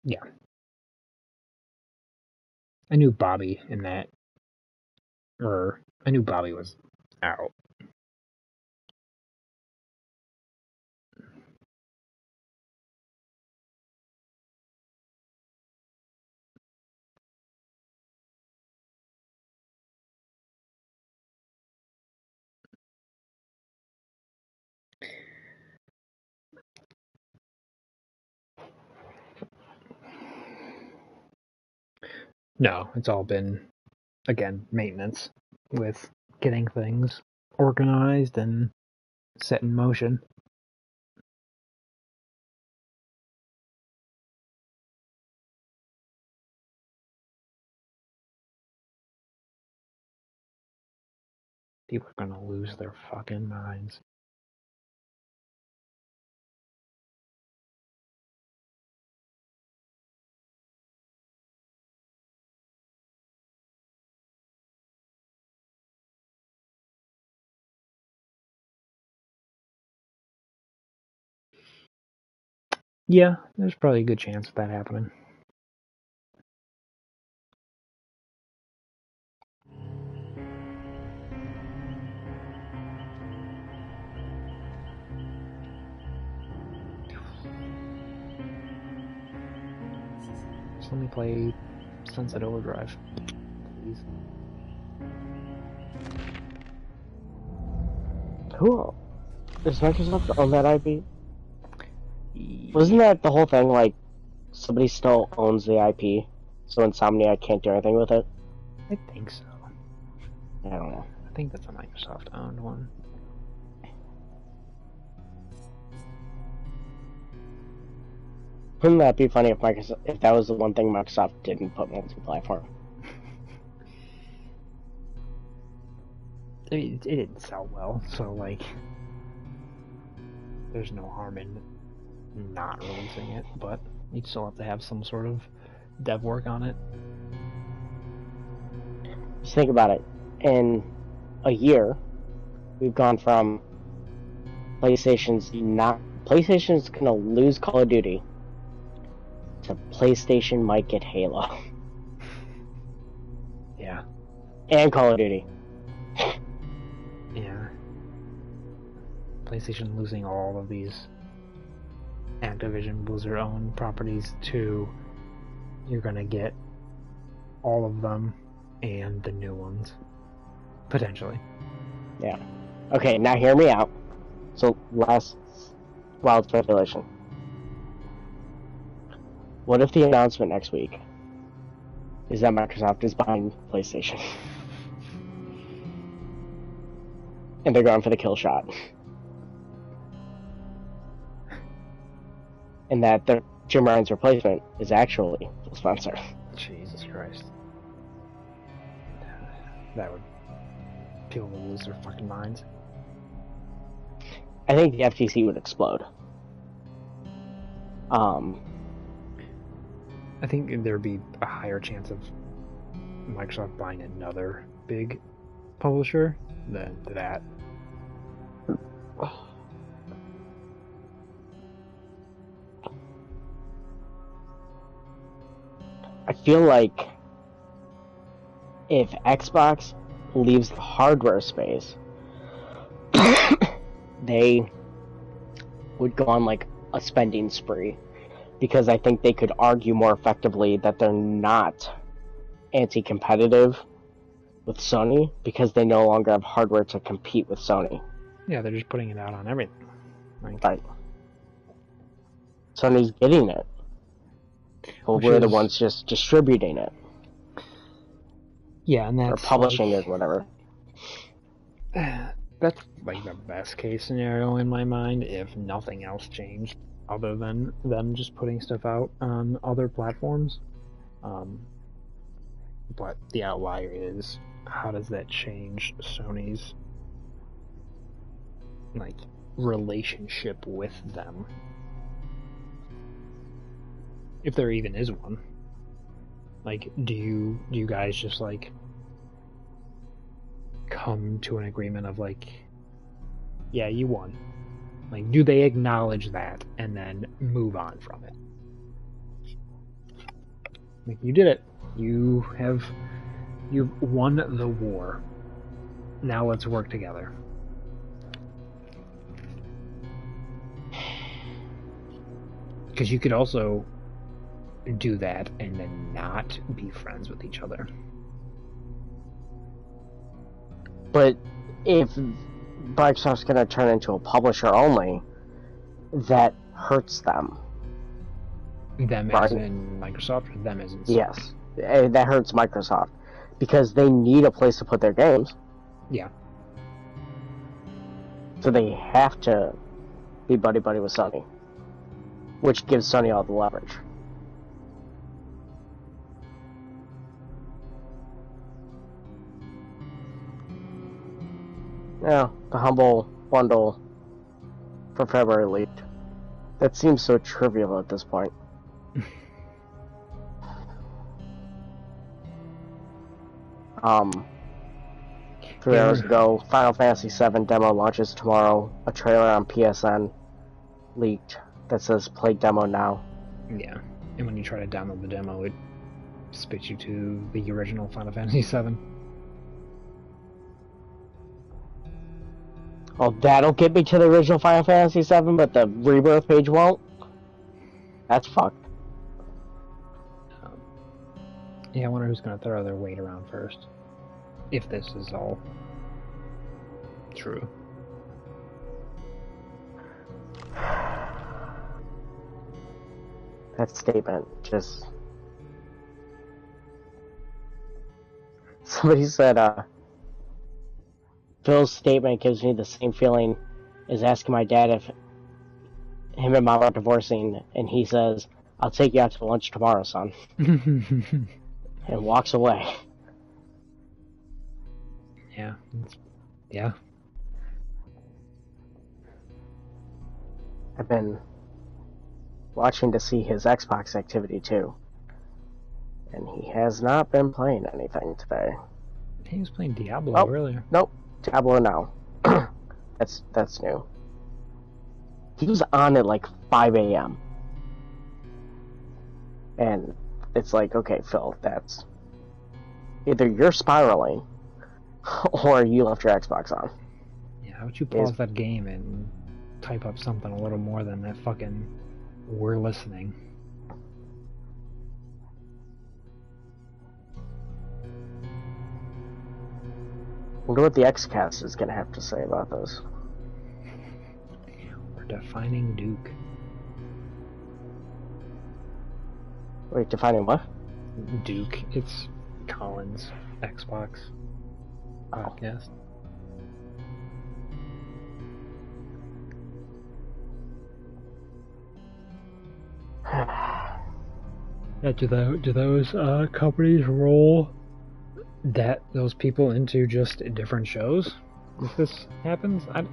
Yeah. I knew Bobby in that, or I knew Bobby was out. No, it's all been, again, maintenance with getting things organized and set in motion. People are gonna lose their fucking minds. Yeah, there's probably a good chance of that happening. Just let me play Sunset Overdrive, please. Cool. Does Microsoft own that IP? Wasn't that the whole thing, like, somebody still owns the IP, so Insomniac can't do anything with it? I think so. I don't know. I think that's a Microsoft-owned one. Wouldn't that be funny if that was the one thing Microsoft didn't put multi-platform? I mean, it didn't sell well, so, like, there's no harm in not releasing it, but you'd still have to have some sort of dev work on it. Just think about it. In a year, we've gone from PlayStation's gonna lose Call of Duty to PlayStation might get Halo. Yeah. And Call of Duty. Yeah. PlayStation losing all of these Activision Blizzard owned properties to, you're gonna get all of them and the new ones. Potentially. Yeah. Okay, now hear me out. So, last wild speculation. What if the announcement next week is that Microsoft is buying PlayStation? And they're going for the kill shot. And that Jim Ryan's replacement is actually Phil Spencer. Jesus Christ. That would... people would lose their fucking minds. I think the FTC would explode. I think there'd be a higher chance of Microsoft buying another big publisher than that. I feel like if Xbox leaves the hardware space, they would go on like a spending spree, because I think they could argue more effectively that they're not anti-competitive with Sony because they no longer have hardware to compete with Sony. Yeah, they're just putting it out on everything. Right. Sony's getting it. But we're the ones just distributing it. Yeah, and that's... Or publishing it, whatever. That's like the best case scenario in my mind, if nothing else changed, other than them just putting stuff out on other platforms. But the outlier is, how does that change Sony's like relationship with them, if there even is one? Like, do you guys just like come to an agreement of like, yeah, you won? Like, do they acknowledge that and then move on from it? Like, you did it. You've won the war. Now let's work together. Because you could also do that and then not be friends with each other. But if Microsoft's going to turn into a publisher only, that hurts them. Them right? As in Microsoft, or them as in Sony? Yes. That hurts Microsoft. Because they need a place to put their games. Yeah. So they have to be buddy-buddy with Sony. Which gives Sony all the leverage. Yeah, the Humble Bundle for February leaked. That seems so trivial at this point. 3 hours ago, Final Fantasy VII demo launches tomorrow. A trailer on PSN leaked that says play demo now. Yeah, and when you try to download the demo, it spits you to the original Final Fantasy VII. Oh, that'll get me to the original Final Fantasy VII, but the Rebirth page won't? That's fucked. Yeah, I wonder who's going to throw their weight around first. If this is all true. That statement just... Somebody said, Phil's statement gives me the same feeling as asking my dad if him and mom are divorcing, and he says, "I'll take you out to lunch tomorrow, son." And walks away. Yeah. Yeah. I've been watching to see his Xbox activity too. And he has not been playing anything today. He was playing Diablo earlier. Nope. Diablo now. That's new. He was on at like 5 a.m. And it's like, okay, Phil, that's... either you're spiraling, or you left your Xbox on. Yeah, how would you pause that game and type up something a little more than that fucking "we're listening"? Wonder what the XCast is going to have to say about this. We're defining Duke. Wait, defining what? Duke. It's Colin's Xbox podcast. Yeah, do those companies roll those people into just different shows if this happens? I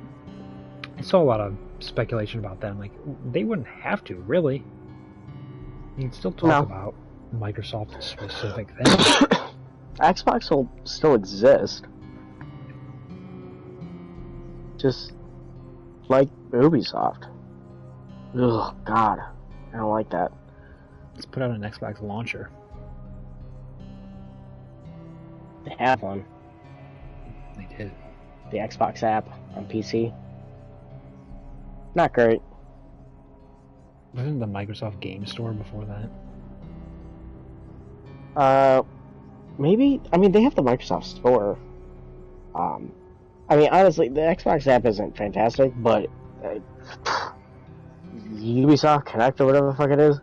saw a lot of speculation about them. Like, they wouldn't have to, really. You can still talk about Microsoft specific things. Xbox will still exist. Just like Ubisoft. Ugh, God. I don't like that. Let's put out an Xbox launcher. They have one. They did. The Xbox app on PC. Not great. Wasn't the Microsoft Game Store before that? Maybe. I mean, they have the Microsoft Store. I mean, honestly, the Xbox app isn't fantastic, but Ubisoft Connect or whatever the fuck it is,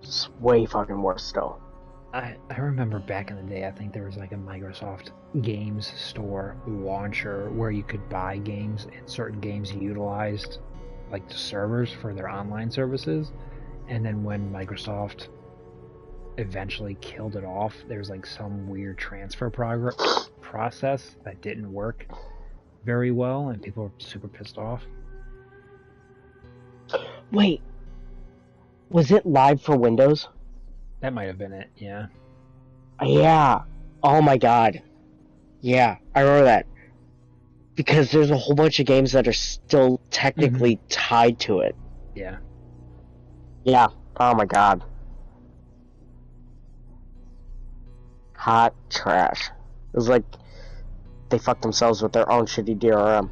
it's way fucking worse still. I remember back in the day, I think there was like a Microsoft Games Store launcher where you could buy games, and certain games utilized like the servers for their online services. And then when Microsoft eventually killed it off, there's like some weird transfer process that didn't work very well, and people were super pissed off. Wait, was it live for Windows? That might have been it, yeah. Yeah. Oh my god. Yeah, I remember that. Because there's a whole bunch of games that are still technically tied to it. Yeah. Yeah. Oh my god. Hot trash. It was like they fucked themselves with their own shitty DRM.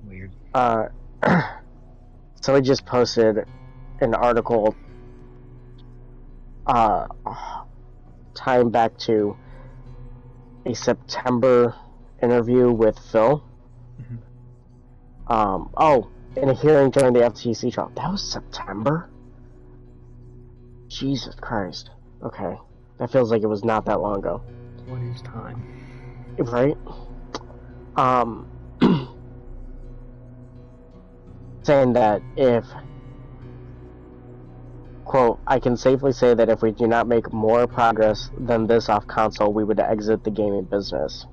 Weird. Somebody just posted an article tying back to a September interview with Phil. In a hearing during the FTC trial. That was September? Jesus Christ. Okay. That feels like it was not that long ago. What is time? Right? Saying that if, quote, I can safely say that if we do not make more progress than this off console, we would exit the gaming business.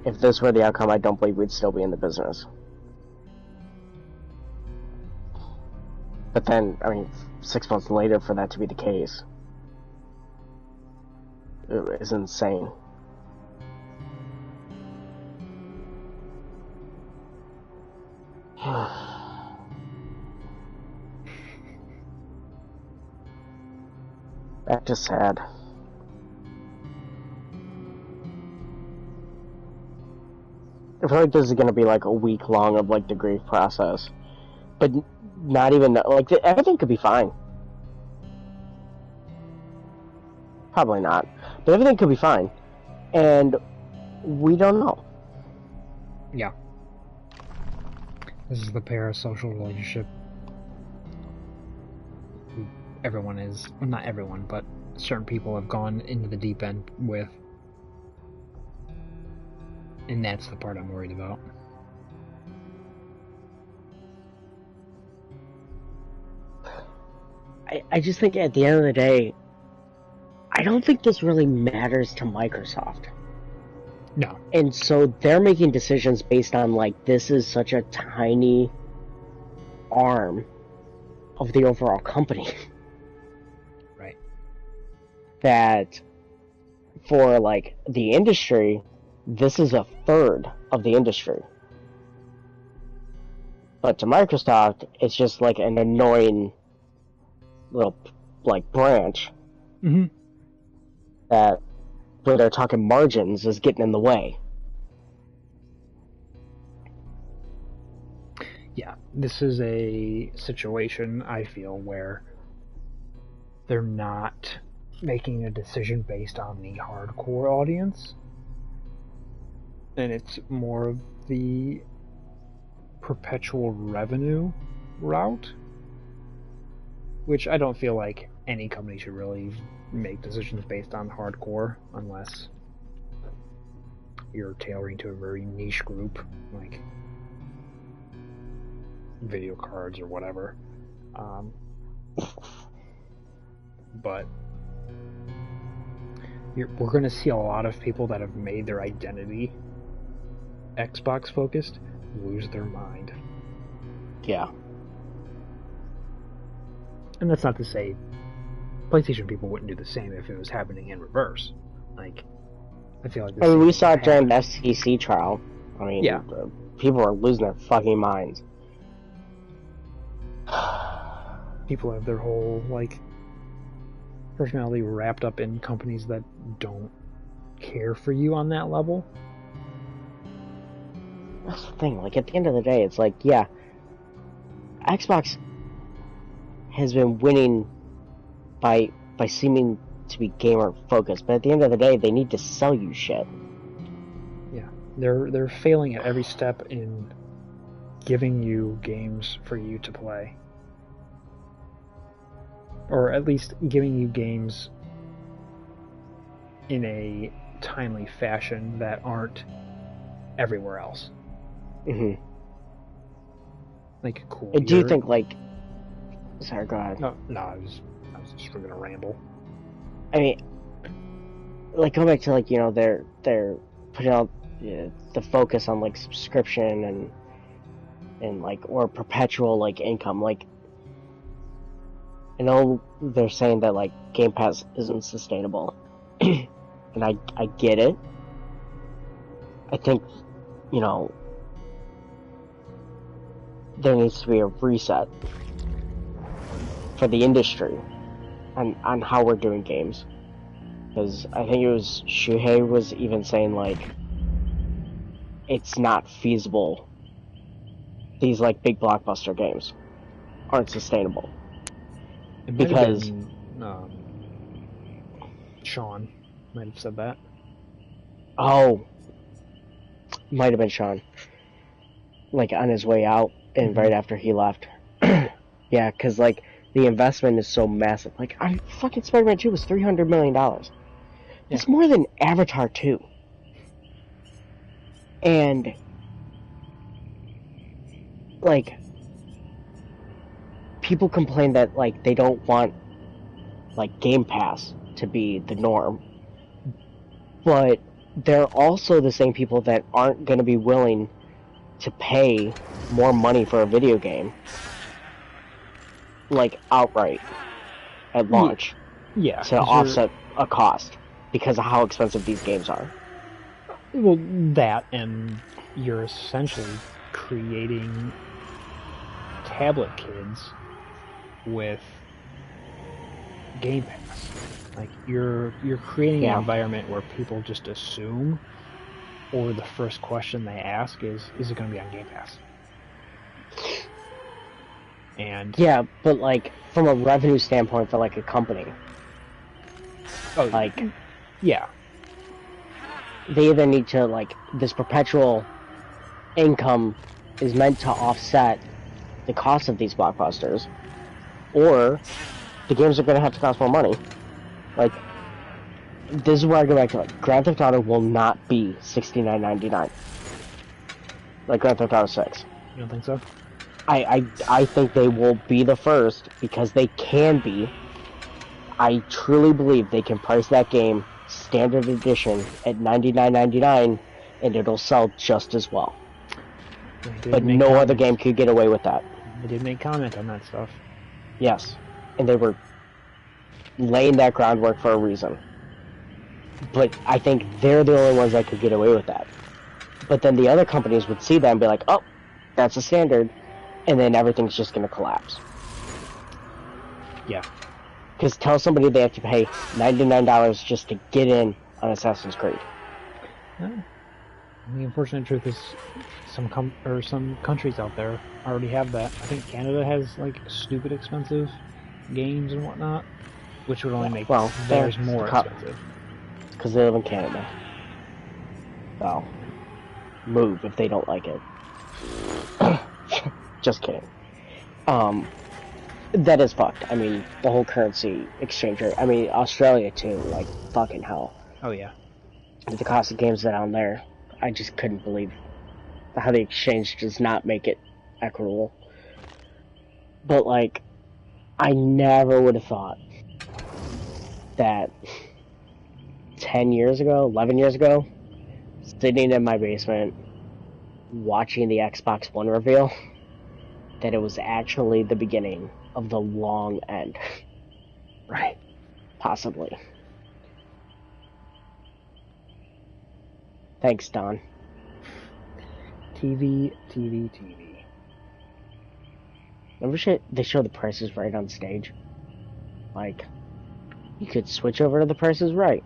If this were the outcome, I don't believe we'd still be in the business. But then, I mean, 6 months later for that to be the case is insane. That's just sad. I feel like this is gonna be like a week long of like the grief process, but not even like everything could be fine. Probably not, but everything could be fine, and we don't know. Yeah. This is the parasocial relationship everyone is, well, not everyone, but certain people have gone into the deep end with. And that's the part I'm worried about. I just think at the end of the day, I don't think this really matters to Microsoft. No. And so they're making decisions based on, like, this is such a tiny arm of the overall company. Right. That for, like, the industry, this is a third of the industry. But to Microsoft, it's just like an annoying little, like, branch that, when they're talking margins, is getting in the way. Yeah, this is a situation, I feel, where they're not making a decision based on the hardcore audience, and it's more of the perpetual revenue route, which I don't feel like any company should really make decisions based on hardcore unless you're tailoring to a very niche group, like video cards or whatever. But we're going to see a lot of people that have made their identity Xbox focused lose their mind. Yeah. And that's not to say PlayStation people wouldn't do the same if it was happening in reverse. Like, I feel like this, I mean, we saw it during the FTC trial. I mean, yeah, people are losing their fucking minds. People have their whole, like, personality wrapped up in companies that don't care for you on that level. That's the thing. Like, at the end of the day, it's like, yeah, Xbox has been winning by seeming to be gamer focused, but at the end of the day, they need to sell you shit. Yeah, They're failing at every step in giving you games for you to play. Or at least giving you games in a timely fashion that aren't everywhere else. Mm-hmm. Like, cool. Do you think, like... Sorry, go ahead. No, I was just gonna ramble. I mean, like, going back to, like, you know, they're putting out the focus on, like, subscription and like, or perpetual, like, income. Like, I know they're saying that, like, Game Pass isn't sustainable. And I get it. I think, you know, there needs to be a reset for the industry on how we're doing games. Because I think it was Shuhei was even saying, like, it's not feasible. These, like, big blockbuster games aren't sustainable. Because Sean might have said that. Oh, might have been Sean. Like, on his way out and right after he left. Yeah, because, like, the investment is so massive. Like, fucking Spider-Man 2 was $300 million. It's more than Avatar 2. And, like, people complain that, like, they don't want, like, Game Pass to be the norm. But they're also the same people that aren't going to be willing to pay more money for a video game, like, outright at launch. Yeah. To offset a cost because of how expensive these games are. Well, that, and you're essentially creating tablet kids with Game Pass. Like, you're creating an environment where people just assume, or the first question they ask is it going to be on Game Pass? And yeah, but, like, from a revenue standpoint for, like, a company, like, yeah, they either need to, like, this perpetual income is meant to offset the cost of these blockbusters, or the games are going to have to cost more money. Like, this is where I go back to, like, Grand Theft Auto will not be $69.99 like Grand Theft Auto 6. You don't think so? I think they will be the first because they can be. I truly believe they can price that game standard edition at $99.99 and it'll sell just as well. But no other game could get away with that. They did make comment on that stuff. Yes, and they were laying that groundwork for a reason. But I think they're the only ones that could get away with that. But then the other companies would see that and be like, oh, that's a standard, and then everything's just going to collapse. Yeah. Because tell somebody they have to pay $99 just to get in on Assassin's Creed. Yeah. The unfortunate truth is some countries out there already have that. I think Canada has, like, stupid expensive games and whatnot, which would only make theirs more expensive. Because they live in Canada. Well, move if they don't like it. Just kidding. That is fucked. I mean, the whole currency exchange rate. I mean, Australia too, like, fucking hell. Oh, yeah. The cost of games down there, I just couldn't believe how the exchange does not make it equitable. But, like, I never would have thought that 10 years ago, 11 years ago, sitting in my basement, watching the Xbox One reveal, that it was actually the beginning of the long end. Right. Possibly. Thanks, Don. TV. Remember they show the prices right on stage? Like, you could switch over to the prices right.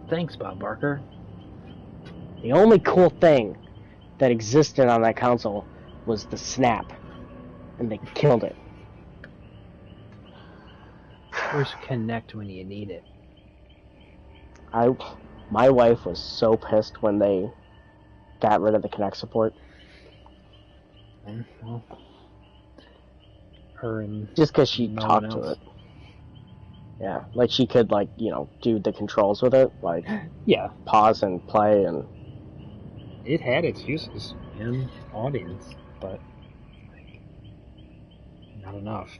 Thanks, Bob Barker. The only cool thing that existed on that console was the snap. And they killed it. Where's Connect when you need it? My wife was so pissed when they got rid of the Kinect support. Well, her and just because she no talked to it. Yeah, like she could do the controls with it, like yeah, pause and play, and it had its uses and audience, but not enough.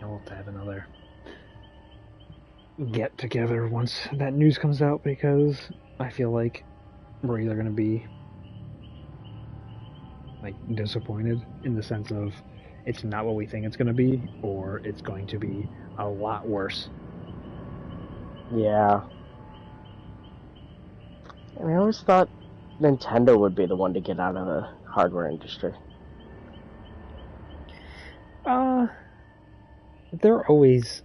And we'll have to have another get together once that news comes out, because I feel like we're either going to be disappointed in the sense of it's not what we think it's going to be, or it's going to be a lot worse. Yeah. I always thought Nintendo would be the one to get out of the hardware industry. They're always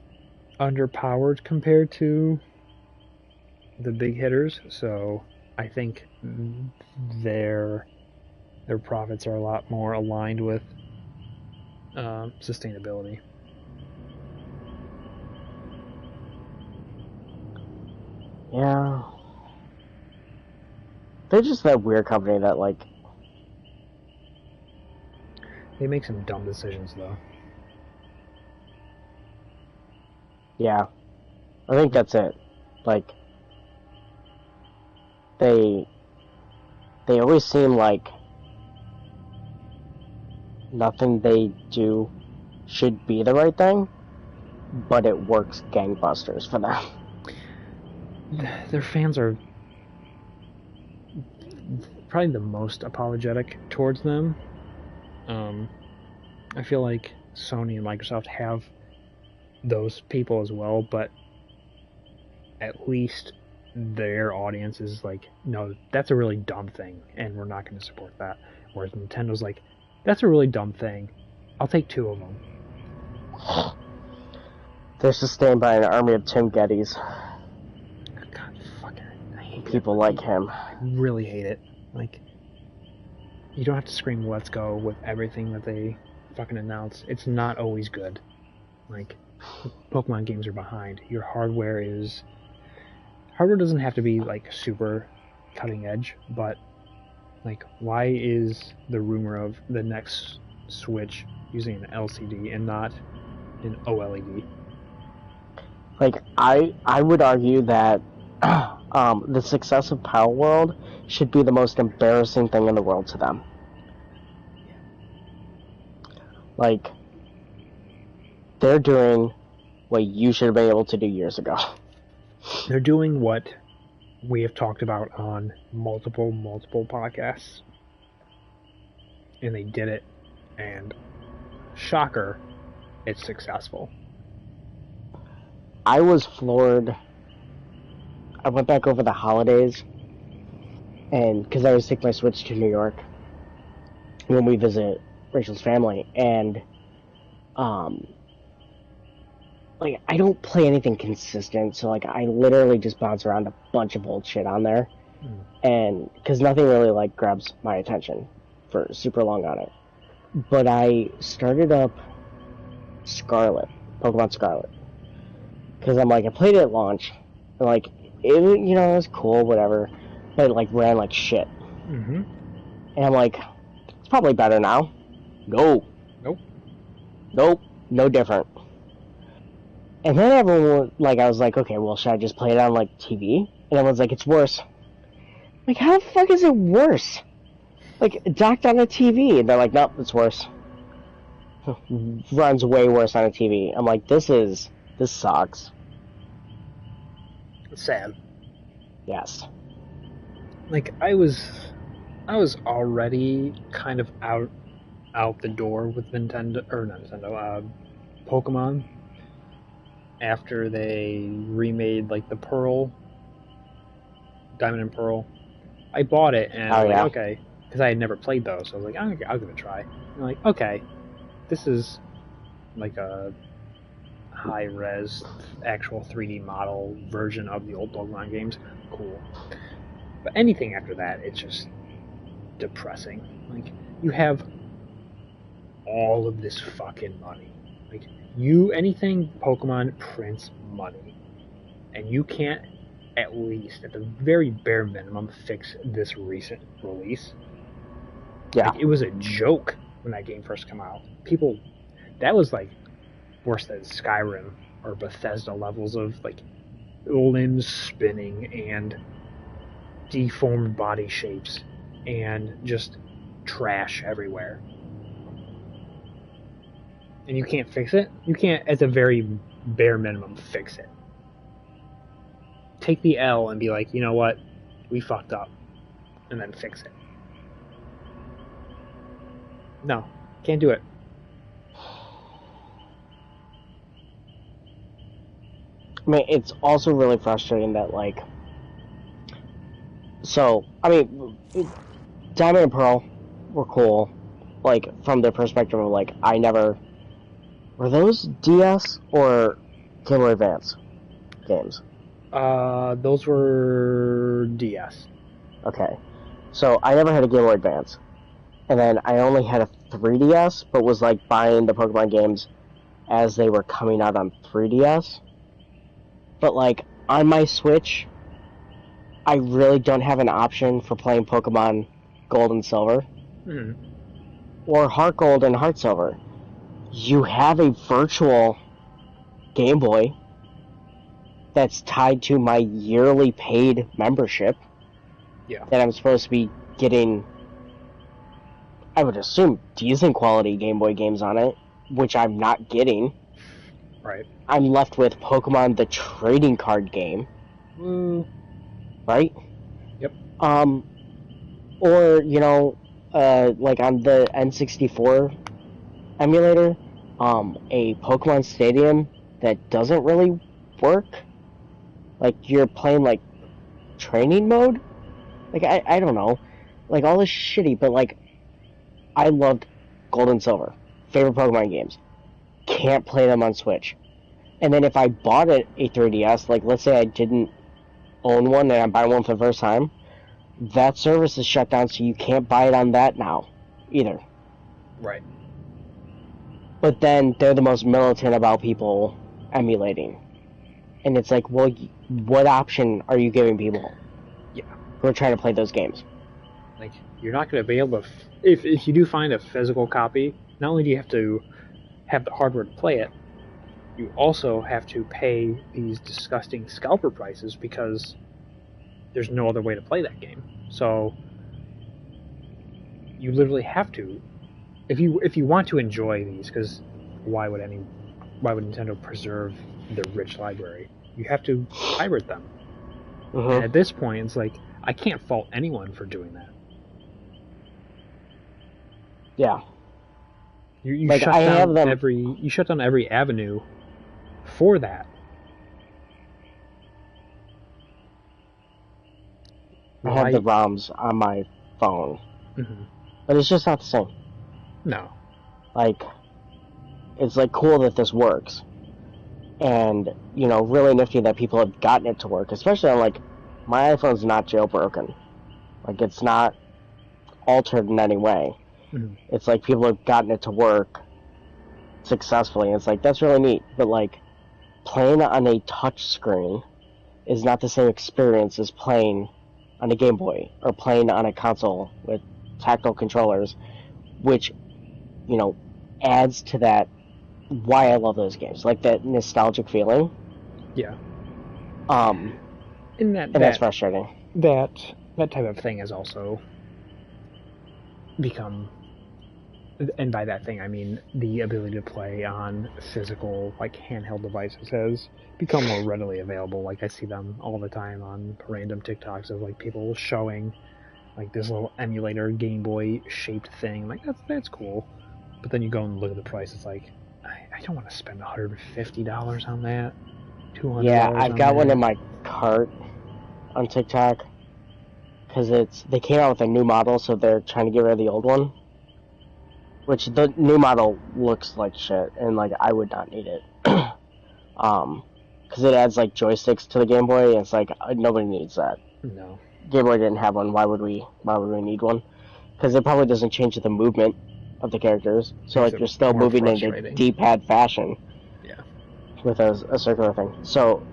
underpowered compared to the big hitters, so I think their profits are a lot more aligned with sustainability. Yeah. They're just that weird company that they make some dumb decisions, though. Yeah. I think that's it. They always seem like nothing they do should be the right thing, but it works gangbusters for them. Their fans are probably the most apologetic towards them. I feel like Sony and Microsoft have those people as well, but at least their audience is like, no, that's a really dumb thing, and we're not going to support that. Whereas Nintendo's like, that's a really dumb thing. I'll take 2 of them. They're sustained by an army of Tim Gettys. God, fucking, I hate people like him. I really hate it. You don't have to scream "Let's go" with everything that they fucking announce. It's not always good. Pokemon games are behind. Your hardware doesn't have to be super cutting edge, but why is the rumor of the next Switch using an LCD and not an OLED? I would argue that the success of Power World should be the most embarrassing thing in the world to them. They're doing what you should have been able to do years ago. They're doing what we have talked about on multiple podcasts. And they did it, and shocker, it's successful. I was floored. I went back over the holidays, and because I always take my Switch to New York when we visit Rachel's family, and I don't play anything consistent, so I literally just bounce around a bunch of old shit on there, and because nothing really grabs my attention for super long on it. But I started up Pokemon Scarlet, because I played it at launch, and it was cool, whatever, but it ran like shit. Mm-hmm. And I'm it's probably better now. No. Nope. No different. And then everyone, I was okay, well, should I just play it on, TV? And everyone's it's worse. How the fuck is it worse? Docked on a TV. And they're nope, it's worse. Runs way worse on a TV. I'm this sucks. Sad. Yes. I was already kind of out the door with Pokemon, after they remade the Pearl, Diamond and Pearl. I bought it and I was okay, because I had never played those, so I was I'll give it a try. And okay, this is a high-res, actual 3D model version of the old Pokemon games. Cool. But anything after that, it's just depressing. You have all of this fucking money. Like, anything Pokemon prints money. And you can't, at least, at the very bare minimum, fix this recent release. Yeah. Like, it was a joke when that game first came out. People, that was like worse than Skyrim or Bethesda levels of like limbs spinning and deformed body shapes and just trash everywhere. And you can't fix it? You can't, at the very bare minimum, fix it. Take the L and be like, you know what? We fucked up. And then fix it. No, can't do it. I mean, it's also really frustrating that, like... So, I mean, Diamond and Pearl were cool. Like, from the perspective of, like, I never... Were those DS or Game Boy Advance games? Those were DS. Okay. So, I never had a Game Boy Advance. And then I only had a 3DS, but was, like, buying the Pokemon games as they were coming out on 3DS. But, like, on my Switch, I really don't have an option for playing Pokemon Gold and Silver. Mm-hmm. Or Heart Gold and Heart Silver. You have a virtual Game Boy that's tied to my yearly paid membership. Yeah. That I'm supposed to be getting, I would assume, decent quality Game Boy games on it, which I'm not getting. Right. I'm left with Pokemon the trading card game. Right? Yep. Or, you know, like on the N64 emulator, a Pokemon Stadium that doesn't really work. Like, you're playing, like, training mode? Like, I don't know. Like, all this shitty, but, like, I loved Gold and Silver. Favorite Pokemon games. Can't play them on Switch. And then if I bought a 3DS, like, let's say I didn't own one and I'm buying one for the first time, that service is shut down, so you can't buy it on that now, either. Right. But then they're the most militant about people emulating. And it's like, well, what option are you giving people? Yeah. Who are trying to play those games? Like, you're not going to be able to... If you do find a physical copy, not only do you have to have the hardware to play it, you also have to pay these disgusting scalper prices because there's no other way to play that game. So you literally have to, if you want to enjoy these, because why would Nintendo preserve their rich library? You have to pirate them. Mm-hmm. And at this point, it's like, I can't fault anyone for doing that. Yeah. You like, shut I down have them... you shut down every avenue for that. I have the ROMs on my phone. Mm-hmm. But it's just not the same. No. Like, it's like cool that this works. And, you know, really nifty that people have gotten it to work. Especially on, like, my iPhone's not jailbroken. Like, it's not altered in any way. Mm-hmm. It's like people have gotten it to work successfully. And it's like, that's really neat. But, like, playing on a touch screen is not the same experience as playing on a Game Boy or playing on a console with tactile controllers, which, you know, adds to that why I love those games, like that nostalgic feeling. Yeah. And that's frustrating. That type of thing has also become, and by that thing I mean the ability to play on physical, like, handheld devices has become more readily available. Like, I see them all the time on random TikToks of, like, people showing, like, this little emulator Game Boy shaped thing. Like, that's cool. But then you go and look at the price, it's like, I don't want to spend $150 on that. $200. Yeah, I've got one in my cart on TikTok because they came out with a new model, so they're trying to get rid of the old one. Which the new model looks like shit, and like I would not need it. Because it adds like joysticks to the Game Boy, and it's like nobody needs that. No. Game Boy didn't have one. Why would we need one? Because it probably doesn't change the movement of the characters. So like Makes you're it still more moving into frustrating. D-pad fashion. Yeah. With a circular thing. So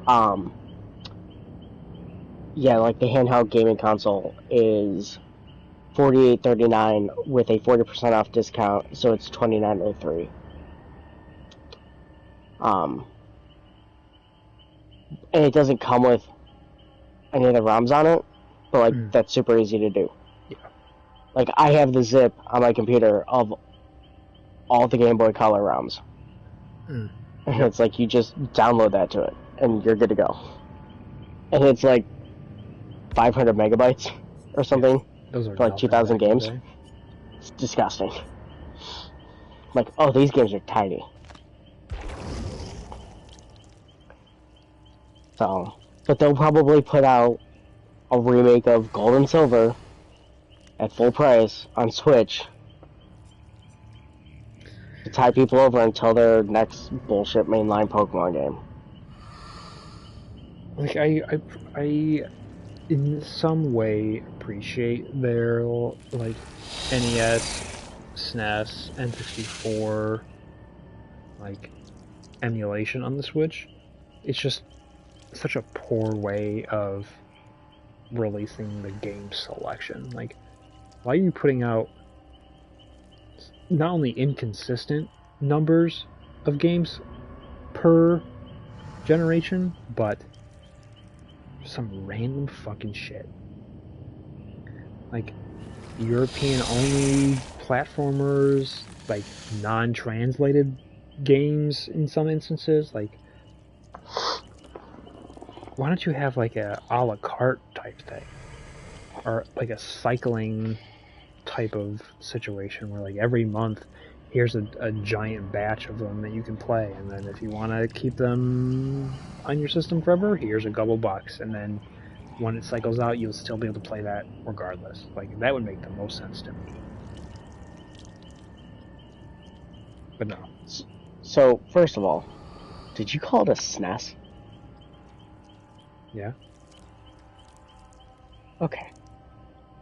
yeah, like the handheld gaming console is $48.39 with a 40% off discount, so it's $29.03. And it doesn't come with any of the ROMs on it, but like that's super easy to do. Yeah. Like I have the zip on my computer of all the Game Boy Color ROMs. And it's like you just download that to it, and you're good to go. And it's like 500 megabytes or something. Those are for like 2,000 games. It's disgusting. Like, oh, these games are tiny. So, but they'll probably put out a remake of Gold and Silver at full price on Switch to tie people over until their next bullshit mainline Pokemon game. Like I in some way appreciate their like NES, SNES, N64 like emulation on the Switch. It's just such a poor way of releasing the game selection. Like, why are you putting out not only inconsistent numbers of games per generation, but some random fucking shit. Like, European only platformers, like non-translated games in some instances. Like, why don't you have like a la carte type thing? Or like a cycling type of situation where like every month here's a giant batch of them that you can play, and then if you want to keep them on your system forever, here's a couple bucks, and then when it cycles out you'll still be able to play that regardless. Like, that would make the most sense to me. But no. So, first of all, did you call it a SNES? Yeah. Okay.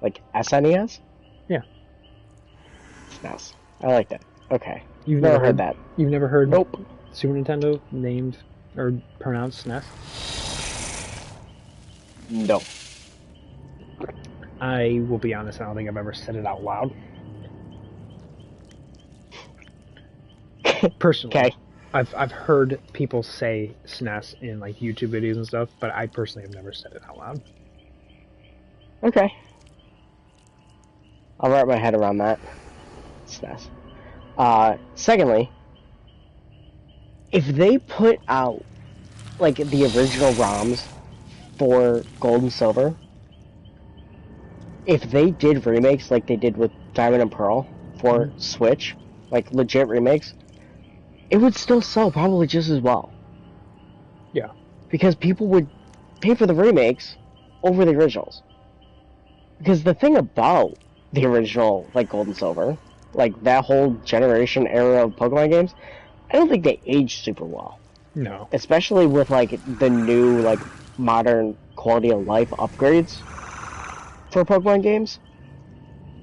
Like SNES? Yeah. SNES. I like that. Okay. You've never heard that. You've never heard Nope. Super Nintendo named or pronounced SNES? No. I will be honest, I don't think I've ever said it out loud. Personally. Okay. I've heard people say SNES in like YouTube videos and stuff, but I personally have never said it out loud. Okay. I'll wrap my head around that. SNES. Secondly, if they put out like the original ROMs for Gold and Silver, if they did remakes like they did with Diamond and Pearl for Switch, like legit remakes, it would still sell probably just as well. Yeah. Because people would pay for the remakes over the originals. Because the thing about the original, like Gold and Silver, like that whole generation era of Pokemon games, I don't think they aged super well. No. Especially with like the new like modern quality of life upgrades for Pokemon games.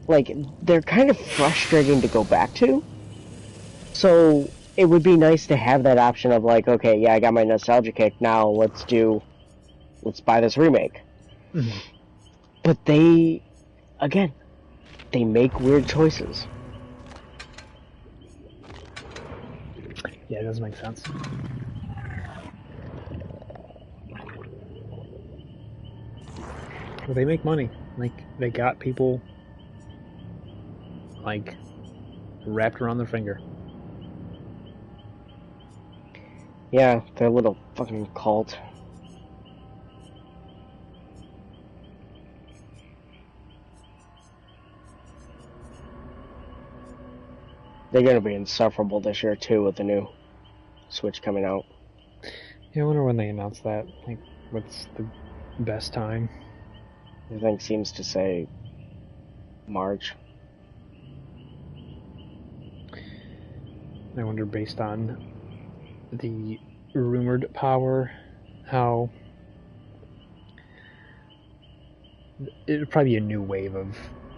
Like, they're kind of frustrating to go back to. So it would be nice to have that option of like, okay, yeah, I got my nostalgia kick, now let's buy this remake. Mm-hmm. But they make weird choices. Yeah, it doesn't make sense. But they make money. Like, they got people like wrapped around their finger. Yeah, they're a little fucking cult. They're gonna be insufferable this year too with the new Switch coming out. Yeah, I wonder when they announce that. Like, what's the best time? Everything seems to say March. I wonder, based on the rumored power, how it would probably be a new wave of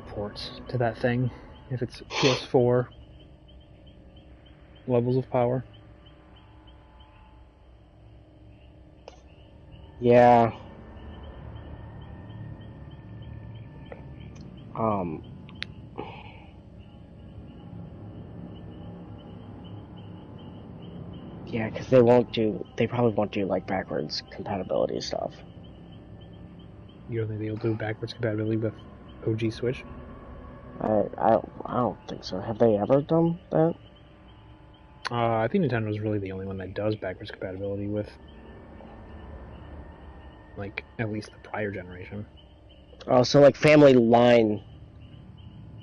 ports to that thing. If it's PS4, levels of power. Yeah. Yeah, because they probably won't do, like, backwards compatibility stuff. You don't think they'll do backwards compatibility with OG Switch? I don't think so. Have they ever done that? I think Nintendo's really the only one that does backwards compatibility with, like, at least the prior generation. Oh, so, like, family line,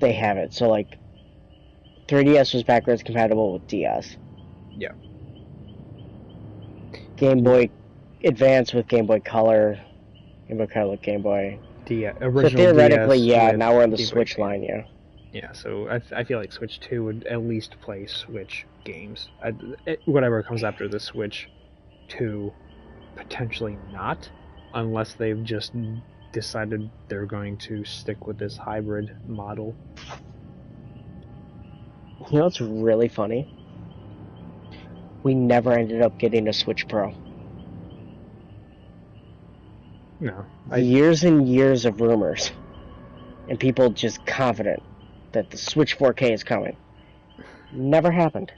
they have it. So, like, 3DS was backwards compatible with DS. Yeah. Game Boy Advance with Game Boy Color. Game Boy Color with Game Boy. Original So theoretically, DS yeah, now we're on the Switch Boy line, yeah. Yeah, so I feel like Switch 2 would at least play Switch games. Whatever comes after the Switch 2, potentially not, unless they've just decided they're going to stick with this hybrid model. You know what's really funny? We never ended up getting a Switch Pro. No. Years and years of rumors. And people just confident that the Switch 4K is coming. Never happened.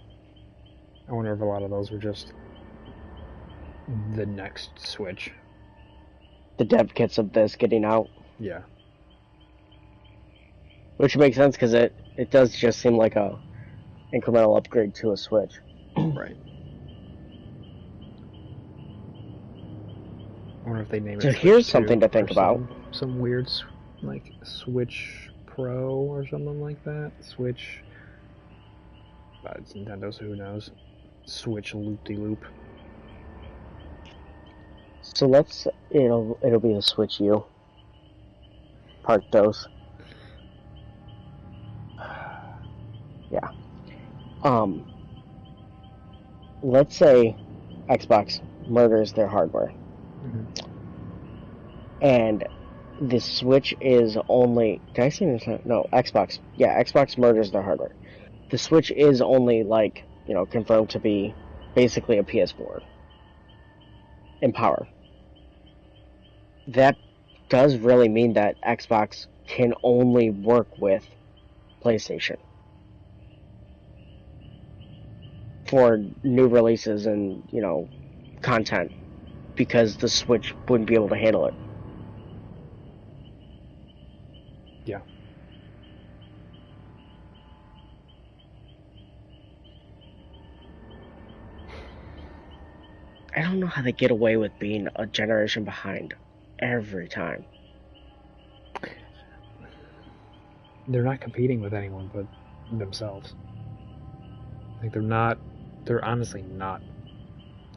I wonder if a lot of those were just the next Switch. The dev kits of this getting out. Yeah. Which makes sense because it does just seem like a incremental upgrade to a Switch. Right. I wonder if they name it. So here's something to think about. Some weird, like, Switch Pro or something like that. Switch. It's Nintendo, so who knows? Switch loop-de-loop. So it'll be the Switch U. Park dose. Yeah. Let's say Xbox murders their hardware. Mm-hmm. And the Switch is only... Did I say Nintendo? No, Xbox. Yeah, Xbox murders their hardware. The Switch is only, like, confirmed to be basically a PS4 in power. That does really mean that Xbox can only work with PlayStation for new releases and, content, because the Switch wouldn't be able to handle it. Yeah. I don't know how they get away with being a generation behind every time. They're not competing with anyone but themselves. Like, they're honestly not,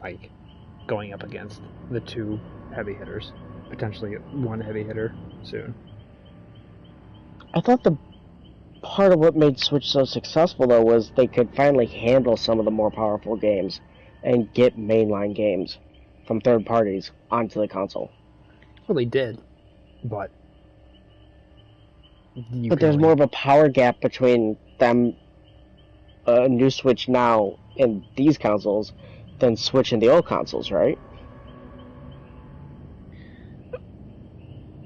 like, going up against the two heavy hitters. Potentially one heavy hitter soon. I thought the part of what made Switch so successful, though, was they could finally handle some of the more powerful games and get mainline games from third parties onto the console. Well, they did, but there's more of a power gap between them, a new Switch now in these consoles, than Switch in the old consoles, right?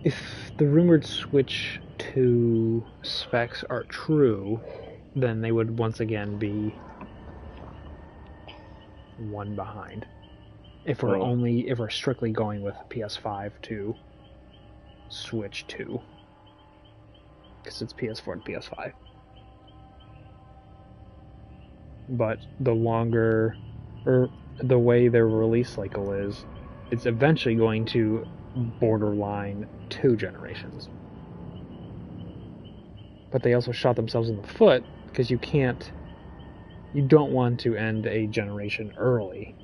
If the rumored Switch 2 specs are true, then they would once again be one behind. If we're strictly going with PS5 to Switch 2, because it's PS4 and PS5. But the way their release cycle is, it's eventually going to borderline 2 generations. But they also shot themselves in the foot, because you don't want to end a generation early.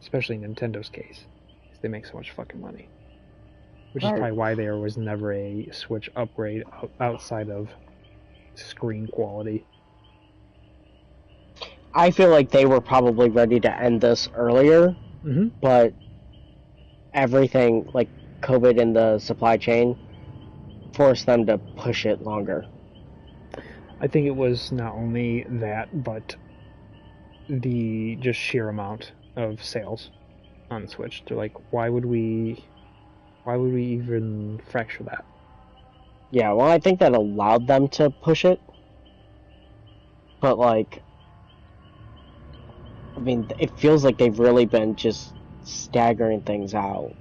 Especially in Nintendo's case, because they make so much fucking money. Which is probably why there was never a Switch upgrade outside of screen quality. I feel like they were probably ready to end this earlier, but everything, like COVID and the supply chain, forced them to push it longer. I think it was not only that, but the just sheer amount of sales on the Switch. They're like, why would we even fracture that? Yeah, well, I think that allowed them to push it. But, like, I mean, it feels like they've really been just staggering things out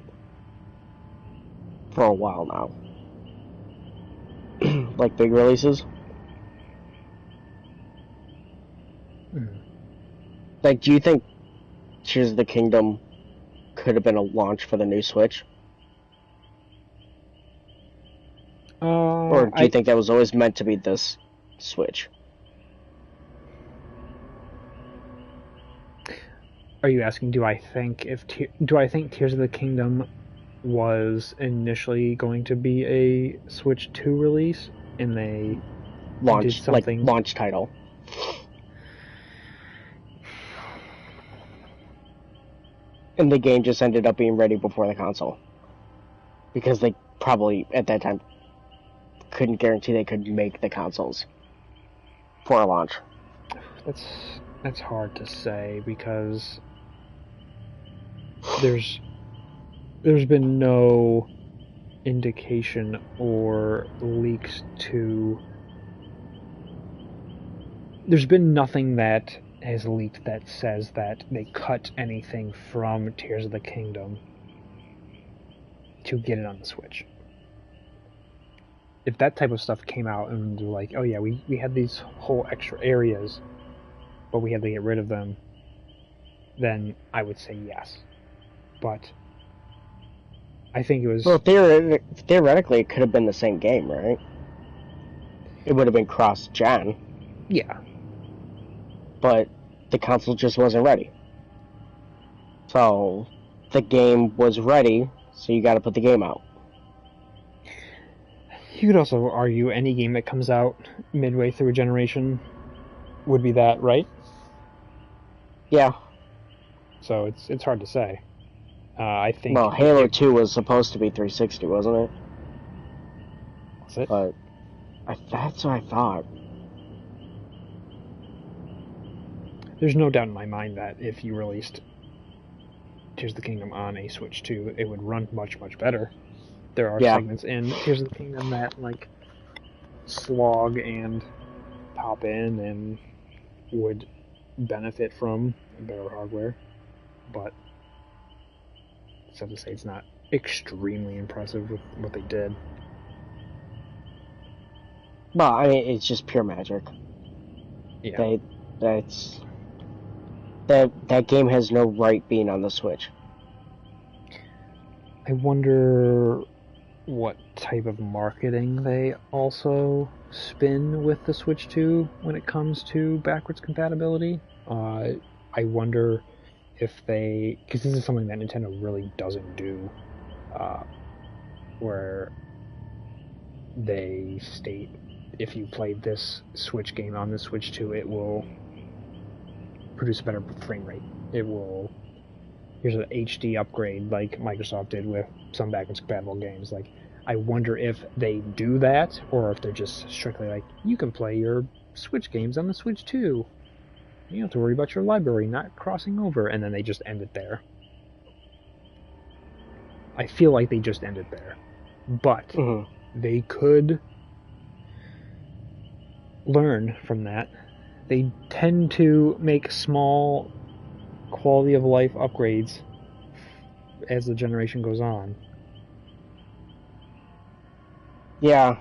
for a while now. Like big releases. Like, do you think Tears of the Kingdom could have been a launch for the new Switch? Or do you think that was always meant to be this Switch? Are you asking, do I think Tears of the Kingdom was initially going to be a Switch 2 release and they did something like launch title? And the game just ended up being ready before the console. Because they probably, at that time, couldn't guarantee they could make the consoles for a launch. That's hard to say because there's been no indication or leaks to. There's been nothing that has leaked that says that they cut anything from Tears of the Kingdom to get it on the Switch. If that type of stuff came out and they're like, oh yeah, we had these whole extra areas, but we had to get rid of them, then I would say yes. But I think it was... Well, theoretically, it could have been the same game, right? It would have been cross-gen. Yeah. But the console just wasn't ready. So, the game was ready, so you gotta put the game out. You could also argue any game that comes out midway through a generation would be that, right? Yeah. So it's hard to say. I think... Well, Halo 2 was supposed to be 360, wasn't it? Was it? But that's what I thought. There's no doubt in my mind that if you released Tears of the Kingdom on a Switch 2, it would run much, much better. There are segments in Tears of the Kingdom that, like, slog and pop in and would benefit from better hardware, but it's tough to say. It's not extremely impressive with what they did. Well, I mean, it's just pure magic. Yeah. That game has no right being on the Switch. I wonder what type of marketing they also spin with the Switch 2 when it comes to backwards compatibility. I wonder if they... because this is something that Nintendo really doesn't do, where they state if you play this Switch game on the Switch 2, it will produce a better frame rate. It will... here's an HD upgrade like Microsoft did with some backwards compatible games. Like, I wonder if they do that, or if they're just strictly like, you can play your Switch games on the Switch too. You don't have to worry about your library not crossing over, and then they just end it there. I feel like they just end it there. But they could learn from that. They tend to make small quality of life upgrades as the generation goes on. Yeah.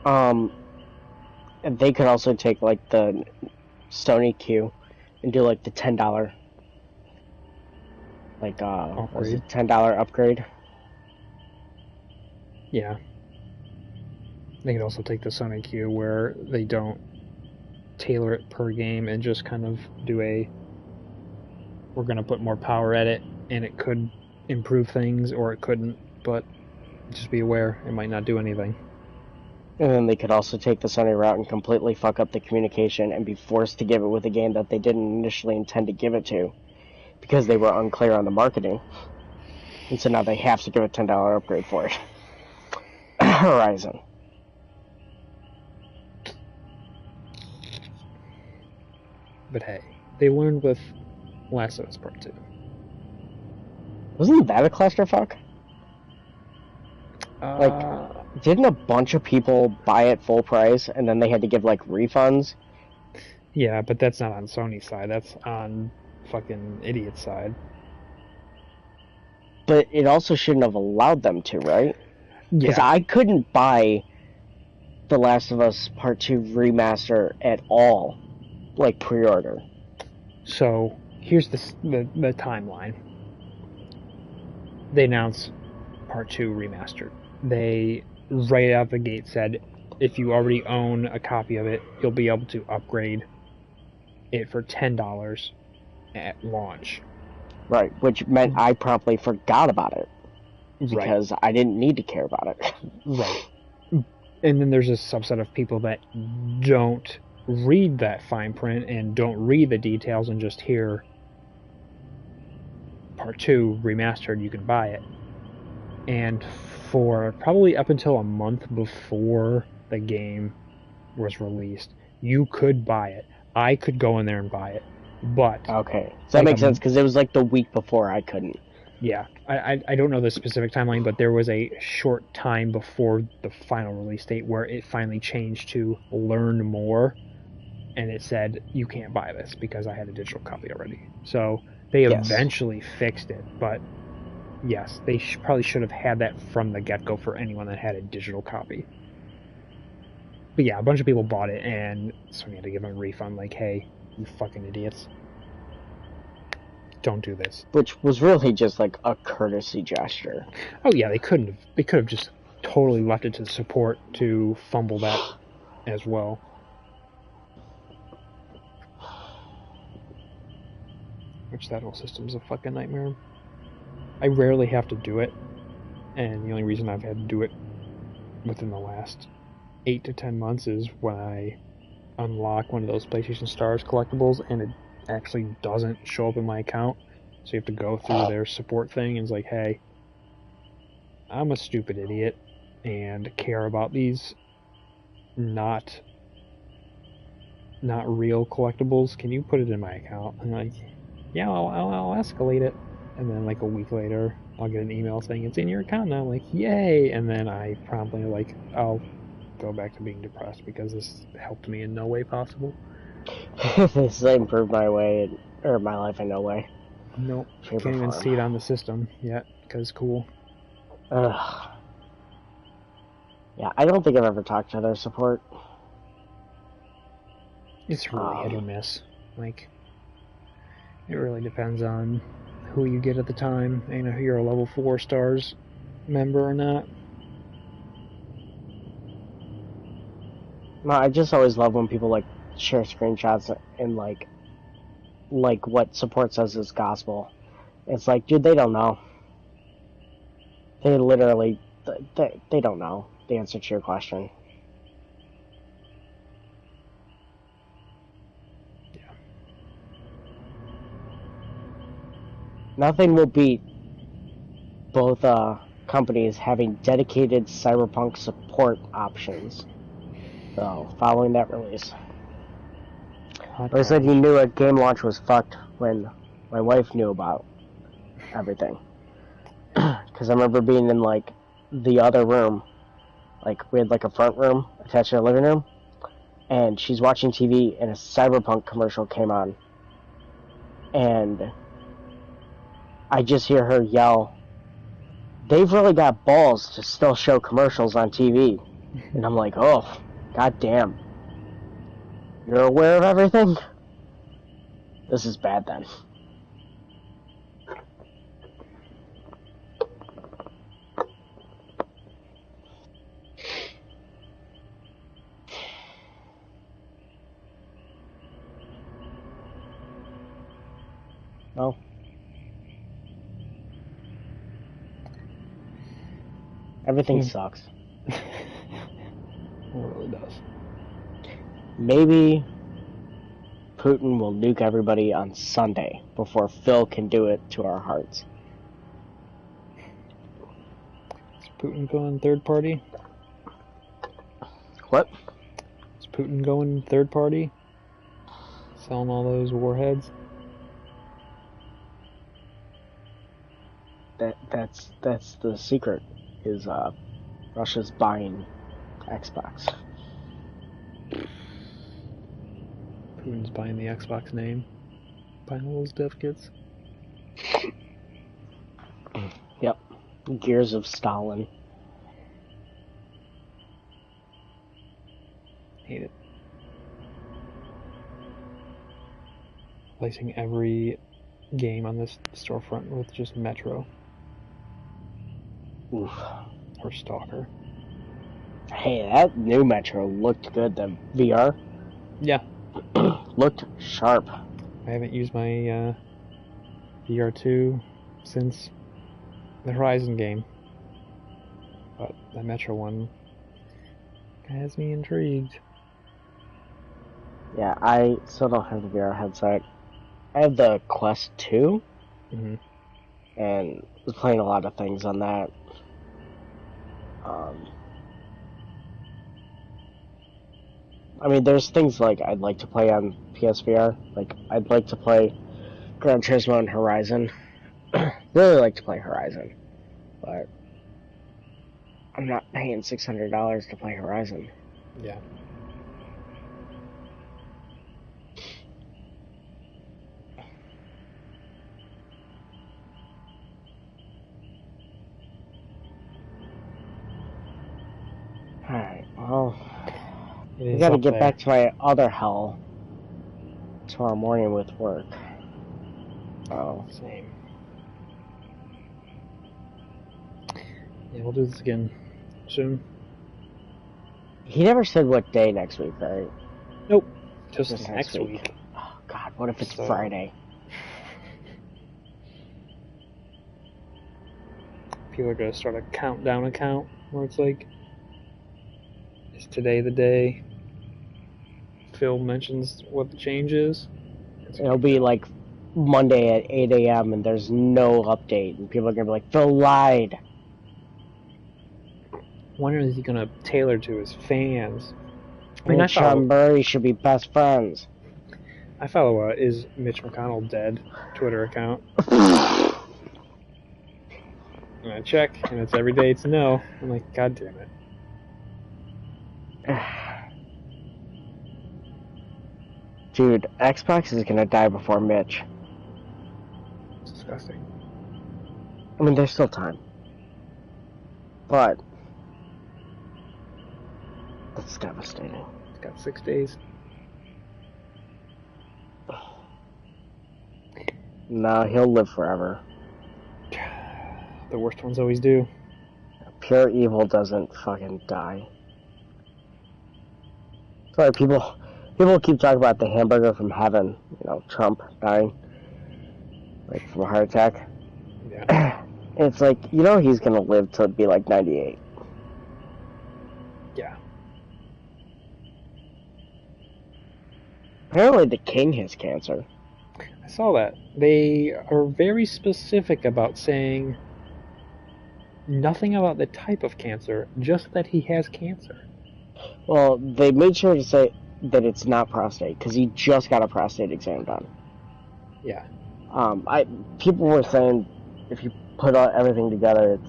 And they could also take, like, the Sony Q and do, like, the $10 was it $10 upgrade? Yeah. They could also take the Sony Q where they don't tailor it per game and just kind of do we're going to put more power at it, and it could improve things, or it couldn't, but just be aware, it might not do anything. And then they could also take the Sony route and completely fuck up the communication and be forced to give it with a game that they didn't initially intend to give it to, because they were unclear on the marketing. And so now they have to give a $10 upgrade for it. Horizon. But hey, They learned with Last of Us Part 2. Wasn't that a clusterfuck? Like, didn't a bunch of people buy it full price and then they had to give, like, refunds? Yeah, but that's not on Sony's side. That's on fucking idiot's side. But it also shouldn't have allowed them to, right? Because Yeah. I couldn't buy The Last of Us Part 2 remaster at all, like, pre-order. So, here's the timeline. They announced Part 2 remastered. They, right out the gate, said, if you already own a copy of it, you'll be able to upgrade it for $10 at launch. Right, which meant I promptly forgot about it. Because right. I didn't need to care about it. Right. And then there's a subset of people that don't read that fine print and don't read the details and just hear Part 2 remastered, you can buy it. And for probably up until a month before the game was released, you could buy it. I could go in there and buy it. But okay, so that makes sense because it was like the week before I couldn't. Yeah, I don't know the specific timeline, but there was a short time before the final release date where it finally changed to learn more, and it said you can't buy this because I had a digital copy already. So they eventually fixed it, but yes, they probably should have had that from the get-go for anyone that had a digital copy. But yeah, a bunch of people bought it, and Sony had to give them a refund, like, hey, you fucking idiots. Don't do this. Which was really just like a courtesy gesture. Oh yeah, they could have just totally left it to support to fumble that as well. Which that whole system's a fucking nightmare. I rarely have to do it, and the only reason I've had to do it within the last 8 to 10 months is when I unlock one of those PlayStation Stars collectibles and it actually doesn't show up in my account, so you have to go through their support thing and it's like, hey, I'm a stupid idiot and care about these not real collectibles, can you put it in my account? And I'm like, yeah, I'll escalate it. And then like a week later I'll get an email saying it's in your account now. I'm like, yay. And then I promptly like, I'll go back to being depressed because this helped me in no way possible. This improved my life in no way. Nope. Can't even see it on the system yet, because cool. Ugh. Yeah, I don't think I've ever talked to their support. It's really hit or miss. Like, it really depends on who you get at the time, and if you're a level 4 stars member or not. No, I just always love when people like share screenshots and like what support says is gospel. It's like, dude, they don't know. They literally, they don't know the answer to your question. Yeah. Nothing will beat both companies having dedicated Cyberpunk support options. So, following that release. I said you knew a game launch was fucked when my wife knew about everything. Because I remember being in, like, the other room. Like, we had, like, a front room attached to the living room. And she's watching TV, and a Cyberpunk commercial came on. And I just hear her yell, "They've really got balls to still show commercials on TV." And I'm like, oh, goddamn. You're aware of everything? This is bad then. Well. Everything sucks. It really does. Maybe Putin will nuke everybody on Sunday before Phil can do it to our hearts. Is Putin going third party? What? Is Putin going third party? selling all those warheads. That's the secret. Is Russia's buying Xbox. Putin's buying the Xbox name, buying all those dev kits. Yep. Gears of Stalin. Hate it. Replacing every game on this storefront with just Metro. Oof. Or Stalker. Hey, that new Metro looked good. The VR Yeah. looked sharp. I haven't used my VR2 since the Horizon game. But the Metro one has me intrigued. Yeah, I still don't have the VR headset. I have the Quest 2, and was playing a lot of things on that. I mean, there's things like I'd like to play on PSVR. Like, I'd like to play Gran Turismo and Horizon. Really like to play Horizon, but I'm not paying $600 to play Horizon. Yeah. Alright, well, I gotta get back to my other hell tomorrow morning with work. Oh. Same. Yeah, we'll do this again soon. He never said what day next week, right? Nope. Just next week. Oh, God, what if it's Friday? People are going to start a countdown account where it's like, is today the day? Phil mentions what the change is. It'll be like Monday at 8 a.m. and there's no update, and people are going to be like, Phil lied. When is he going to tailor to his fans? I mean, Sean Murray should be best friends. I follow Is Mitch McConnell Dead Twitter account. And I check, and it's every day it's a no. I'm like, God damn it. Dude, Xbox is gonna die before Mitch. It's disgusting. I mean, there's still time. But that's devastating. It's got 6 days. No, he'll live forever. The worst ones always do. Pure evil doesn't fucking die. Sorry, people keep talking about the hamburger from heaven. You know, Trump dying, like from a heart attack. Yeah. It's like, you know, he's gonna live to be like 98. Yeah. Apparently, the king has cancer. I saw that. They are very specific about saying nothing about the type of cancer, just that he has cancer. Well, they made sure to say that it's not prostate, because he just got a prostate exam done. Yeah. People were saying if you put everything together, it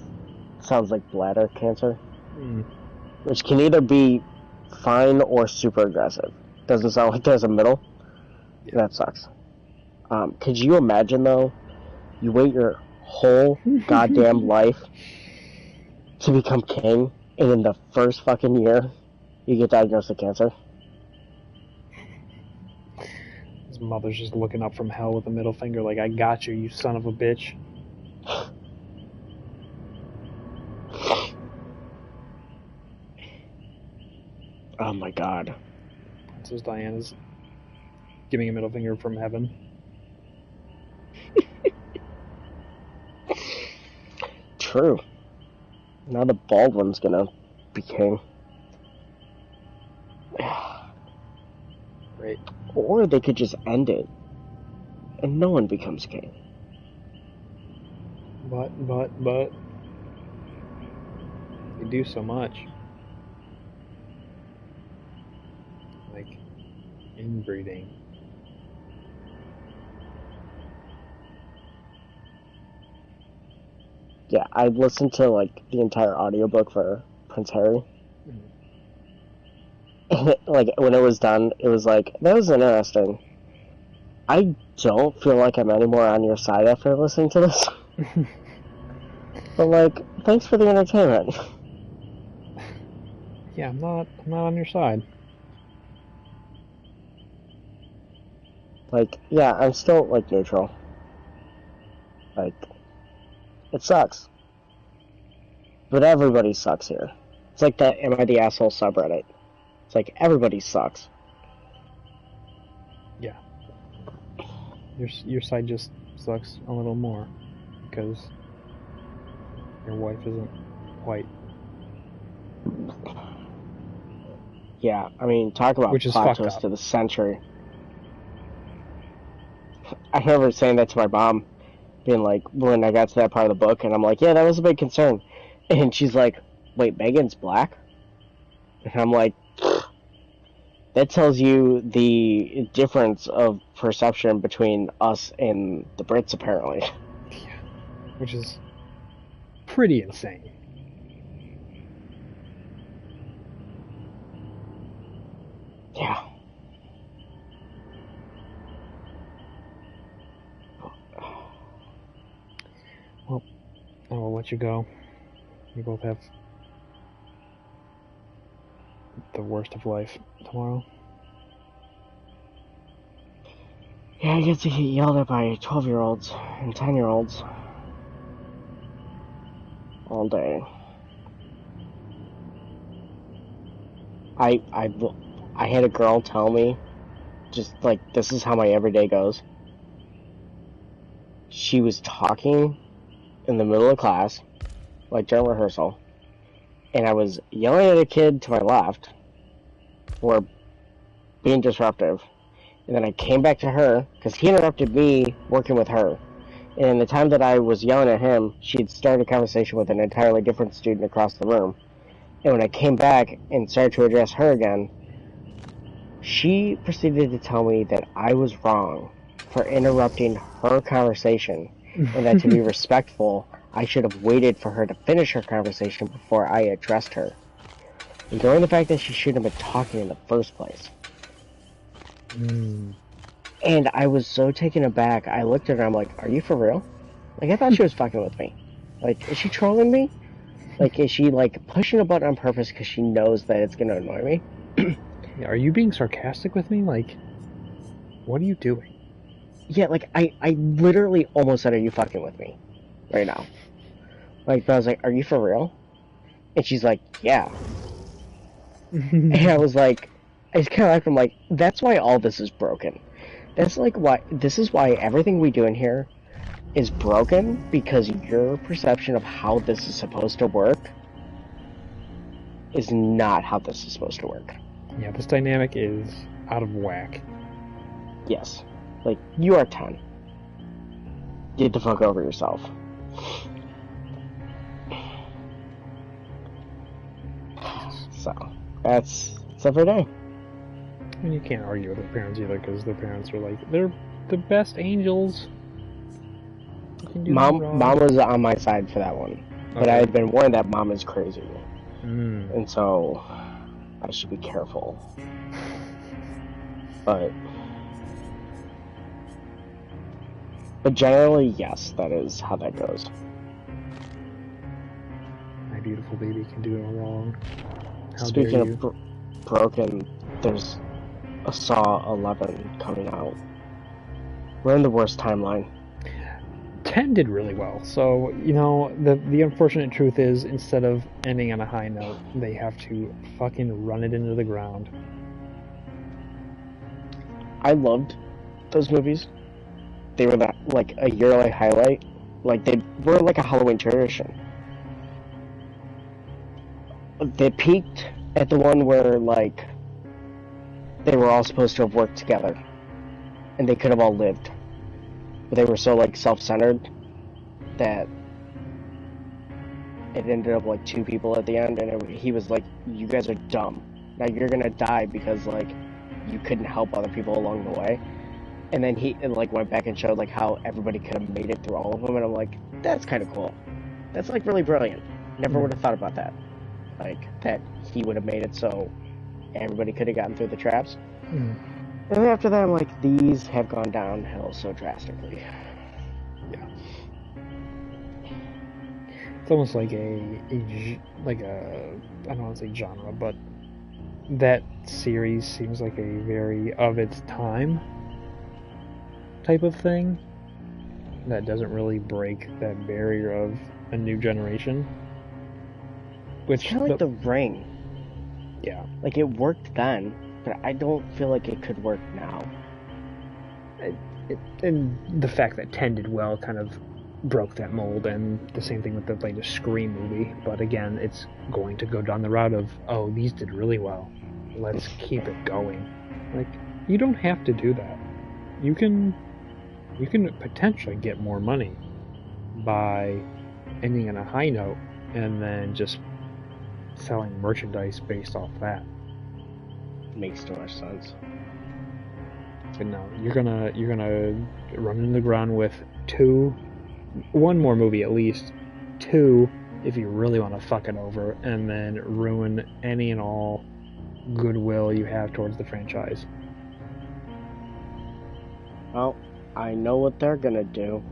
sounds like bladder cancer, which can either be fine or super aggressive. Doesn't sound like there's a middle. Yeah. That sucks. Could you imagine, though, you wait your whole goddamn life to become king, and in the first fucking year, you get diagnosed with cancer? His mother's just looking up from hell with a middle finger like, I got you, you son of a bitch. Oh my god. Princess Diana's giving a middle finger from heaven. True. Now the bald one's gonna be king. Great. Or they could just end it, and no one becomes king. But, they do so much. Like, inbreeding. Yeah, I listened to like the entire audiobook for Prince Harry. And like when it was done, it was like, that was interesting. I don't feel like I'm any more on your side after listening to this. But like, thanks for the entertainment. Yeah, I'm not on your side. Like, yeah, I'm still like neutral. Like, it sucks. But everybody sucks here. It's like that Am I the Asshole subreddit. It's like, everybody sucks. Yeah. Your side just sucks a little more because your wife isn't white. Yeah, I mean, talk about Which is plot fucked twist up. of the century. I remember saying that to my mom, being like, when I got to that part of the book, and I'm like, yeah, that was a big concern. And she's like, wait, Megan's black? And I'm like, that tells you the difference of perception between us and the Brits, apparently. Yeah. Which is pretty insane. Yeah. Well, I will let you go. You both have the worst of life tomorrow. Yeah, I get to get yelled at by 12-year-olds and 10-year-olds all day. I had a girl tell me, just like, this is how my everyday goes. She was talking in the middle of class, like during rehearsal, and I was yelling at a kid to my left for being disruptive. And then I came back to her, because he interrupted me working with her. And in the time that I was yelling at him, she'd started a conversation with an entirely different student across the room. And when I came back and started to address her again, she proceeded to tell me that I was wrong for interrupting her conversation, and that to be respectful, I should have waited for her to finish her conversation before I addressed her. Ignoring the fact that she shouldn't have been talking in the first place. And I was so taken aback, I looked at her, I'm like, are you for real? Like, I thought she was fucking with me. Like, is she trolling me? Like, is she, like, pushing a button on purpose because she knows that it's gonna annoy me? Yeah, are you being sarcastic with me? Like, what are you doing? Yeah, like, I literally almost said, are you fucking with me? Right now. Like, I was like, are you for real? And she's like, yeah. And I was like, I just kind of like, I'm like, that's why all this is broken. That's like why, this is why everything we do in here is broken, because your perception of how this is supposed to work is not how this is supposed to work. Yeah, this dynamic is out of whack. Yes. Like, you are 10. Get the fuck over yourself. So, that's every day. I mean, you can't argue with their parents either, because their parents are like, they're the best angels. Mom was on my side for that one. But Okay. I had been warned that mom is crazy. Mm. And so, I should be careful. But generally, yes, that is how that goes. My beautiful baby can do no wrong. How Speaking dare you? of broken, there's a Saw 11 coming out. We're in the worst timeline. 10 did really well, so, you know, the unfortunate truth is, instead of ending on a high note, they have to fucking run it into the ground. I loved those movies. They were like a yearly highlight. Like, they were like a Halloween tradition. They peaked at the one where, like, they were all supposed to have worked together. And they could have all lived. But they were so, like, self-centered that it ended up, like, 2 people at the end. And he was like, you guys are dumb. Now you're gonna die because, like, you couldn't help other people along the way. And then he, like, went back and showed, like, how everybody could have made it through all of them. And I'm like, that's kind of cool. That's like really brilliant. Never would have thought about that. Like that he would have made it so everybody could have gotten through the traps. Mm. And then after that, I'm like, these have gone downhill so drastically. Yeah. It's almost like I don't want to say genre, but that series seems like a very of its time type of thing that doesn't really break that barrier of a new generation. Which kind of like The Ring. Yeah. Like, it worked then, but I don't feel like it could work now. And the fact that 10 did well kind of broke that mold, and the same thing with the latest Scream movie. But again, it's going to go down the route of, oh, these did really well. Let's keep it going. Like, you don't have to do that. You can potentially get more money by ending on a high note and then just selling merchandise based off that. Makes too much sense. But no, you're gonna run into the ground with one more movie at least, two if you really want to fuck it over, and then ruin any and all goodwill you have towards the franchise. Well, I know what they're gonna do.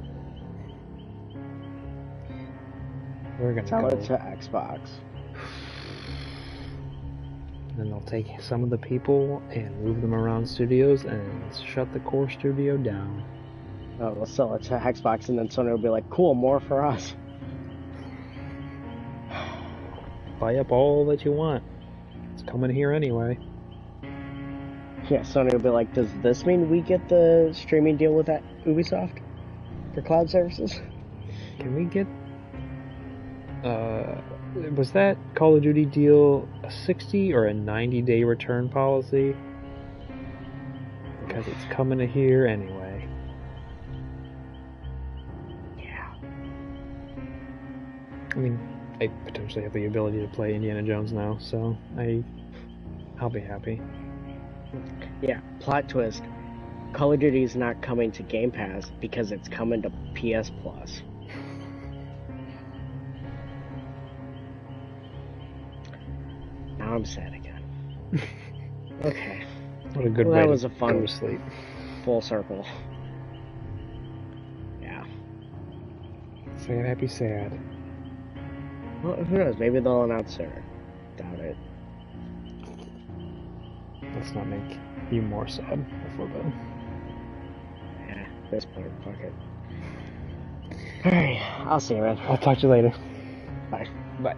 We're gonna Sell go it to Xbox. Then they'll take some of the people and move them around studios and shut the core studio down. Oh, we'll sell it to Xbox, and then Sony will be like, cool, more for us. Buy up all that you want. It's coming here anyway. Yeah, Sony will be like, does this mean we get the streaming deal with that Ubisoft for cloud services? Can we get... was that Call of Duty deal a 60 or a 90-day return policy? Because it's coming to here anyway. Yeah. I mean, I potentially have the ability to play Indiana Jones now, so I'll be happy. Yeah, plot twist. Call of Duty is not coming to Game Pass because it's coming to PS Plus. Now I'm sad again. Okay. What a good Well, way that was to a fun go to sleep. Full circle. Yeah. Sad, happy, sad. Well, who knows? Maybe they'll announce sooner. Doubt it. Let's not make you more sad before then. Yeah, this point, fuck it. Alright, I'll see you, man. I'll talk to you later. Bye. Bye.